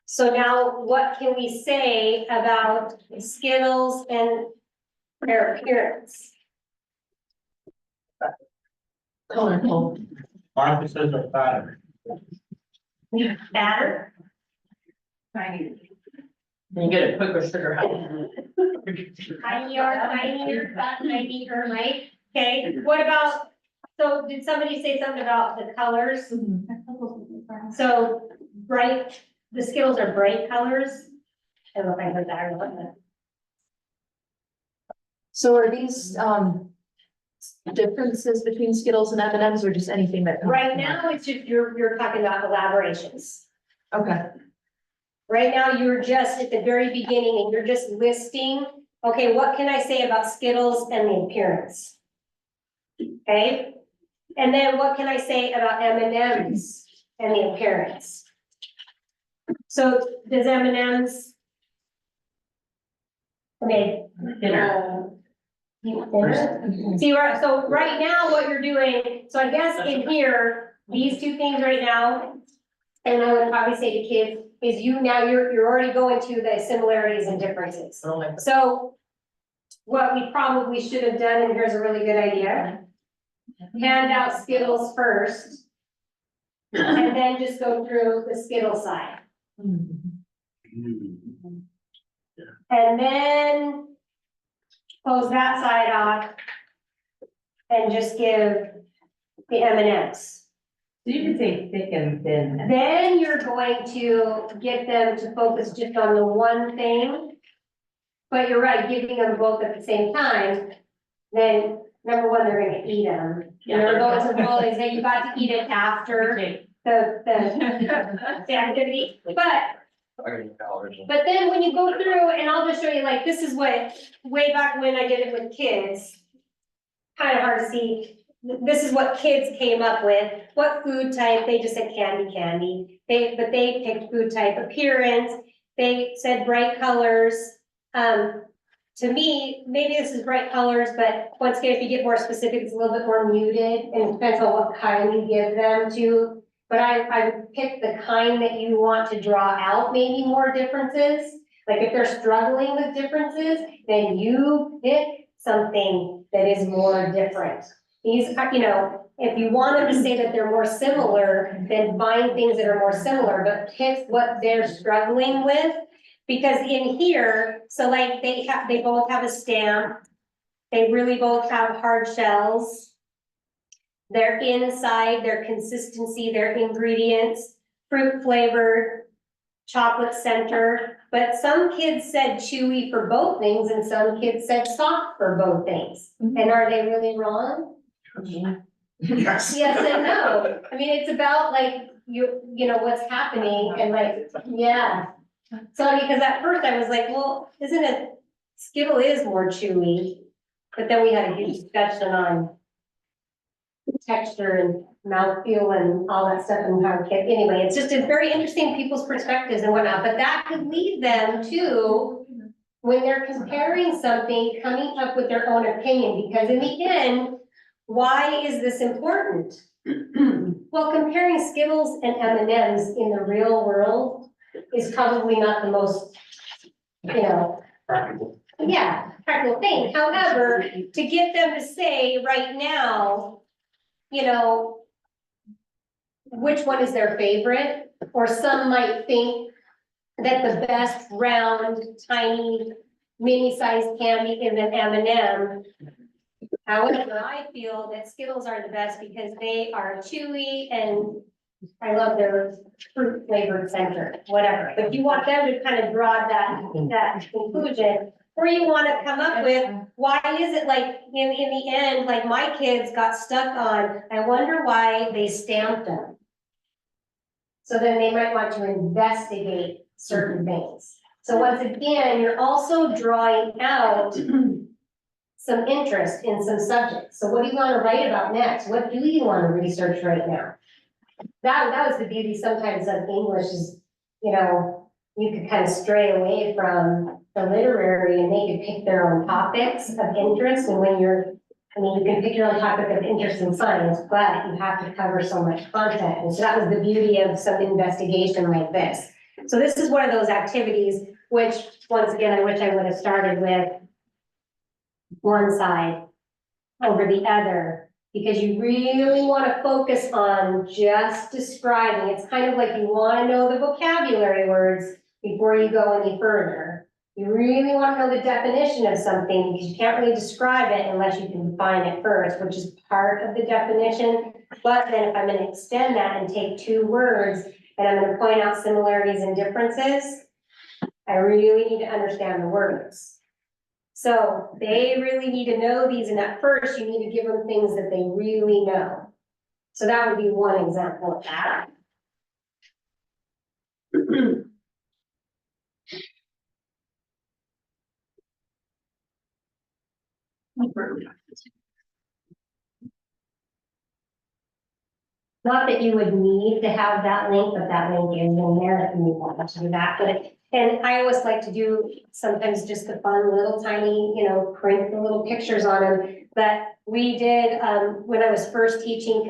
So now what can we say about Skittles and their appearance? Colorful. Martha says are fatter. Batter? You get a quicker sugar high. Tinier, light. Okay, what about, so did somebody say something about the colors? So bright, the Skittles are bright colors? I don't know if I heard that or not. So are these, differences between Skittles and M&Ms or just anything that? Right now, it's just, you're talking about collaborations. Okay. Right now, you're just at the very beginning and you're just listing, okay, what can I say about Skittles and the appearance? Okay, and then what can I say about M&Ms and the appearance? So does M&Ms? Okay. Dinner. See, right, so right now what you're doing, so I guess in here, these two things right now, and I would probably say to kids, is you're already going to the similarities and differences. So what we probably should have done, and here's a really good idea. Hand out Skittles first. And then just go through the Skittle side. And then close that side off. And just give the M&Ms. So you can say thick and thin. Then you're going to get them to focus just on the one thing. But you're right, giving them both at the same time, then number one, they're gonna eat them. And they're going to the holidays, then you got to eat it after the activity, but then when you go through, and I'll just show you, like, this is what, way back when I did it with kids. Kind of hard to see, this is what kids came up with, what food type, they just said candy. But they picked food type, appearance, they said bright colors. To me, maybe this is bright colors, but once again, if you get more specific, it's a little bit more muted, and it depends on what kind you give them to. But I would pick the kind that you want to draw out maybe more differences. Like if they're struggling with differences, then you pick something that is more different. These, if you want them to say that they're more similar, then find things that are more similar, but pick what they're struggling with. Because in here, so like they both have a stamp, they really both have hard shells. Their inside, their consistency, their ingredients, fruit flavored, chocolate center. But some kids said chewy for both things and some kids said soft for both things. And are they really wrong? Yes. Yes and no. I mean, it's about like, you know, what's happening and like, yeah. So because at first I was like, well, isn't it, Skittle is more chewy, but then we had a huge discussion on texture and mouthfeel and all that stuff and how kid, anyway, it's just a very interesting people's perspectives and whatnot, but that could lead them to, when they're comparing something, coming up with their own opinion, because in the end, why is this important? Well, comparing Skittles and M&Ms in the real world is probably not the most, practical thing. However, to get them to say right now, which one is their favorite, or some might think that the best round, tiny, mini-sized candy is an M&M. However, I feel that Skittles are the best because they are chewy and I love their fruit flavored center, whatever. But you want them to kind of draw that conclusion, or you want to come up with, why is it like, in the end, like my kids got stuck on, I wonder why they stamped them. So then they might want to investigate certain things. So once again, you're also drawing out some interest in some subjects. So what do you want to write about next? What do you want to research right now? That was the beauty sometimes of English is, you could kind of stray away from the literary and they could pick their own topics of interest. And when you can pick your own topic of interest in science, but you have to cover so much content. And so that was the beauty of some investigation like this. So this is one of those activities, which once again, I wish I would have started with one side over the other, because you really want to focus on just describing. It's kind of like you want to know the vocabulary words before you go any further. You really want to know the definition of something because you can't really describe it unless you can define it first, which is part of the definition. But then if I'm going to extend that and take two words and I'm going to point out similarities and differences, I really need to understand the words. So they really need to know these, and at first you need to give them things that they really know. So that would be one example of that. Not that you would need to have that link, but that link is in there if you want to do that, but, and I always like to do sometimes just the fun little tiny, print the little pictures on them. But we did, when I was first teaching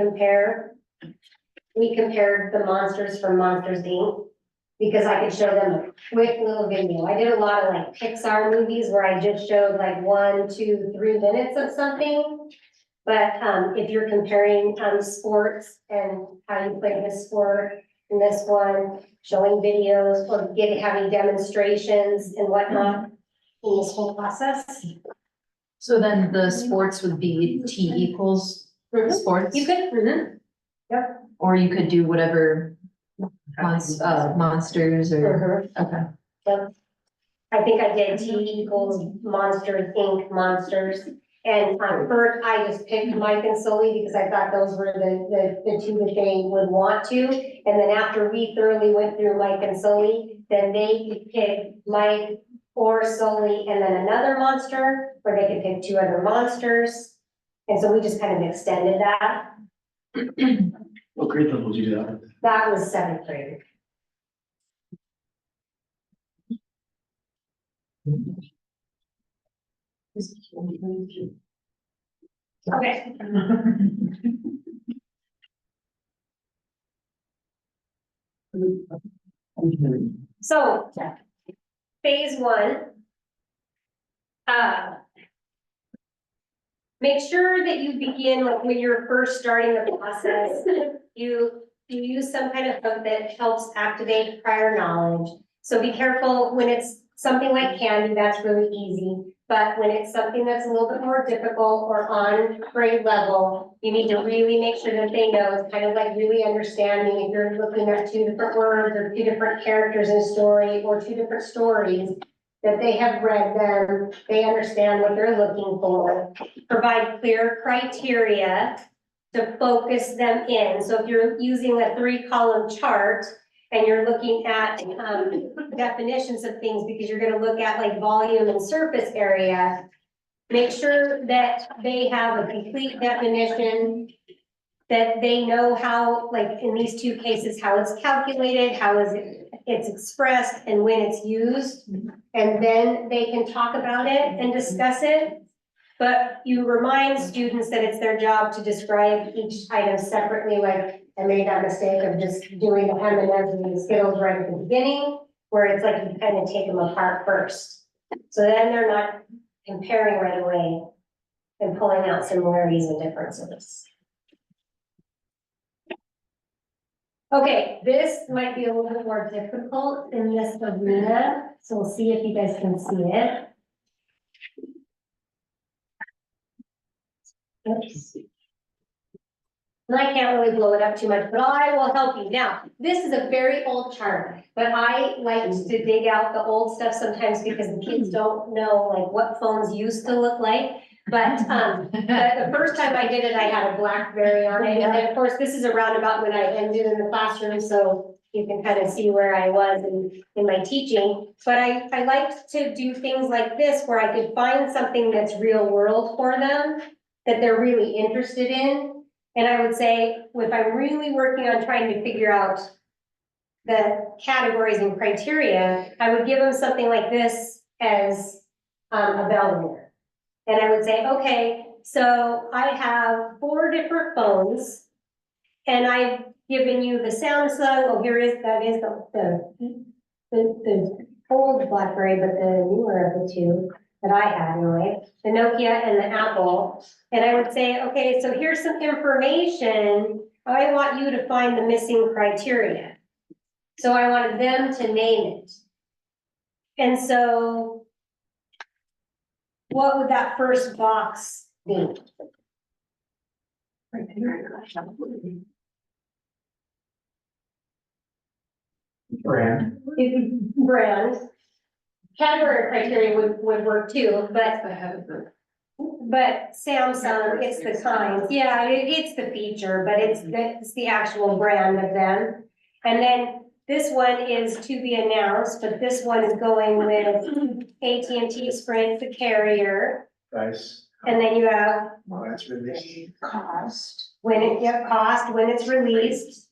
we compared the monsters from Monsters Inc. Because I could show them a quick little video. I did a lot of like Pixar movies where I just showed like 1, 2, 3 minutes of something. But if you're comparing sports and how you play this sport and this one, showing videos or having demonstrations and whatnot in this whole process. So then the sports would be T equals sports? You could, yep. Or you could do whatever monsters or, okay. Yep. I think I did T equals Monsters Inc. Monsters. And first, I just picked Mike and Sully because I thought those were the two that they would want to. And then after we thoroughly went through Mike and Sully, then they could pick Mike or Sully and then another monster, or they could pick 2 other monsters. And so we just kind of extended that. What grade level did you do that? That was 7th grade. Okay. So, phase 1. Make sure that you begin when you're first starting the process, you use some kind of hook that helps activate prior knowledge. So be careful when it's something like candy, that's really easy. But when it's something that's a little bit more difficult or on grade level, you need to really make sure that they know. It's kind of like really understanding if you're looking at 2 different words or 2 different characters in a story or 2 different stories, that they have read them, they understand what they're looking for. Provide clear criteria to focus them in. So if you're using a 3-column chart and you're looking at definitions of things because you're gonna look at like volume and surface area, make sure that they have a complete definition, that they know how, like in these 2 cases, how it's calculated, how it's expressed and when it's used. And then they can talk about it and discuss it. But you remind students that it's their job to describe each item separately, like I made that mistake of just doing the M&Ms and the Skittles right at the beginning, where it's like you kind of take them apart first. So then they're not comparing right away and pulling out similarities and differences. Okay, this might be a little bit more difficult in this arena, so we'll see if you guys can see it. Oops. And I can't really blow it up too much, but I will help you. Now, this is a very old chart, but I like to dig out the old stuff sometimes because the kids don't know like what phones used to look like. But the first time I did it, I had a BlackBerry on it. And then of course, this is around about when I ended in the classroom, so you can kind of see where I was in my teaching. But I liked to do things like this where I could find something that's real world for them, that they're really interested in. And I would say, if I'm really working on trying to figure out the categories and criteria, I would give them something like this as a bell ringer. And I would say, okay, so I have 4 different phones and I've given you the Samsung, oh, that is the old BlackBerry, but the newer of the 2 that I had anyway, the Nokia and the Apple. And I would say, okay, so here's some information. I want you to find the missing criteria. So I wanted them to name it. And so what would that first box be? Brand. Brand. Category criteria would work too, but Samsung, it's the kind, yeah, it's the feature, but it's the actual brand of them. And then this one is to be announced, but this one is going with AT&T Sprint, the carrier. Price. And then you have Well, that's really. cost, when it's released.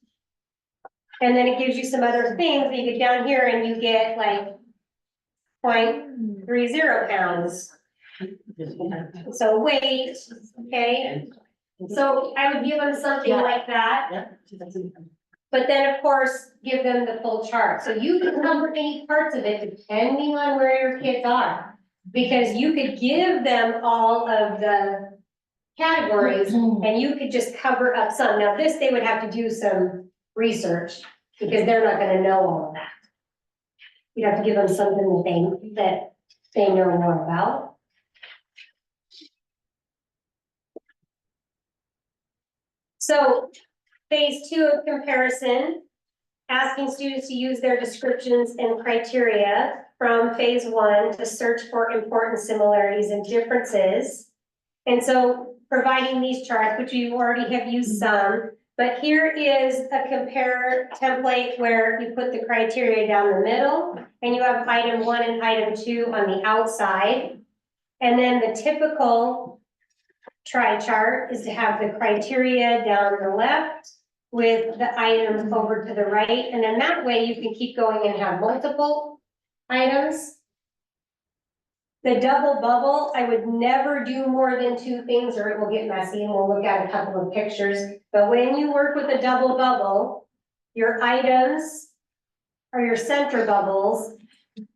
And then it gives you some other things, you get down here and you get like 0.30 pounds. So weight, okay, so I would give them something like that. But then, of course, give them the full chart, so you can cover any parts of it depending on where your kids are. Because you could give them all of the categories and you could just cover up some. Now, this, they would have to do some research because they're not gonna know all of that. You'd have to give them something that they know more about. So phase 2 of comparison, asking students to use their descriptions and criteria from phase 1 to search for important similarities and differences. And so providing these charts, which you already have used some, but here is a compare template where you put the criteria down the middle and you have item 1 and item 2 on the outside. And then the typical chart is to have the criteria down the left with the items over to the right. And then that way you can keep going and have multiple items. The double bubble, I would never do more than 2 things or it will get messy, and we'll look at a couple of pictures. But when you work with a double bubble, your items are your center bubbles.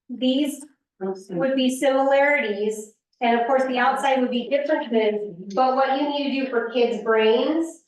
These would be similarities. And of course, the outside would be differences, but what you need to do for kids' brains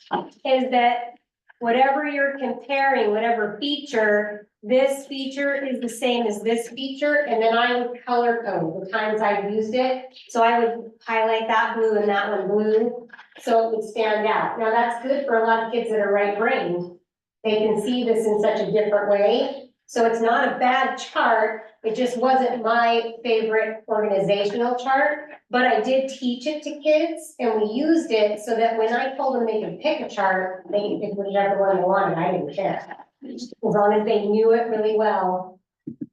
is that whatever you're comparing, whatever feature, this feature is the same as this feature, and then I would color code the times I've used it. So I would highlight that blue and that one blue, so it would stand out. Now, that's good for a lot of kids that are right-brained. They can see this in such a different way. So it's not a bad chart, it just wasn't my favorite organizational chart, but I did teach it to kids and we used it so that when I told them they could pick a chart, they could pick whichever one they wanted, I didn't care. As long as they knew it really well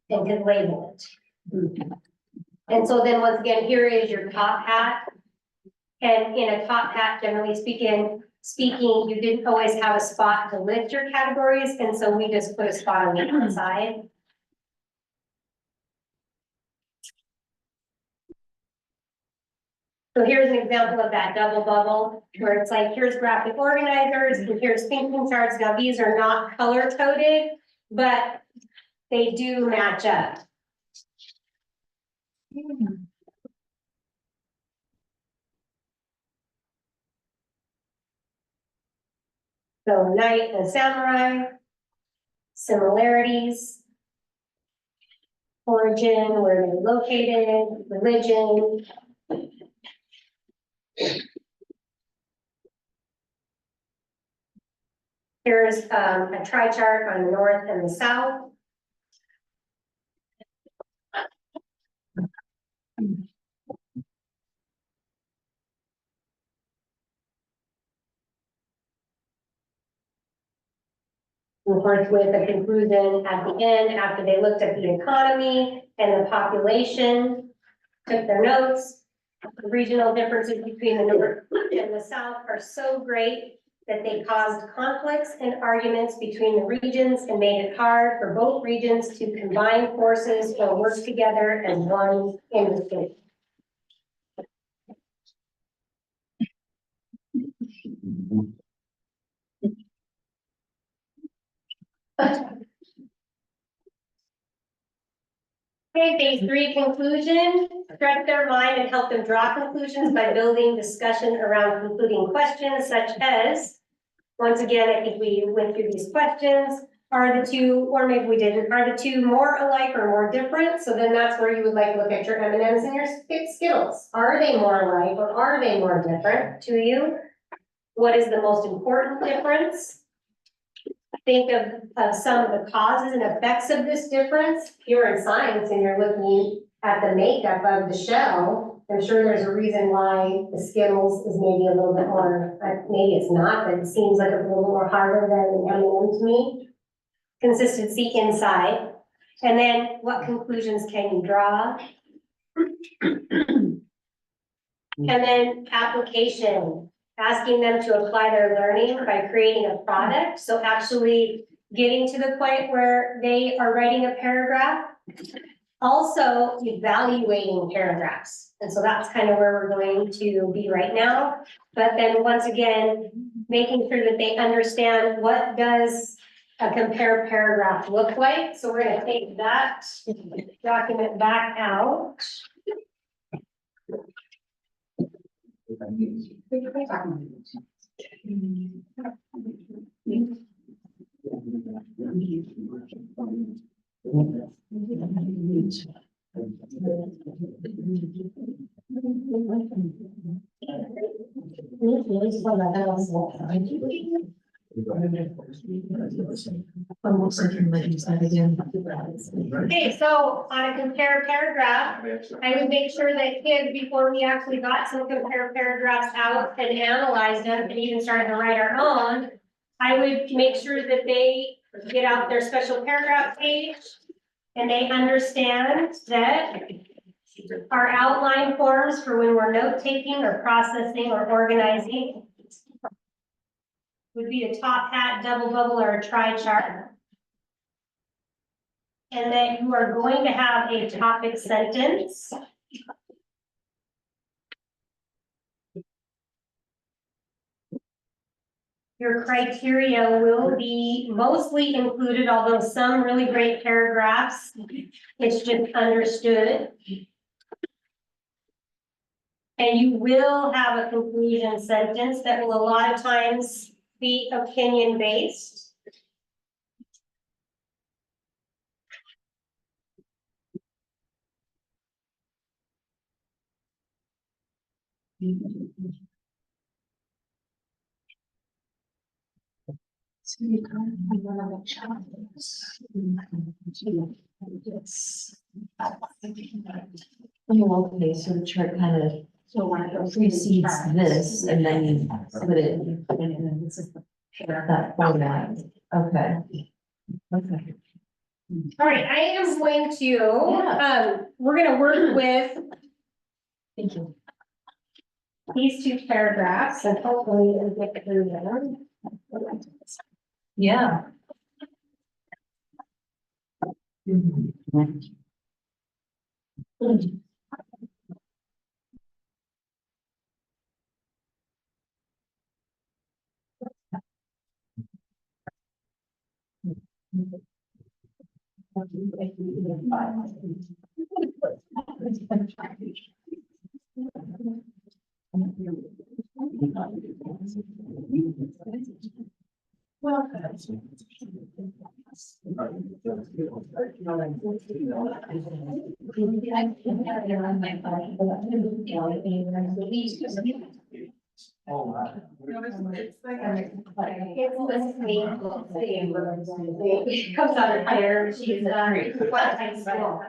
and could label it. And so then once again, here is your top hat. And in a top hat, generally speaking, you didn't always have a spot to list your categories, and so we just put a spot on the outside. So here's an example of that double bubble, where it's like, here's graphic organizers, and here's thinking charts. Now, these are not color coded, but they do match up. So knight and samurai, similarities, origin, where they're located, religion. Here's a tri-chart on the north and the south. Of course, with a conclusion at the end, after they looked at the economy and the population, took their notes. The regional differences between the north and the south are so great that they caused conflicts and arguments between the regions and made it hard for both regions to combine forces or work together as one industry. Okay, phase 3 conclusion, stretch their mind and help them draw conclusions by building discussion around concluding questions such as, once again, I think we went through these questions, are the two, or maybe we didn't, are the two more alike or more different? So then that's where you would like to look at your M&Ms and your Skittles. Are they more alike or are they more different to you? What is the most important difference? Think of some of the causes and effects of this difference. You're in science and you're looking at the makeup of the shell. I'm sure there's a reason why the Skittles is maybe a little bit more, maybe it's not, but it seems like it's a little more harder than an M&M to me. Consistency inside. And then what conclusions can you draw? And then application, asking them to apply their learning by creating a product. So actually getting to the point where they are writing a paragraph. Also evaluating paragraphs. And so that's kind of where we're going to be right now. But then once again, making sure that they understand what does a compare paragraph look like. So we're gonna take that document back out. Okay, so on a compare paragraph, I would make sure that kids, before we actually got some compare paragraphs out and analyzed them and even started to write our own, I would make sure that they get out their special paragraph page and they understand that our outline forms for when we're note taking or processing or organizing would be a top hat, double bubble, or a tri-chart. And that you are going to have a topic sentence. Your criteria will be mostly included, although some really great paragraphs, it's just understood. And you will have a conclusion sentence that will a lot of times be opinion based. Okay, so the chart kind of precedes this and then you put it in that format. Okay. Okay. All right, I am going to, we're gonna work with Thank you. these two paragraphs and hopefully we'll get through them. Yeah. It comes out of there, she's, what high school.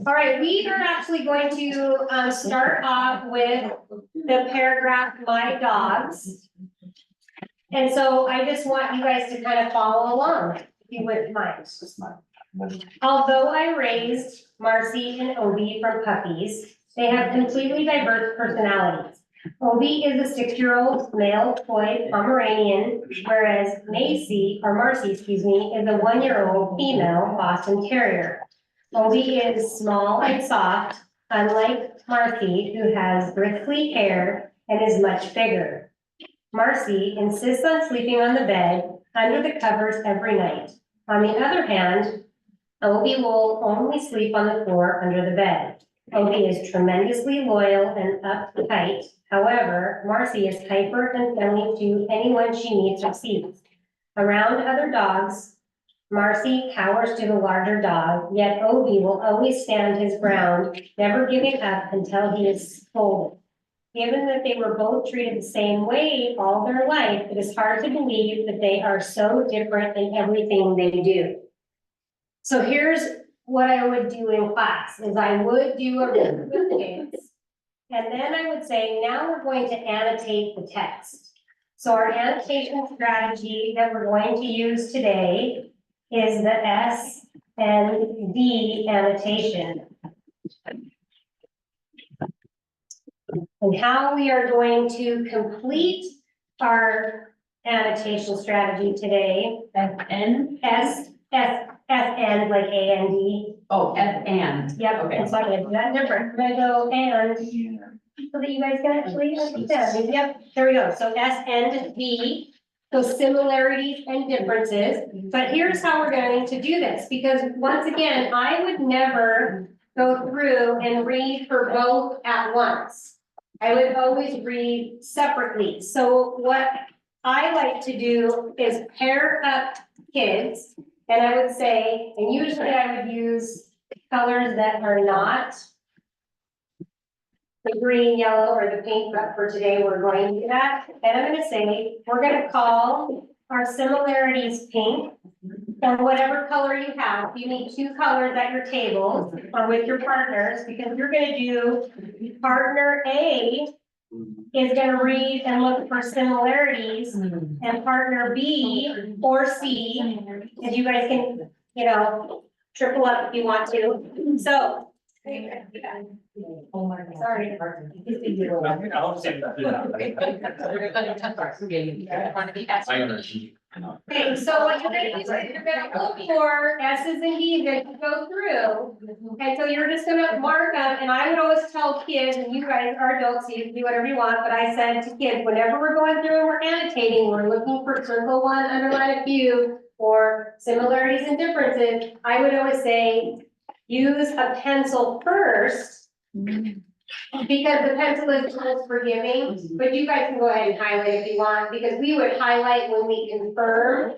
All right, we are actually going to start off with the paragraph, my dogs. And so I just want you guys to kind of follow along, if you wouldn't mind. Although I raised Marcy and Obi from puppies, they have completely diverse personalities. Obi is a 6-year-old male toy Pomeranian, whereas Macy, or Marcy, excuse me, is a 1-year-old female Boston Terrier. Obi is small and soft, unlike Marcy, who has bristly hair and is much bigger. Marcy insists on sleeping on the bed under the covers every night. On the other hand, Obi will only sleep on the floor under the bed. Obi is tremendously loyal and uptight. However, Marcy is hyper and friendly to anyone she meets or sees. Around other dogs, Marcy cowers to the larger dog, yet Obi will always stand his ground, never giving up until he is scolded. Given that they were both treated the same way all their life, it is hard to believe that they are so different in everything they do. So here's what I would do in class, is I would do a review with kids. And then I would say, now we're going to annotate the text. So our annotation strategy that we're going to use today is the S and D annotation. And how we are going to complete our annotation strategy today. FN? S and like A and D. Oh, F and. Yep, Okay. and so I'm gonna do that different. I'm gonna go and so that you guys can actually understand. Yep, there we go. So S and D, those similarities and differences. But here's how we're going to do this, because once again, I would never go through and read for both at once. I would always read separately. So what I like to do is pair up kids. And I would say, and usually I would use colors that are not the green, yellow, or the pink, but for today, we're going to do that. And I'm gonna say, we're gonna call our similarities pink. Or whatever color you have, you need two colors at your tables or with your partners, because you're gonna do partner A is gonna read and look for similarities, and partner B or C, and you guys can, you know, triple up if you want to, so. Sorry. Okay, so what you're gonna do is you're gonna look for S's and D's that you go through. And so you're just gonna mark them, and I would always tell kids, and you guys are adults, so you can do whatever you want, but I said to kids, whenever we're going through and we're annotating, we're looking for circle one, underline a few, or similarities and differences, I would always say, use a pencil first. Because the pencil is most forgiving, but you guys can go ahead and highlight if you want, because we would highlight when we confirm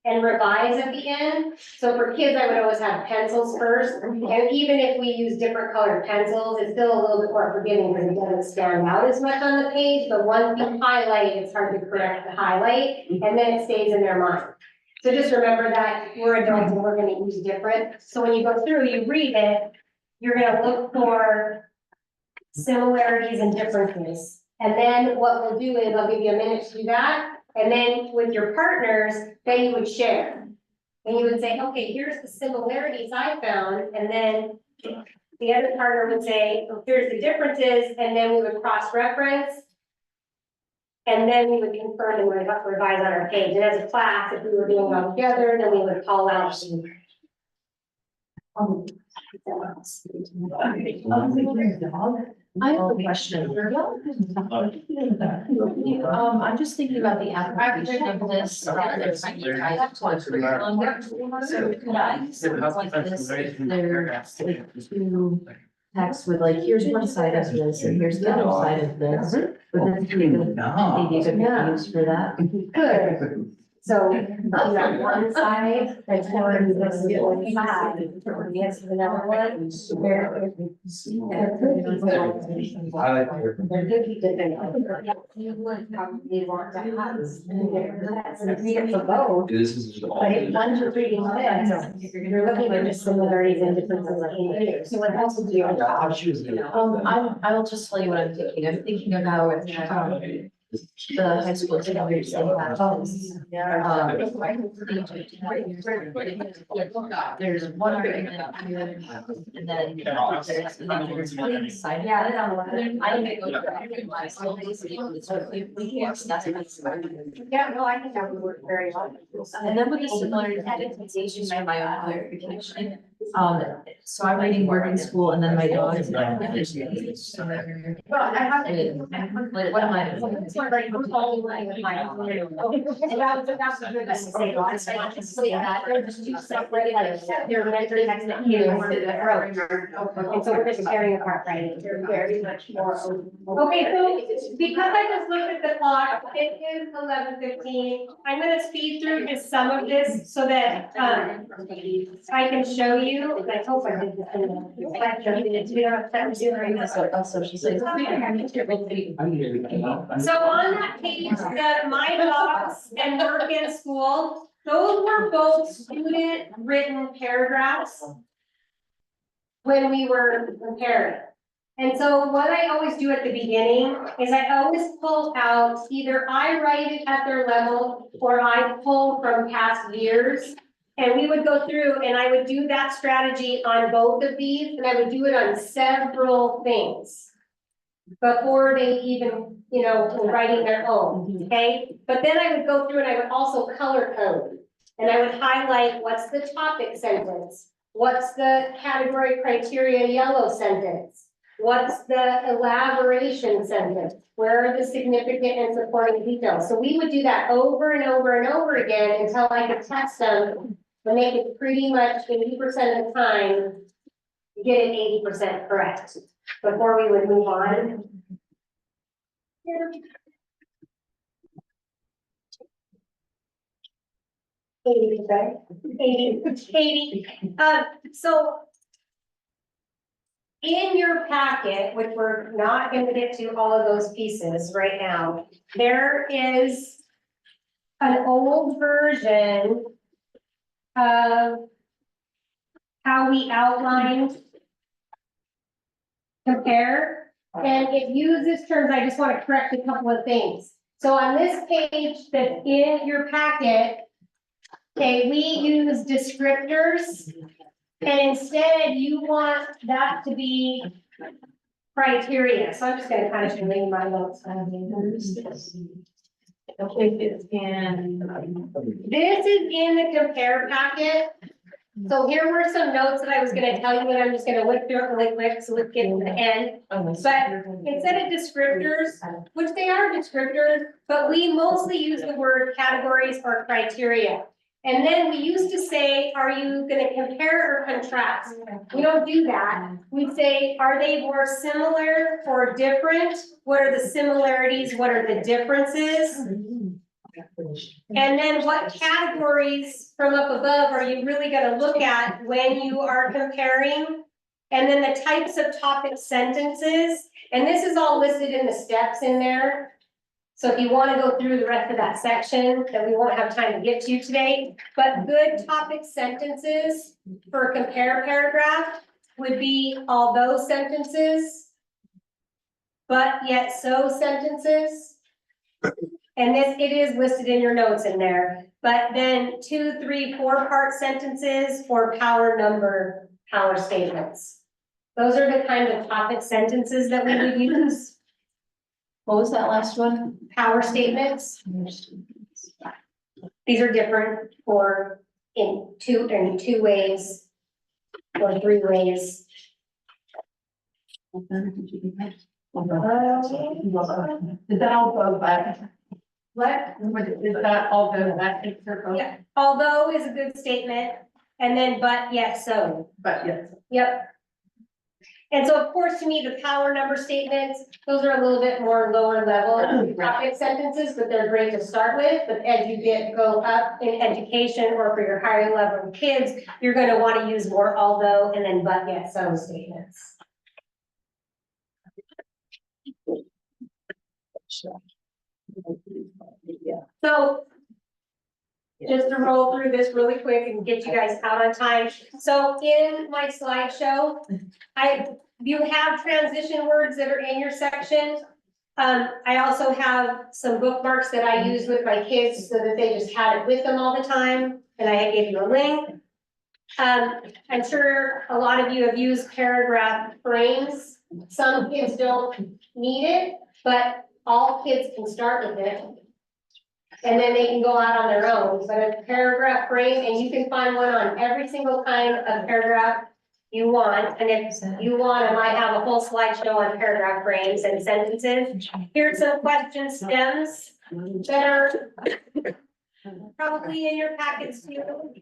and revise at the end. So for kids, I would always have pencils first, and even if we use different colored pencils, it's still a little bit more forgiving because it doesn't stand out as much on the page, but once you highlight, it's hard to correct the highlight, and then it stays in their mind. So just remember that we're adults and we're gonna use different, so when you go through, you read it, you're gonna look for similarities and differences. And then what we'll do is I'll give you a minute to do that. And then with your partners, then you would share. And you would say, okay, here's the similarities I found. And then the other partner would say, oh, here's the differences. And then we would cross-reference. And then we would confirm and revise on our page. And as a class, if we were doing it all together, then we would call out. I have a question. I'm just thinking about the application of this. So could I, like this, if there's like two texts with like, here's one side of this and here's the other side of this. Would this be a good, maybe a good use for that? Good. So you have one side that's for this one side, yes, another one. You would probably want to have this for both. This is. But if once you're reading this, you're looking at the similarities and differences in here. So what else would you? I will just tell you what I'm thinking. I'm thinking about, the high school standards they have. There's one argument here, and then there's side. Yeah, I may go to my school, if we can't, that's. Yeah, no, I think that would work very well. And then with the similar adaptations for my own clarification, so I'm reading boarding school and then my dog is. Well, I have. What am I? And that was a good mistake, honestly, not to say that, they're just two separate, like, they're meant to next to you, one to the throat. And so we're just tearing apart, right, they're very much more. Okay, so because I just looked at the clock, it is 11:15, I'm gonna speed through just some of this so that, I can show you, and I hope I did this in the lecture, we don't have time to do it. Also, she says. So on that page, the My Docs and Work in School, those were both student written paragraphs when we were comparing. And so what I always do at the beginning is I always pull out, either I write it at their level or I pull from past years. And we would go through and I would do that strategy on both of these, and I would do it on several things before they even, you know, were writing their own, okay? But then I would go through and I would also color code. And I would highlight what's the topic sentence, what's the category criteria yellow sentence, what's the elaboration sentence, where are the significant and supporting details? So we would do that over and over and over again until I could test them and make it pretty much 80% of the time, get it 80% correct before we would move on. Eighty percent, 80. So in your packet, which we're not gonna get to all of those pieces right now, there is an old version of how we outlined compare, and it uses terms, I just want to correct a couple of things. So on this page that's in your packet, okay, we use descriptors, and instead you want that to be criteria. So I'm just gonna kind of show you my notes. Okay, it's in. This is in the compare packet. So here were some notes that I was gonna tell you, and I'm just gonna whip through it really quick, so let's get to the end. But instead of descriptors, which they are descriptors, but we mostly use the word categories or criteria. And then we used to say, are you gonna compare or contrast? We don't do that. We say, are they more similar or different? What are the similarities? What are the differences? And then what categories from up above are you really gonna look at when you are comparing? And then the types of topic sentences, and this is all listed in the steps in there. So if you wanna go through the rest of that section that we won't have time to get to today, but good topic sentences for a compare paragraph would be although sentences, but yet so sentences. And this, it is listed in your notes in there, but then 2, 3, 4-part sentences or power number, power statements. Those are the kind of topic sentences that we would use. What was that last one? Power statements. These are different for in two ways or 3 ways. Did that all go back? What? Did that all go back in circle? Yeah, although is a good statement, and then but yet so. But yes. Yep. And so of course, to me, the power number statements, those are a little bit more lower level topic sentences, but they're great to start with. But as you go up in education or for your higher level kids, you're gonna want to use more although and then but yet so statements. So just to roll through this really quick and get you guys out on time. So in my slideshow, you have transition words that are in your section. I also have some bookmarks that I use with my kids so that they just had it with them all the time, and I gave you a link. I'm sure a lot of you have used paragraph frames. Some kids don't need it, but all kids can start with it. And then they can go out on their own, but a paragraph frame, and you can find one on every single kind of paragraph you want. And if you want, I might have a whole slideshow on paragraph frames and sentences. Here's some question stems that are probably in your packets too.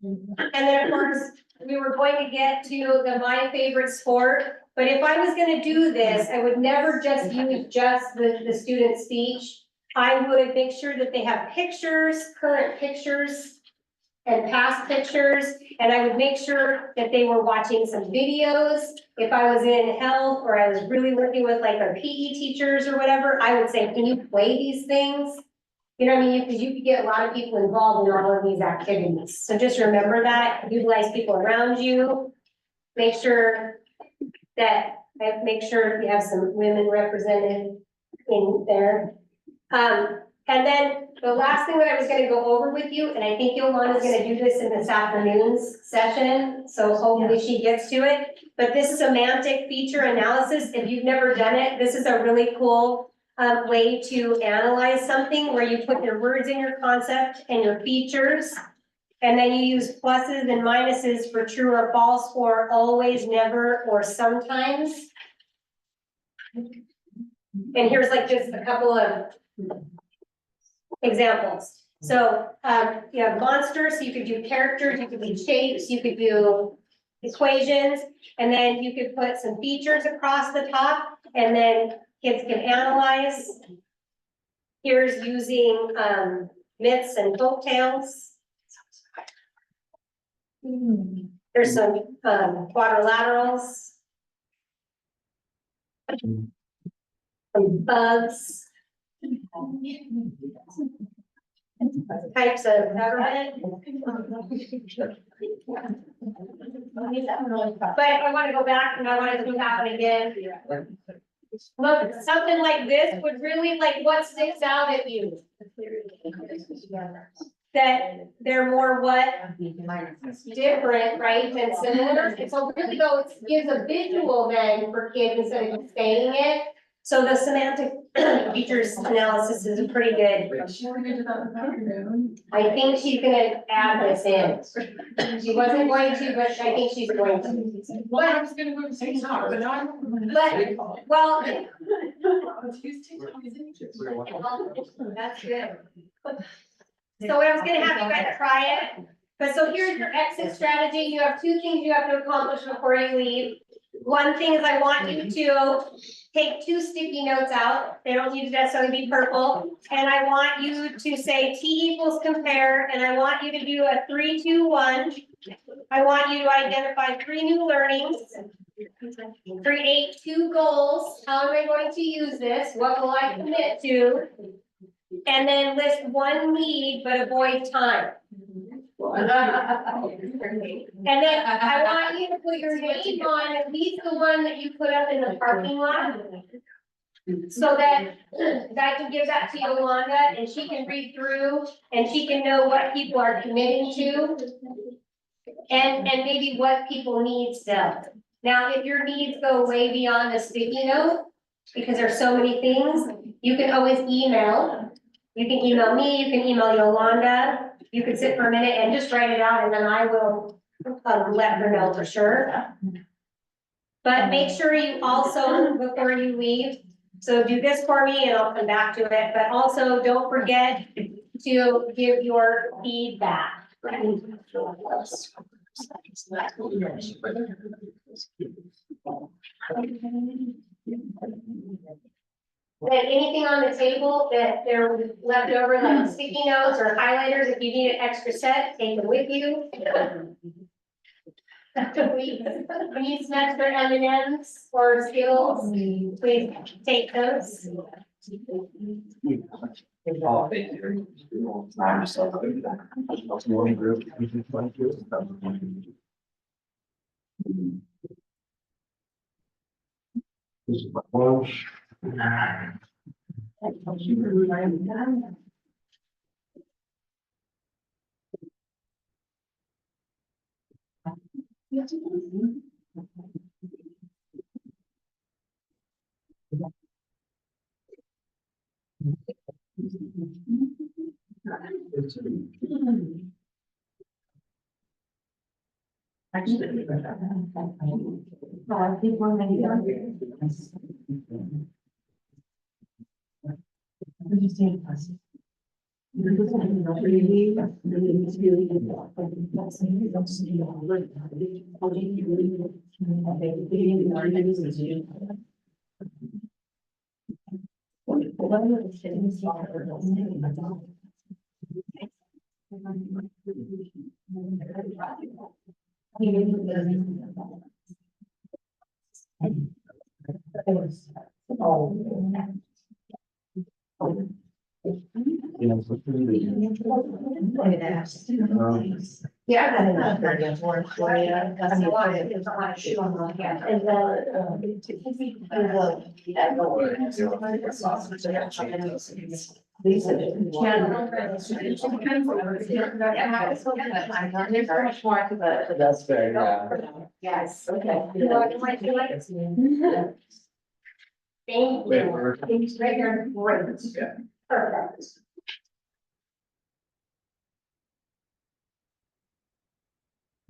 And then of course, we were going to get to my favorite sport, but if I was gonna do this, I would never just use just the student speech. I would make sure that they have pictures, current pictures, and past pictures, and I would make sure that they were watching some videos. If I was in health or I was really working with like our PE teachers or whatever, I would say, can you play these things? You know what I mean? Because you could get a lot of people involved in all of these activities. So just remember that, utilize people around you, make sure that I make sure you have some women represented in there. And then the last thing that I was gonna go over with you, and I think Yolanda's gonna do this in this afternoon's session, so hopefully she gets to it. But this is semantic feature analysis. If you've never done it, this is a really cool way to analyze something where you put your words in your concept and your features. And then you use pluses and minuses for true or false, or always, never, or sometimes. And here's like just a couple of examples. So, you have monsters, so you could do characters, you could do shapes, you could do equations, and then you could put some features across the top, and then kids can analyze. Here's using, myths and folktales. There's some, quadrilaterals. Some bugs. Types of government. But I want to go back and I want to do that one again. Look, something like this would really, like, what sticks out at you? That they're more what? Different, right, than similar. And so really though, it gives a visual then for kids instead of just saying it. So the semantic features analysis is pretty good. I think she's gonna add this in. She wasn't going to, but I think she's going to. Well, I was gonna go to say sorry, but now I'm. But, well, that's good. So I was gonna have you guys try it, but so here's your exit strategy. You have two things you have to accomplish before you leave. One thing is I want you to take 2 sticky notes out. They don't need to necessarily be purple. And I want you to say T equals compare, and I want you to do a 3, 2, 1. I want you to identify 3 new learnings. Create 2 goals. How am I going to use this? What will I commit to? And then list 1 need, but avoid time. And then I want you to put your name on at least the one that you put up in the parking lot. So that I can give that to Yolanda and she can read through and she can know what people are committing to. And maybe what people need still. Now, if your needs go way beyond the sticky note, because there's so many things, you can always email. You can email me, you can email Yolanda. You can sit for a minute and just write it out and then I will let her know for sure. But make sure you also, before you leave, so do this for me and I'll come back to it, but also don't forget to give your feedback. Then anything on the table that there was left over, like sticky notes or highlighters, if you need an extra set, take them with you. We need some extra M&Ms or skills, please take those. Yeah. I think that's very important for you. That's why it's on a shoe on the hand. And there's so much more to the. That's fair, yeah. Yes. Okay. You know, you might do it. Thank Wait, you. we're- Thanks, right here, great. Yeah. Perfect.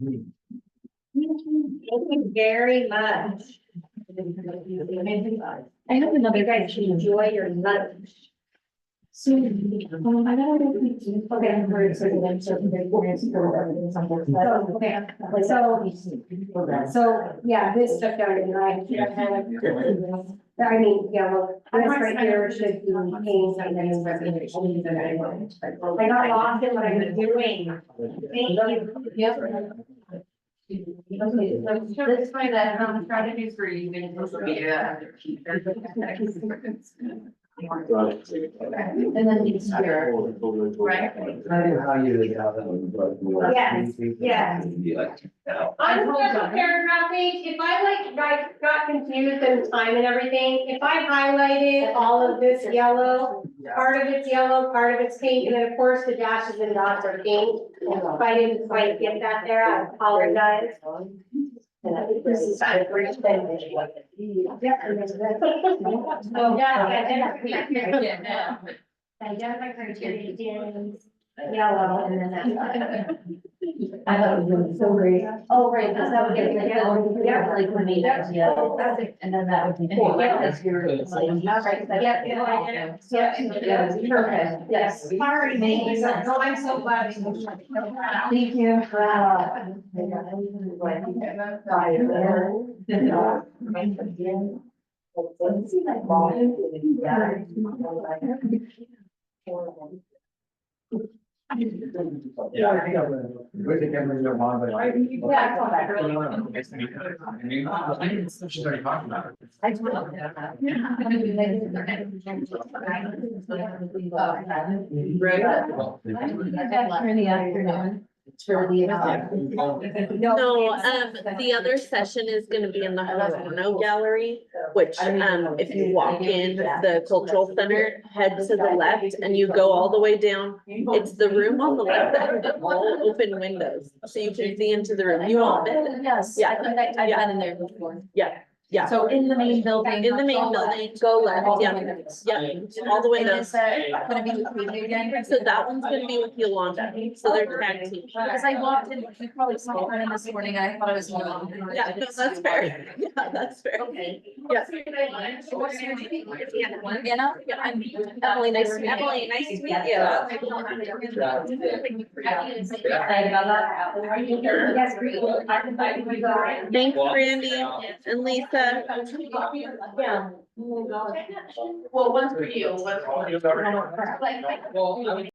Thank you very much. I hope another guy should enjoy your lunch. So, I don't know. Okay, I'm very certain that certain big points for everything. So, yeah, this stuff down in I mean, yeah, well, this right here should be paying something. I got lost in what I was doing. Thank you. Okay, so this way that strategies for using social media. And then it's here, right? How you. Yes, yes. On the special paragraph page, if I got confused in time and everything, if I highlighted all of this yellow, part of it's yellow, part of it's pink, and then of course the dashes and dots are pink. If I didn't quite get that there, I apologize. And I think this is a great thing. Identify criteria is yellow and then that. I thought it was so great. Oh, right, because that would get it. Yeah, like for me, that's, yeah, and then that would be. Cool. That's your. All right, yeah, Perfect, yes. All right, thank you. No, I'm so glad. Thank you. Yeah, I think I would. We think everyone's your mom, but like. Yeah, I saw that earlier. Nice to meet you. I mean, I think she's already talked about it. I told them. In the afternoon. For the. No, the other session is gonna be in the Hirano Gallery, which, if you walk in the cultural center, head to the left and you go all the way down. It's the room on the left that has all open windows, so you can see into the room. You won't miss it. Yes, Yeah. I think I've been in there before. Yeah, yeah. So in the main building. In the main building, go left, yeah, yeah, all the way And down. is that gonna be with me again? So that one's gonna be with Yolanda, so they're tag team. Because I walked in, you probably saw one in this morning, and I thought it was one. Yeah, no, that's fair. Yeah, that's fair. Okay. Yeah. You know, I'm Emily, nice to meet you. Emily, nice to meet you. Thanks, Brandy and Lisa. Yeah. Well, one's for you, one's for.